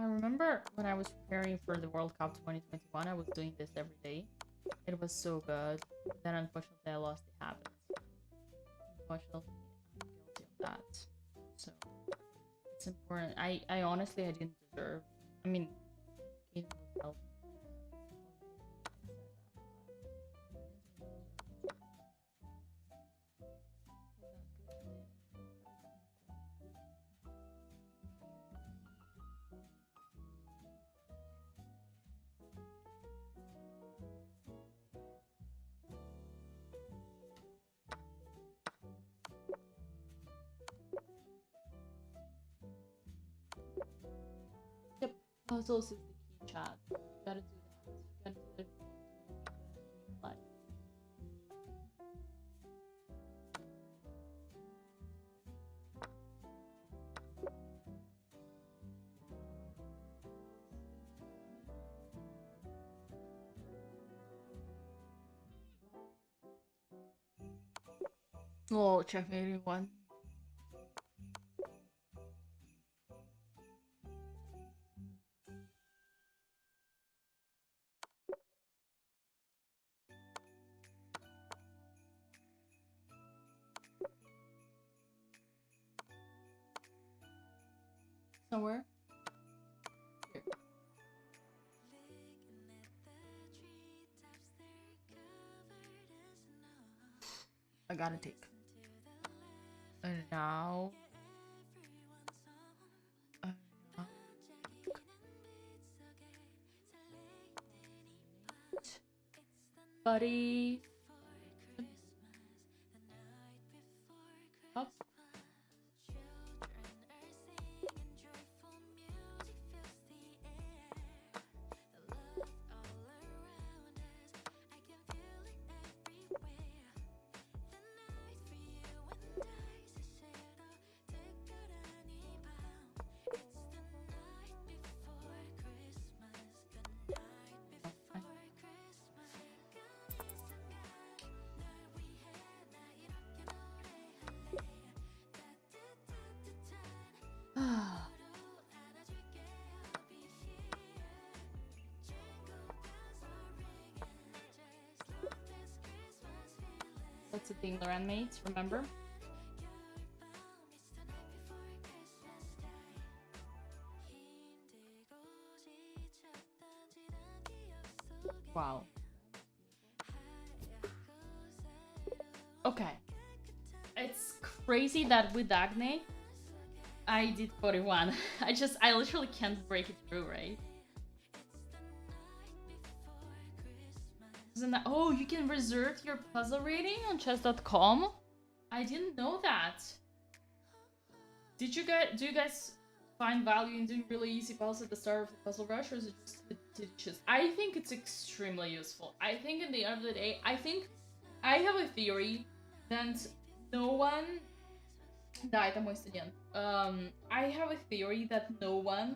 I remember when I was preparing for the World Cup 2021, I was doing this every day. It was so good. Then unfortunately I lost the habit. Unfortunately, I'm guilty of that. So it's important. I honestly I didn't deserve. I mean, it would help. Yep, puzzles is the key, chat. You gotta do that. You gotta do that in your life. Oh, checkmate one. Somewhere. Here. I gotta take. And now. Buddy. Up. That's the thing, Loran mates, remember? Wow. Okay. It's crazy that with Agne, I did 41. I literally can't break it through, right? Isn't that, oh, you can reserve your puzzle rating on chess.com? I didn't know that. do you guys find value in doing really easy puzzles at the start of the puzzle rush, or is it just to choose? I think it's extremely useful. I think in the end of the day, I have a theory that no one... Da, estamos estudiando. I have a theory that no one,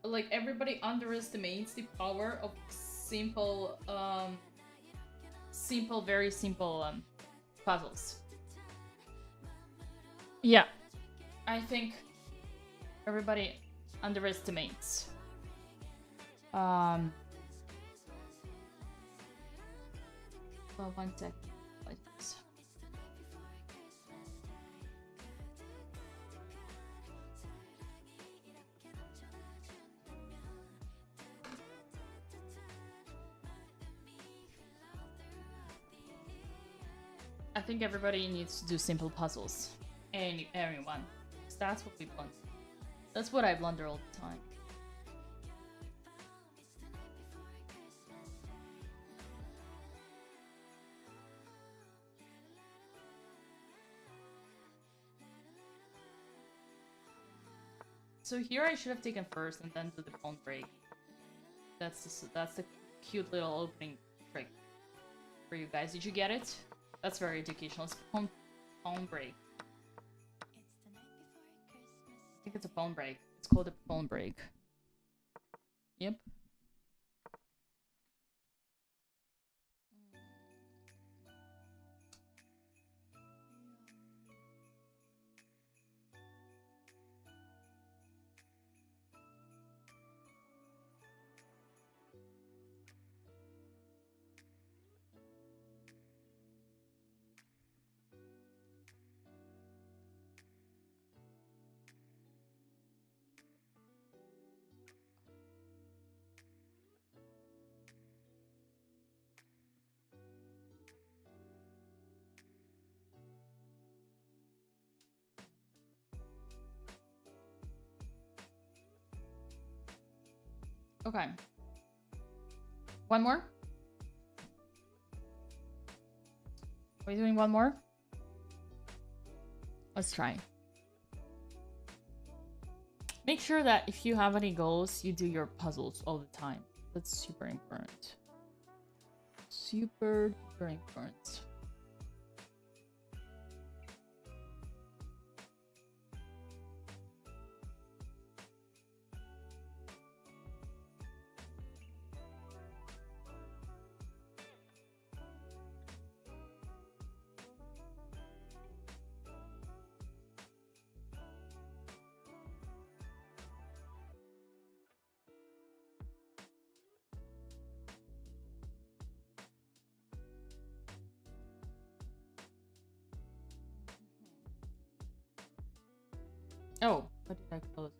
like everybody underestimates the power of simple, very simple puzzles. Yeah, I think everybody underestimates. Well, 1 sec. Like this. I think everybody needs to do simple puzzles. Everyone. 'Cause that's what we blunder. That's what I blunder all the time. So here I should have taken first and then do the phone break. That's the cute little opening trick for you guys. Did you get it? That's very educational. It's phone break. I think it's a phone break. It's called a phone break. Yep. Okay. One more? Are we doing one more? Let's try. Make sure that if you have any goals, you do your puzzles all the time. That's super important. Super important. Oh, what did I close?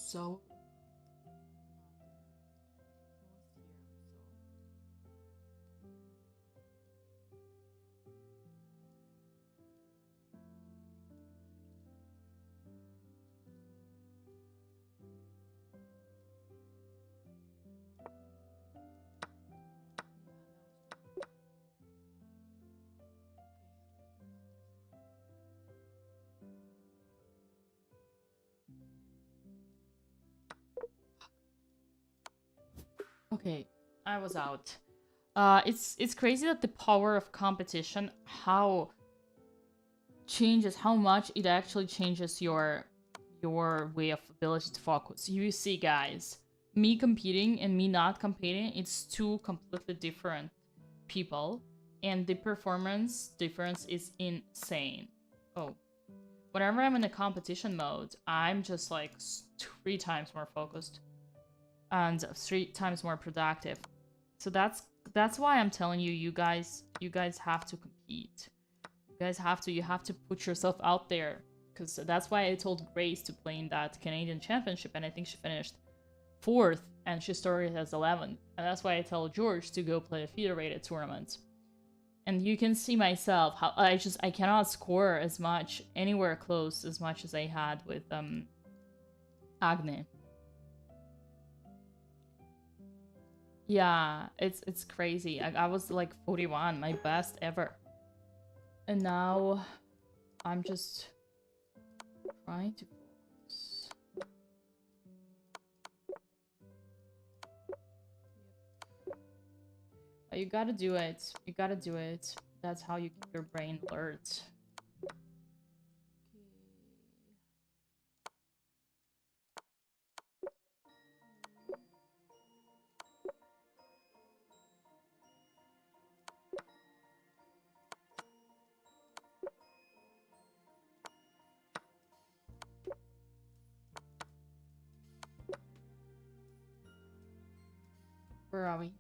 so. Okay, I was out. It's crazy that the power of competition, how much it actually changes your way of ability to focus. You see, guys, me competing and me not competing, it's two completely different people, and the performance difference is insane. Oh, whenever I'm in a competition mode, I'm just like 3 times more focused and 3 times more productive. So that's why I'm telling you, you guys have to compete. You have to put yourself out there, because that's why I told Grace to play in that Canadian Championship, and I think she finished 4th, and she started as 11th. And that's why I tell George to go play a federated tournament. And you can see myself how I cannot score as much anywhere close as much as I had with Agne. Yeah, it's crazy. I was like 41, my best ever. And now I'm just trying to focus. But you gotta do it. You gotta do it. That's how you keep your brain alert. Where are we?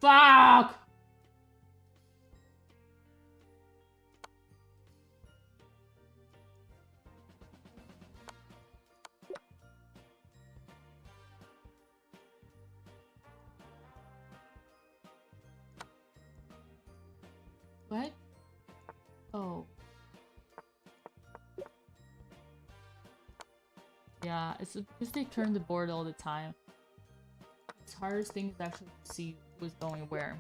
Fuck! What? Oh. Yeah, it's because they turn the board all the time. It's hardest thing is actually to see who's going where.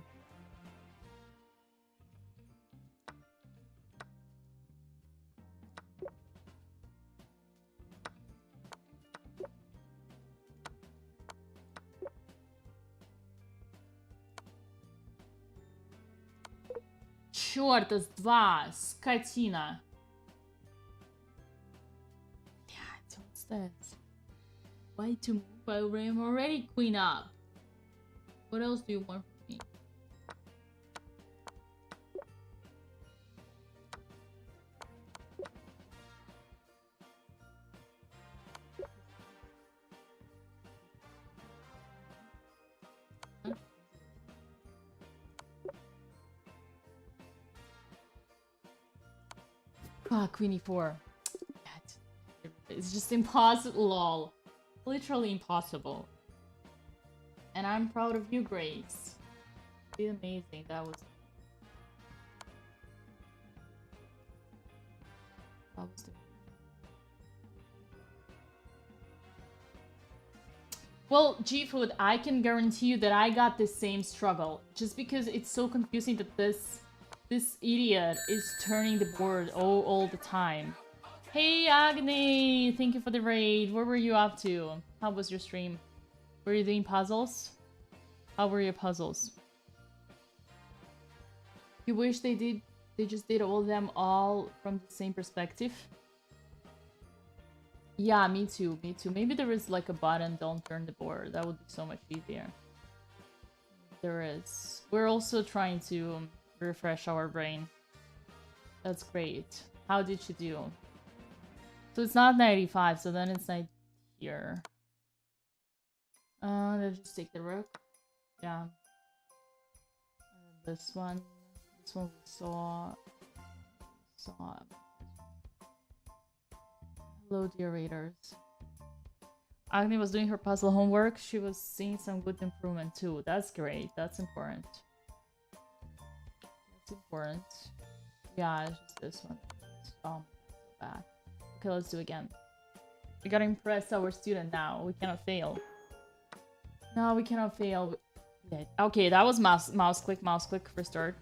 Черт из два, скотина. Yeah, what's this? Why to move? I'm already queen up. What else do you want from me? Huh? Ah, Queenie 4. It's just impossible, lol. Literally impossible. And I'm proud of you, Grace. It's amazing. That was the... Well, G-Food, I can guarantee you that I got the same struggle. Just because it's so confusing that this idiot is turning the board all the time. Hey, Agni! Thank you for the raid. What were you up to? How was your stream? Were you doing puzzles? How were your puzzles? You wish they just did all of them all from the same perspective? Yeah, me too, me too. Maybe there is like a button, don't turn the board. That would be so much easier. There is. We're also trying to refresh our brain. That's great. How did she do? So it's not 95, so then it's like here. Let's just take the rook. Yeah. This one we saw. Hello, dear readers. Agni was doing her puzzle homework. She was seeing some good improvement too. That's great. That's important. That's important. Yeah, it's just this one. Oh, so bad. Okay, let's do it again. We gotta impress our student now. We cannot fail. No, we cannot fail. Yeah. Okay, that was mouse click, restart.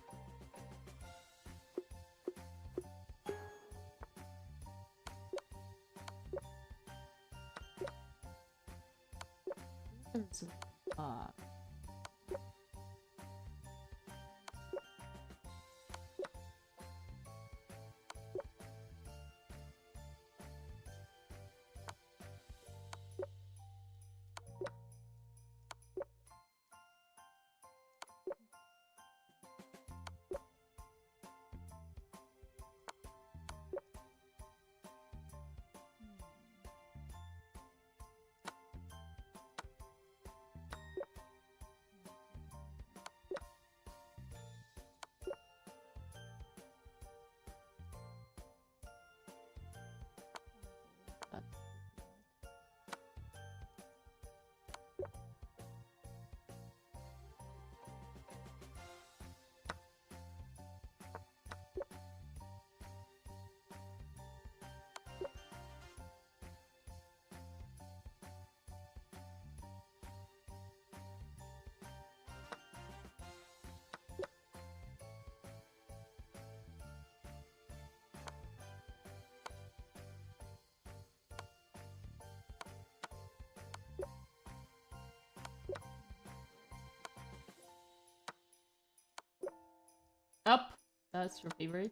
Up. That's your favorite.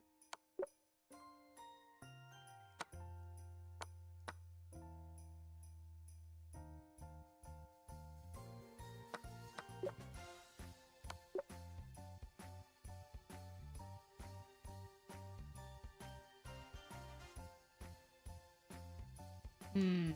Hmm.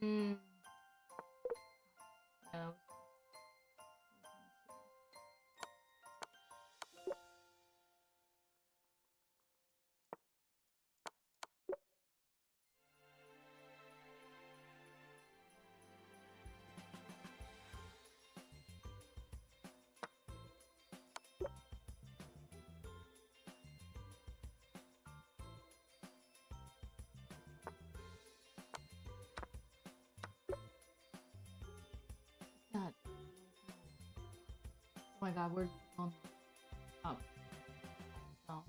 Hmm. Yeah. That. Oh my god, we're on up. No.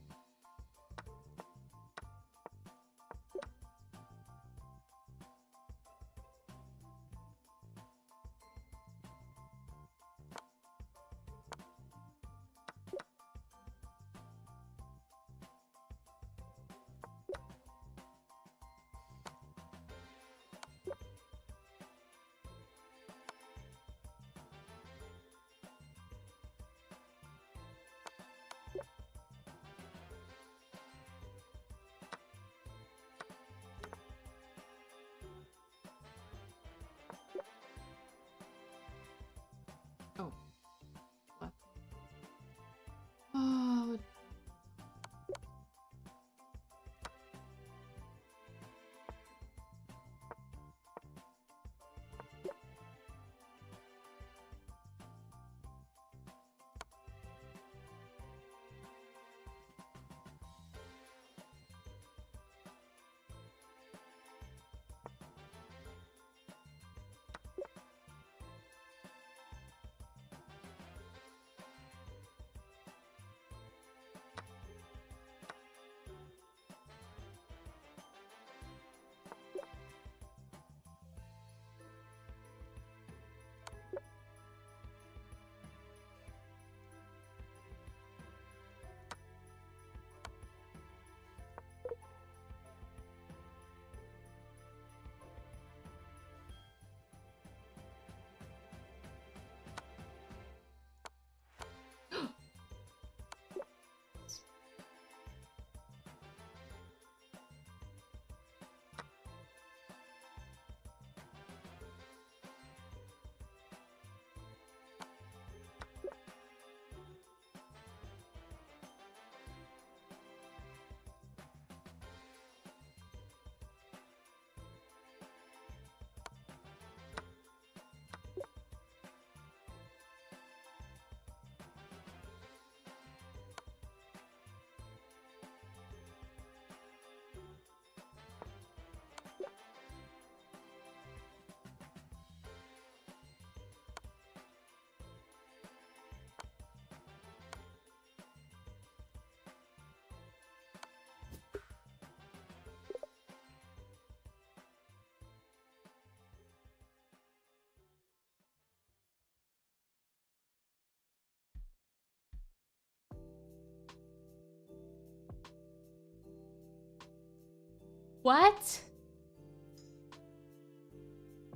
What?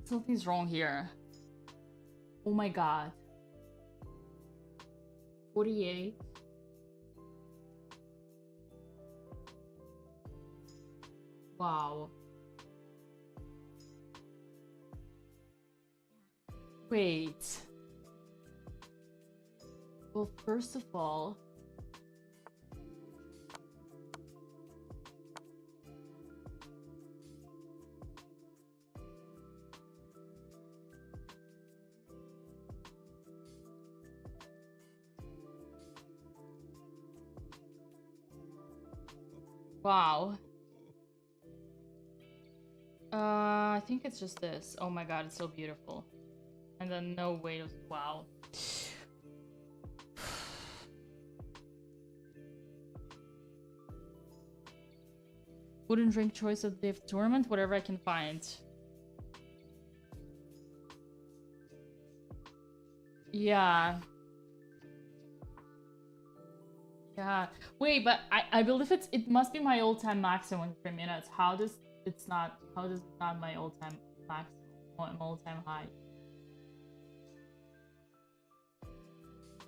Something's wrong here. Oh my god. 48. Wow. Wait. Well, first of all, wow. I think it's just this. Oh my god, it's so beautiful. And then no way. Wow. Food and drink choice of the tournament, whatever I can find. Yeah. Yeah. Wait, but I believe it must be my all-time maximum in 3 minutes. How does it not my all-time maximum or an all-time high?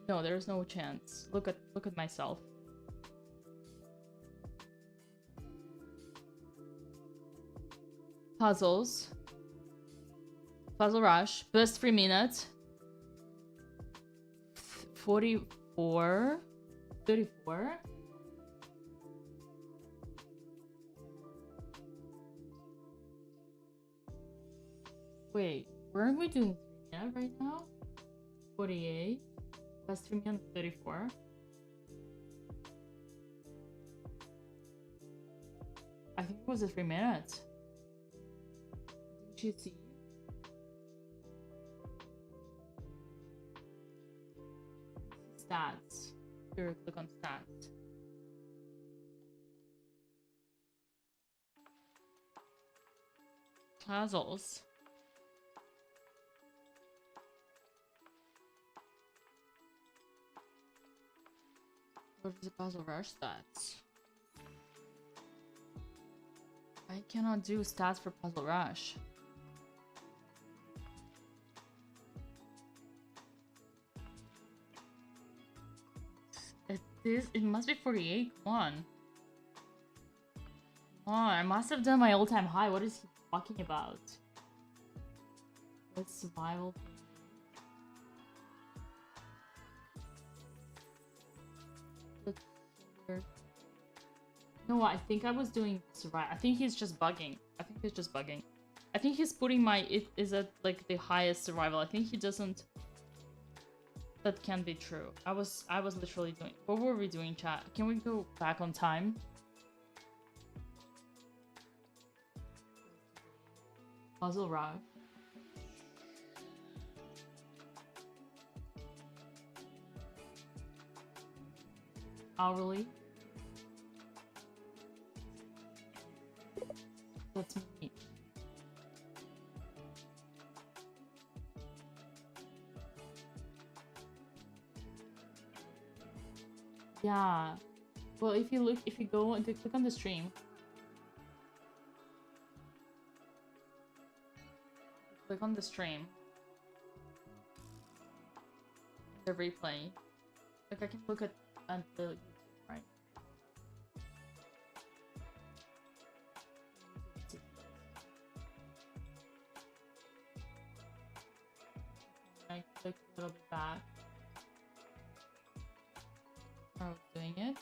No, there's no chance. Look at myself. Puzzles. Puzzle Rush. Best 3 minutes. 44. 34. Wait, where are we doing 3 minutes right now? 48. Plus 3 minutes, 34. I think it was a 3 minutes. Didn't you see? Stats. Here, click on stats. Puzzles. What is the Puzzle Rush stats? I cannot do stats for Puzzle Rush. It must be 48. Come on. Oh, I must have done my all-time high. What is he talking about? What's survival? No, I think I was doing survival. I think he's just bugging. I think he's putting my it is at like the highest survival. I think he doesn't. That can't be true. I was literally doing. What were we doing, chat? Can we go back on time? Puzzle Rock. Hourly. That's me. Yeah. Well, if you go and click on the stream. Click on the stream. The replay. Like I can look at the right. I click a little bit back. I was doing it.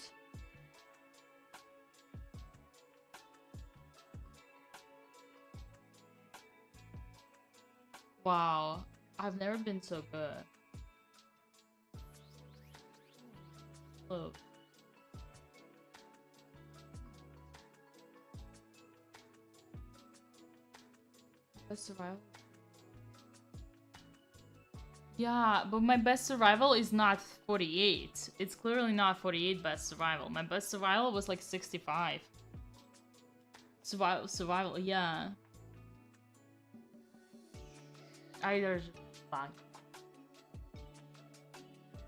Wow, I've never been so good. Look. Best survival. Yeah, but my best survival is not 48. It's clearly not 48 best survival. My best survival was like 65. Survival, yeah. Either fine.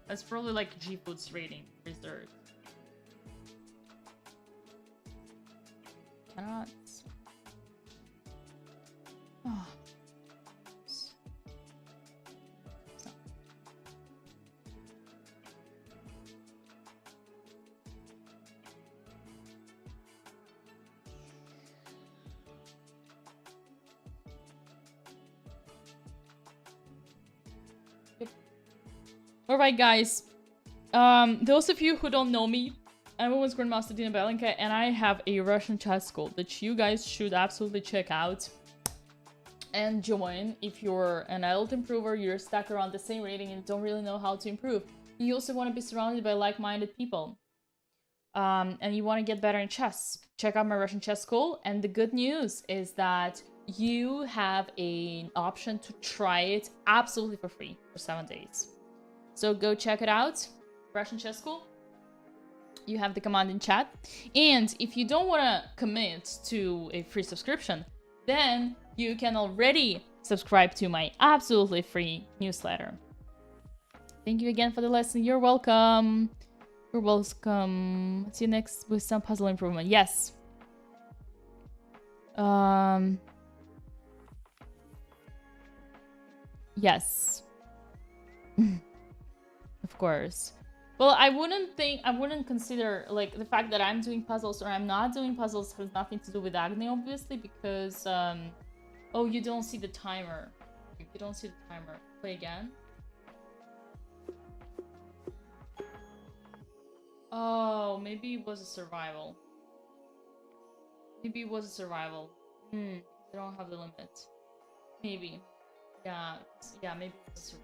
That's probably like G-Food's rating reserved. Cannot Oh. Alright, guys. Those of you who don't know me, I'm Women's Grandmaster Dina Belenka, and I have a Russian chat school that you guys should absolutely check out and join if you're an adult improver, you're stuck around the same rating and don't really know how to improve. You also want to be surrounded by like-minded people. And you want to get better in chess. Check out my Russian chess school, and the good news is that you have an option to try it absolutely for free for 7 days. So go check it out, Russian chess school. You have the command in chat. And if you don't want to commit to a free subscription, then you can already subscribe to my absolutely free newsletter. Thank you again for the lesson. You're welcome. You're welcome. See you next with some puzzle improvement. Yes. Yes. Of course. Well, I wouldn't consider, like, the fact that I'm doing puzzles or I'm not doing puzzles has nothing to do with Agni, obviously, because, oh, you don't see the timer. You don't see the timer. Play again. Oh, maybe it was a survival. Maybe it was a survival. I don't have the limit. Maybe. Yeah, maybe it was a survival.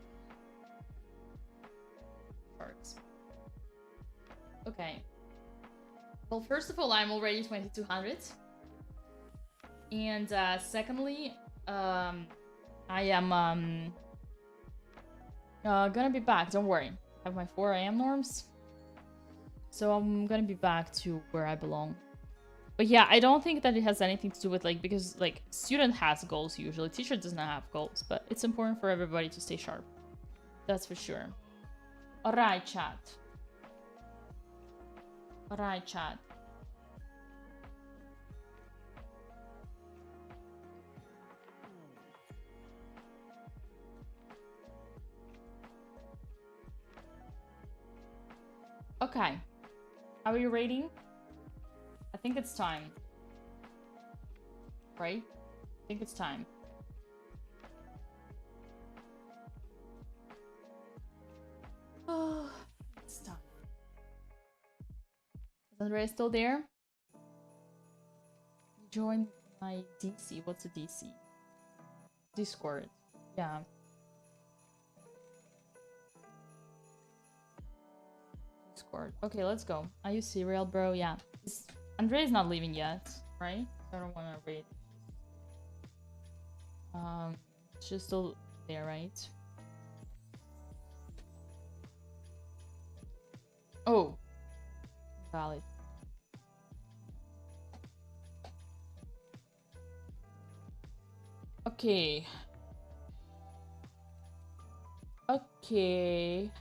Parts. Okay. Well, first of all, I'm already 2200. And secondly, I am gonna be back. Don't worry. I have my 4 AM norms. So I'm gonna be back to where I belong. But yeah, I don't think that it has anything to do with, like, because, like, student has goals usually. Teacher does not have goals, but it's important for everybody to stay sharp. That's for sure. Alright, chat. Alright, chat. Okay. Are you rating? I think it's time. Right? I think it's time. Oh, it's time. Is Andrea still there? Join my DC. What's a DC? Discord. Yeah. Discord. Okay, let's go. Are you serial, bro? Yeah. Andrea's not leaving yet, right? I don't want to read. She's still there, right? Oh. Valid. Okay. Okay.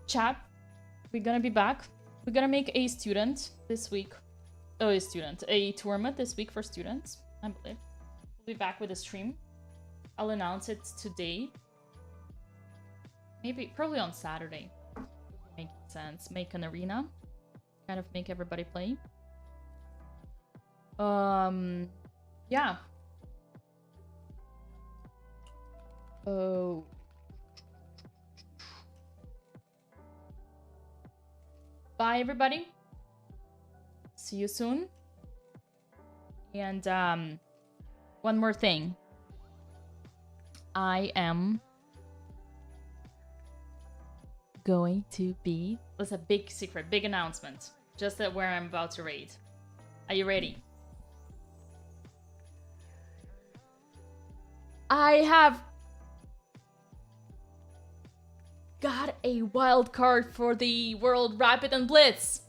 Chat, we're gonna be back. We're gonna make a student this week. Oh, a tournament this week for students, I believe. We'll be back with a stream. I'll announce it today. Maybe, probably on Saturday. Make sense. Make an arena. Kind of make everybody play. Yeah. Oh. Bye, everybody. See you soon. And one more thing. I am going to be... That's a big secret, big announcement. Just that where I'm about to raid. Are you ready? I have got a wild card for the World Rapid and Blitz.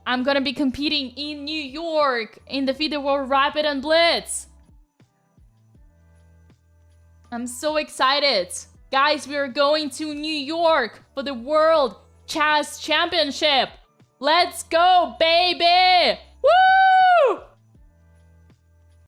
I'm gonna be competing in New York in the FIDE World Rapid and Blitz. I'm so excited. Guys, we are going to New York for the World Chess Championship. Let's go, baby! Woo!